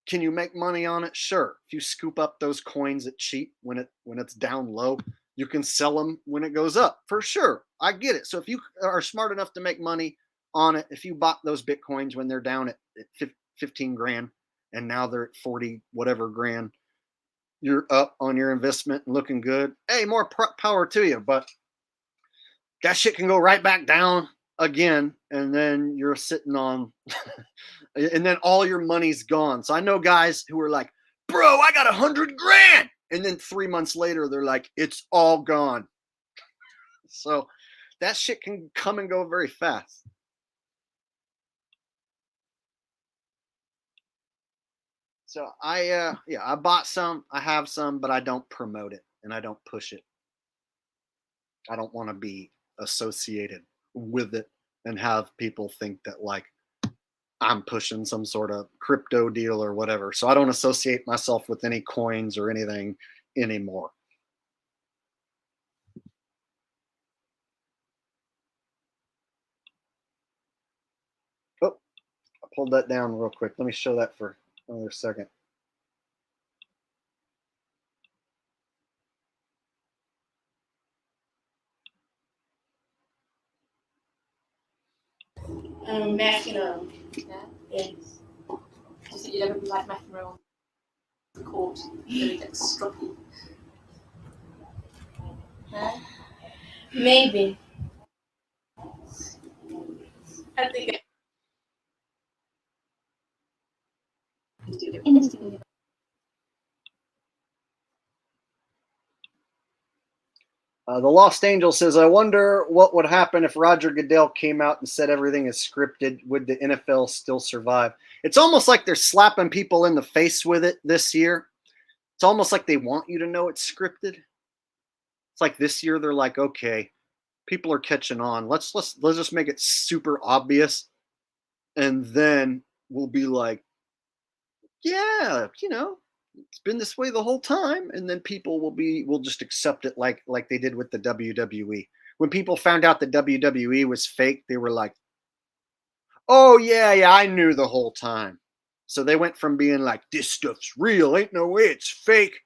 can you make money on it? Sure. If you scoop up those coins at cheap when it's down low, you can sell them when it goes up. For sure. I get it. So if you are smart enough to make money on it, if you bought those Bitcoins when they're down at 15 grand and now they're at 40 whatever grand, you're up on your investment and looking good. Hey, more power to you, but that shit can go right back down again, and then you're sitting on, and then all your money's gone. So I know guys who are like, "Bro, I got 100 grand," and then 3 months later they're like, "It's all gone." So that shit can come and go very fast. So I bought some, I have some, but I don't promote it and I don't push it. I don't want to be associated with it and have people think that like I'm pushing some sort of crypto deal or whatever. So I don't associate myself with any coins or anything anymore. Oh, I pulled that down real quick. Let me show that for another second. Machinum. Yes. Just that you never like machinum on the court. Really gets stroppy. Huh? Maybe. I think The Lost Angel says, I wonder what would happen if Roger Goodell came out and said everything is scripted. Would the NFL still survive? It's almost like they're slapping people in the face with it this year. It's almost like they want you to know it's scripted. It's like this year they're like, okay, people are catching on. Let's just make it super obvious, and then we'll be like, yeah, it's been this way the whole time, and then people will just accept it like they did with the WWE. When people found out the WWE was fake, they were like, "Oh yeah, I knew the whole time." So they went from being like, "This stuff's real, ain't no way it's fake.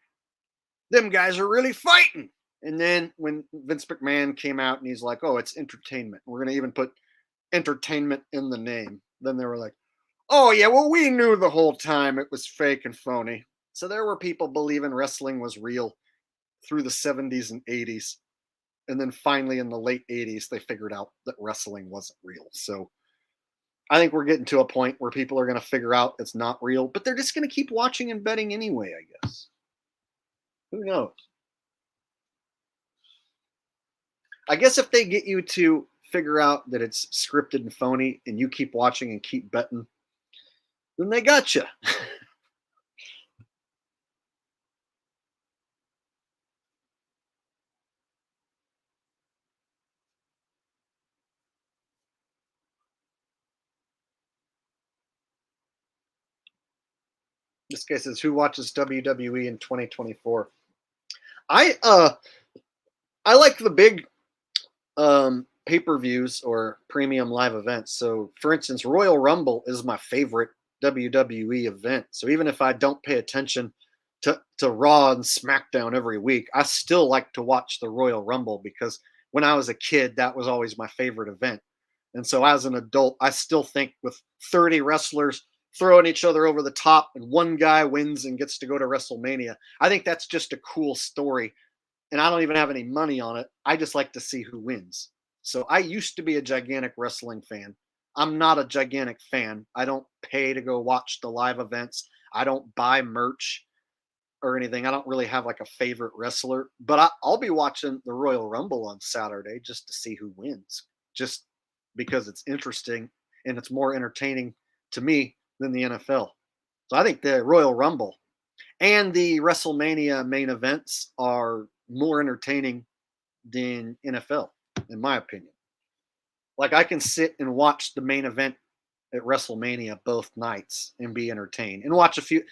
Them guys are really fighting." And then when Vince McMahon came out and he's like, "Oh, it's entertainment. We're gonna even put entertainment in the name." Then they were like, "Oh yeah, well we knew the whole time it was fake and phony." So there were people believing wrestling was real through the 70s and 80s. And then finally in the late 80s, they figured out that wrestling wasn't real. So I think we're getting to a point where people are going to figure out it's not real, but they're just going to keep watching and betting anyway, I guess. Who knows? I guess if they get you to figure out that it's scripted and phony and you keep watching and keep betting, then they got you. This guy says, "Who watches WWE in 2024?" I I like the big pay-per-views or premium live events. So, for instance, Royal Rumble is my favorite WWE event. So even if I don't pay attention to Raw and SmackDown every week, I still like to watch the Royal Rumble because when I was a kid, that was always my favorite event. And so as an adult, I still think with 30 wrestlers throwing each other over the top and one guy wins and gets to go to WrestleMania, I think that's just a cool story, and I don't even have any money on it. I just like to see who wins. So I used to be a gigantic wrestling fan. I'm not a gigantic fan. I don't pay to go watch the live events. I don't buy merch or anything. I don't really have like a favorite wrestler, but I'll be watching the Royal Rumble on Saturday just to see who wins, just because it's interesting and it's more entertaining to me than the NFL. So I think the Royal Rumble and the WrestleMania main events are more entertaining than NFL, in my opinion. Like I can sit and watch the main event at WrestleMania both nights and be entertained and watch a few.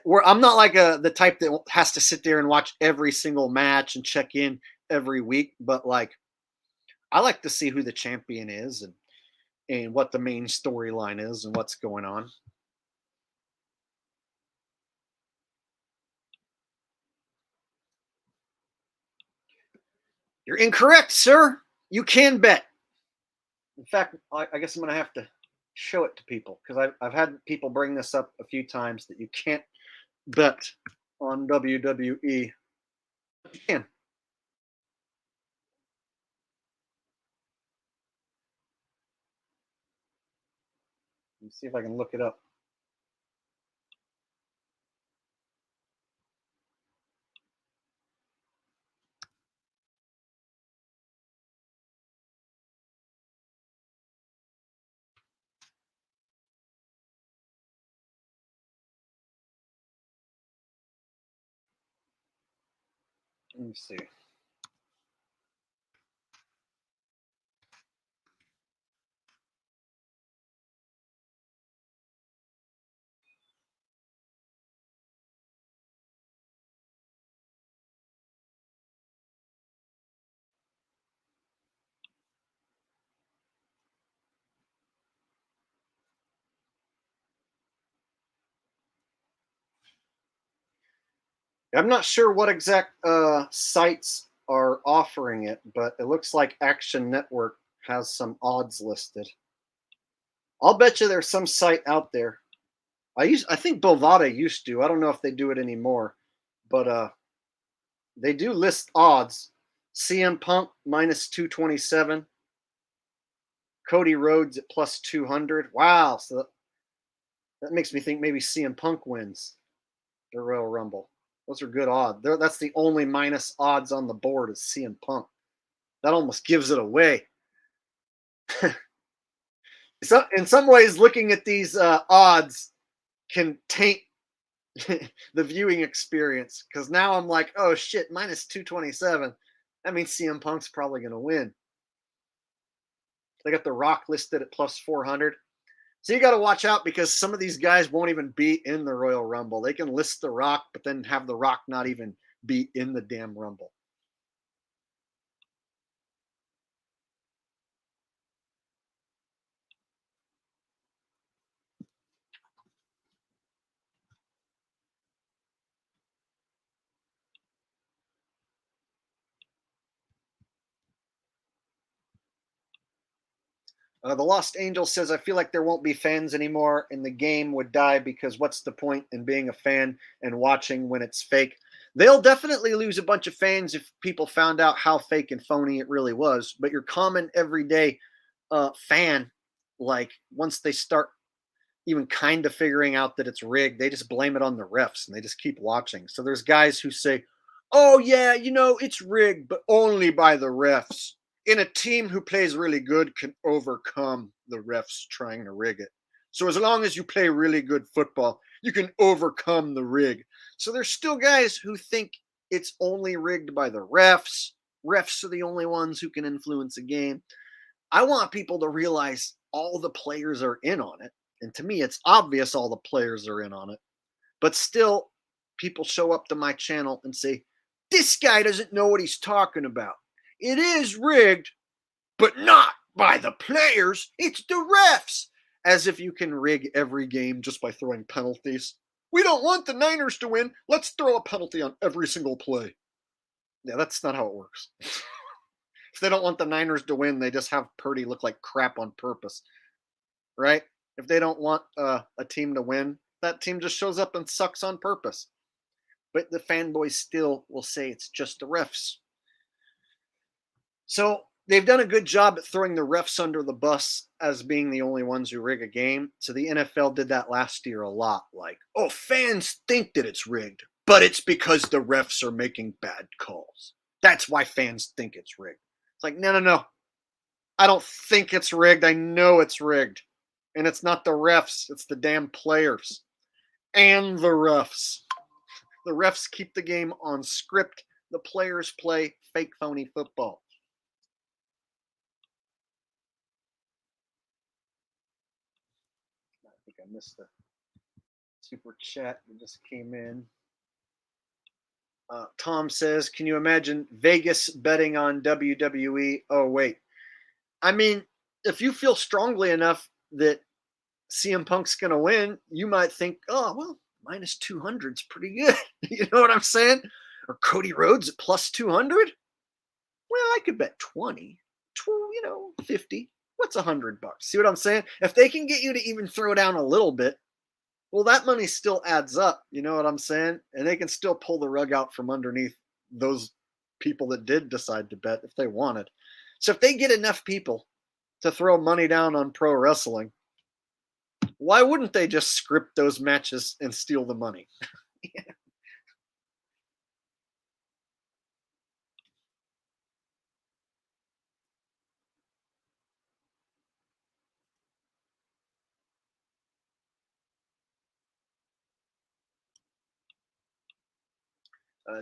Where I'm not like the type that has to sit there and watch every single match and check in every week, but like I like to see who the champion is and what the main storyline is and what's going on. You're incorrect, sir. You can bet. In fact, I guess I'm going to have to show it to people because I've had people bring this up a few times that you can't bet on WWE. But you can. Let me see if I can look it up. Let me see. I'm not sure what exact sites are offering it, but it looks like Action Network has some odds listed. I'll bet you there's some site out there. I think Bovada used to. I don't know if they do it anymore, but they do list odds. CM Punk minus 227, Cody Rhodes at plus 200. Wow, so that makes me think maybe CM Punk wins the Royal Rumble. Those are good odds. That's the only minus odds on the board is CM Punk. That almost gives it away. So, in some ways, looking at these odds can taint the viewing experience because now I'm like, oh shit, minus 227. That means CM Punk's probably going to win. They got The Rock listed at plus 400. So you got to watch out because some of these guys won't even be in the Royal Rumble. They can list The Rock, but then have The Rock not even be in the damn Rumble. The Lost Angel says, I feel like there won't be fans anymore and the game would die because what's the point in being a fan and watching when it's fake? They'll definitely lose a bunch of fans if people found out how fake and phony it really was. But your common everyday fan, like once they start even kind of figuring out that it's rigged, they just blame it on the refs and they just keep watching. So there's guys who say, oh, yeah, it's rigged, but only by the refs. And a team who plays really good can overcome the refs trying to rig it. So as long as you play really good football, you can overcome the rig. So there's still guys who think it's only rigged by the refs. Refs are the only ones who can influence a game. I want people to realize all the players are in on it. And to me, it's obvious all the players are in on it. But still, people show up to my channel and say, this guy doesn't know what he's talking about. It is rigged, but not by the players. It's the refs. As if you can rig every game just by throwing penalties. We don't want the Niners to win. Let's throw a penalty on every single play. Yeah, that's not how it works. If they don't want the Niners to win, they just have Purdy look like crap on purpose, right? If they don't want a team to win, that team just shows up and sucks on purpose. But the fanboys still will say it's just the refs. So they've done a good job at throwing the refs under the bus as being the only ones who rig a game. So the NFL did that last year a lot. Like, oh, fans think that it's rigged, but it's because the refs are making bad calls. That's why fans think it's rigged. It's like, no. I don't think it's rigged. I know it's rigged. And it's not the refs. It's the damn players. And the refs. The refs keep the game on script. The players play fake, phony football. I think I missed the super chat that just came in. Tom says, can you imagine Vegas betting on WWE? Oh, wait. I mean, if you feel strongly enough that CM Punk's going to win, you might think, oh, well, minus 200 is pretty good. You know what I'm saying? Or Cody Rhodes at plus 200? Well, I could bet 20, 50. What's $100? See what I'm saying? If they can get you to even throw down a little bit, well, that money still adds up. You know what I'm saying? And they can still pull the rug out from underneath those people that did decide to bet if they wanted. So if they get enough people to throw money down on pro wrestling, why wouldn't they just script those matches and steal the money? Yeah.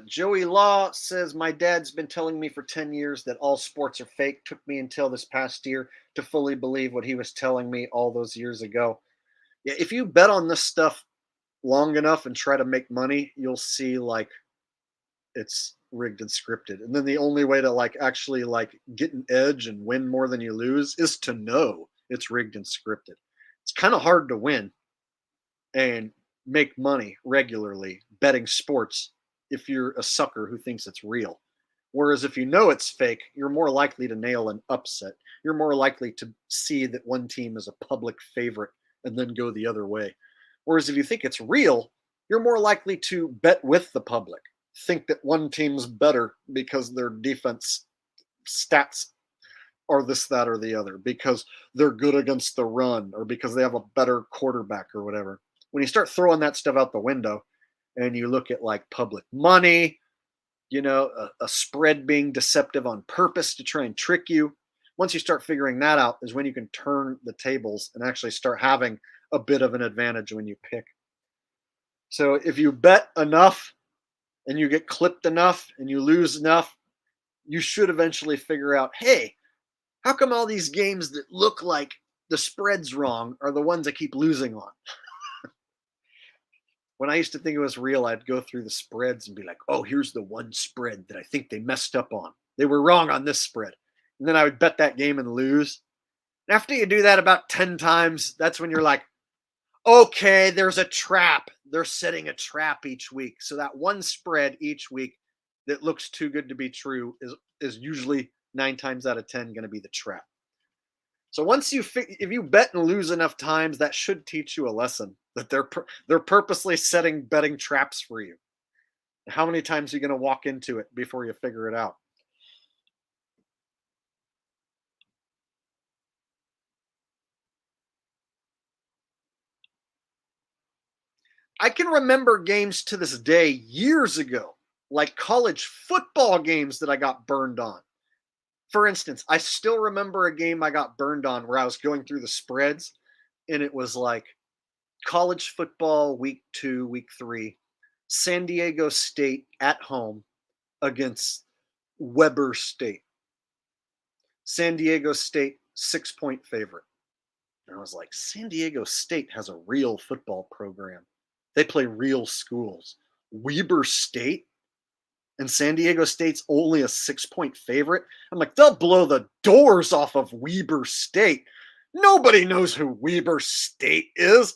Joey Law says, my dad's been telling me for 10 years that all sports are fake. Took me until this past year to fully believe what he was telling me all those years ago. Yeah, if you bet on this stuff long enough and try to make money, you'll see like it's rigged and scripted. And then the only way to like actually like get an edge and win more than you lose is to know it's rigged and scripted. It's kind of hard to win and make money regularly betting sports if you're a sucker who thinks it's real. Whereas if you know it's fake, you're more likely to nail an upset. You're more likely to see that one team is a public favorite and then go the other way. Whereas if you think it's real, you're more likely to bet with the public, think that one team's better because their defense stats are this, that, or the other, because they're good against the run, or because they have a better quarterback or whatever. When you start throwing that stuff out the window and you look at like public money, a spread being deceptive on purpose to try and trick you, once you start figuring that out is when you can turn the tables and actually start having a bit of an advantage when you pick. So if you bet enough and you get clipped enough and you lose enough, you should eventually figure out, hey, how come all these games that look like the spread's wrong are the ones I keep losing on? When I used to think it was real, I'd go through the spreads and be like, oh, here's the one spread that I think they messed up on. They were wrong on this spread. And then I would bet that game and lose. And after you do that about 10 times, that's when you're like, okay, there's a trap. They're setting a trap each week. So that one spread each week that looks too good to be true is usually 9 times out of 10 going to be the trap. So once if you bet and lose enough times, that should teach you a lesson that they're purposely setting betting traps for you. How many times are you going to walk into it before you figure it out? I can remember games to this day years ago, like college football games that I got burned on. For instance, I still remember a game I got burned on where I was going through the spreads, and it was like college football week 2, week 3, San Diego State at home against Weber State. San Diego State 6-point favorite. And I was like, San Diego State has a real football program. They play real schools. Weber State and San Diego State's only a 6-point favorite. I'm like, they'll blow the doors off of Weber State. Nobody knows who Weber State is.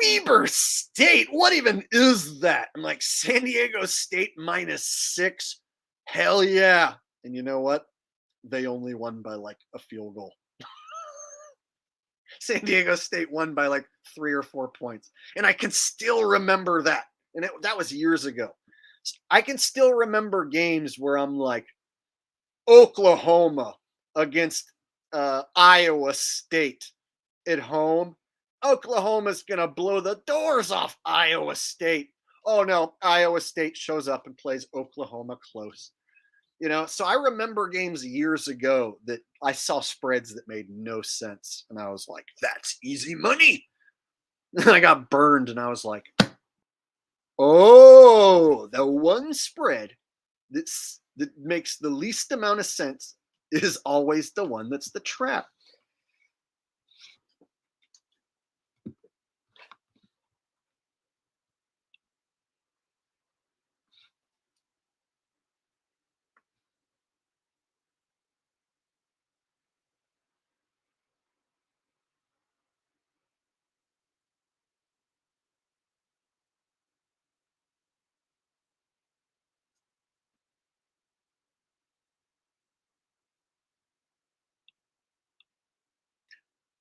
Weber State? What even is that? I'm like, San Diego State -6? Hell yeah. And you know what? They only won by like a field goal. San Diego State won by like 3 or 4 points. And I can still remember that. And that was years ago. I can still remember games where I'm like, Oklahoma against Iowa State at home. Oklahoma's going to blow the doors off Iowa State. Oh no, Iowa State shows up and plays Oklahoma close. So I remember games years ago that I saw spreads that made no sense. And I was like, that's easy money. And I got burned and I was like, oh, the one spread that makes the least amount of sense is always the one that's the trap.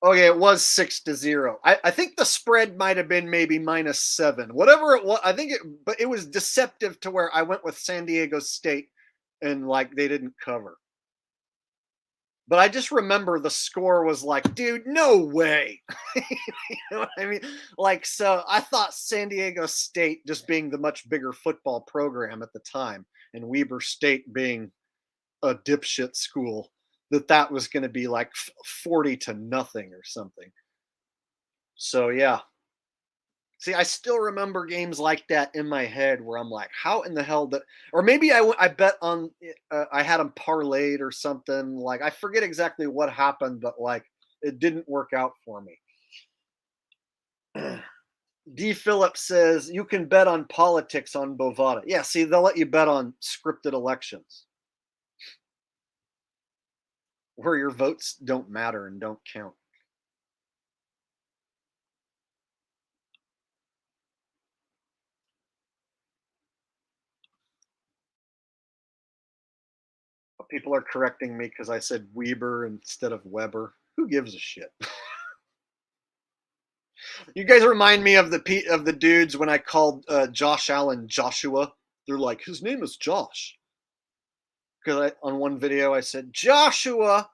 Okay, it was 6-0. I think the spread might have been maybe -7. Whatever it was, but it was deceptive to where I went with San Diego State and like they didn't cover. But I just remember the score was like, dude, no way. You know what I mean? Like, so I thought San Diego State just being the much bigger football program at the time and Weber State being a dipshit school, that was going to be like 40-0 or something. So yeah, See, I still remember games like that in my head where I'm like, how in the hell that, or maybe I bet on, I had them parlayed or something. Like, I forget exactly what happened, but like, it didn't work out for me. D. Phillips says, you can bet on politics on Bovada. Yeah, see, they'll let you bet on scripted elections where your votes don't matter and don't count. People are correcting me because I said Weber instead of Weber. Who gives a shit? You guys remind me of the dudes when I called Josh Allen Joshua. They're like, his name is Josh. Because on one video I said Joshua,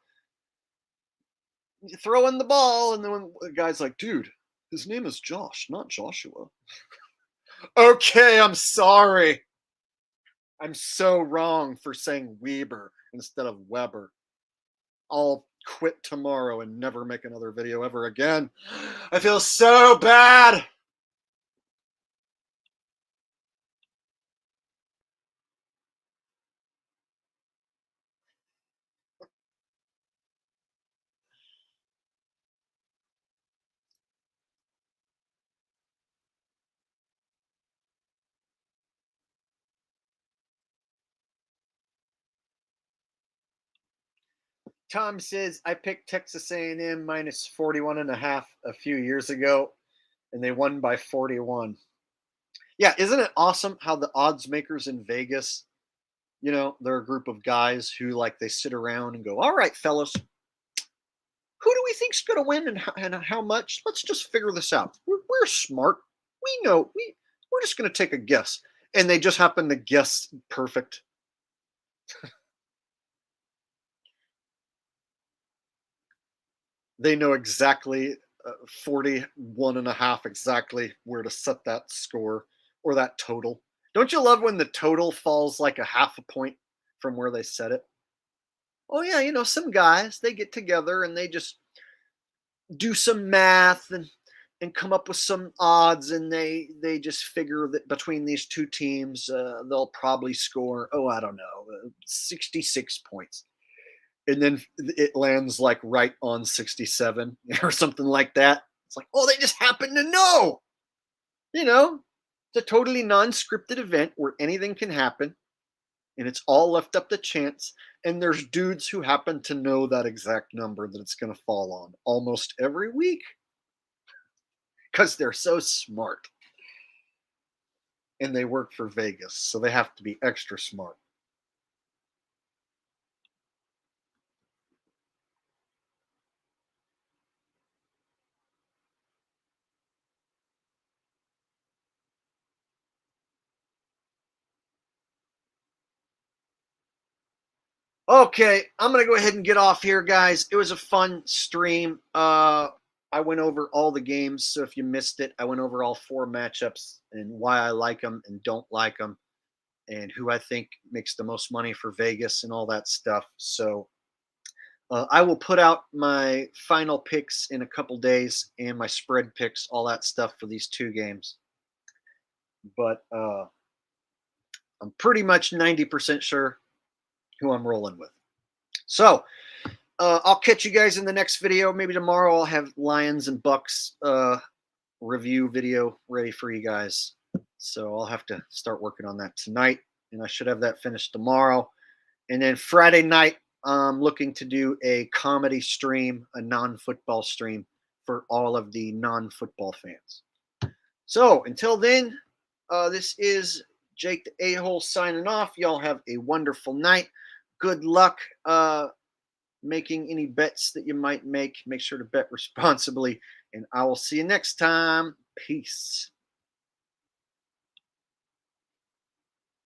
throwing the ball, and then when the guy's like, dude, his name is Josh, not Joshua. Okay, I'm sorry. I'm so wrong for saying Weber instead of Weber. I'll quit tomorrow and never make another video ever again. I feel so bad. Tom says, I picked Texas A&M minus 41.5 a few years ago, and they won by 41. Yeah, isn't it awesome how the odds makers in Vegas, they're a group of guys who like they sit around and go, all right, fellas, who do we think's going to win and how much? Let's just figure this out. We're smart. We know. We're just going to take a guess. And they just happen to guess perfect. They know exactly 41.5 exactly where to set that score or that total. Don't you love when the total falls like a half a point from where they set it? Oh yeah, some guys, they get together and they just do some math and come up with some odds, and they just figure that between these two teams they'll probably score, I don't know, 66 points, and then it lands like right on 67 or something like that. It's like, they just happen to know. It's a totally non-scripted event where anything can happen, and it's all left up to chance. And there's dudes who happen to know that exact number that it's going to fall on almost every week because they're so smart. And they work for Vegas, so they have to be extra smart. Okay, I'm going to go ahead and get off here, guys. It was a fun stream. I went over all the games, so if you missed it, I went over all 4 matchups and why I like them and don't like them, and who I think makes the most money for Vegas and all that stuff. So I will put out my final picks in a couple days and my spread picks, all that stuff for these 2 games. But I'm pretty much 90% sure who I'm rolling with. So I'll catch you guys in the next video. Maybe tomorrow I'll have Lions and Bucks review video ready for you guys. So I'll have to start working on that tonight, and I should have that finished tomorrow. And then Friday night, I'm looking to do a comedy stream, a non-football stream for all of the non-football fans. So until then, this is Jake the A-hole signing off. Y'all have a wonderful night. Good luck making any bets that you might make. Make sure to bet responsibly, and I will see you next time. Peace.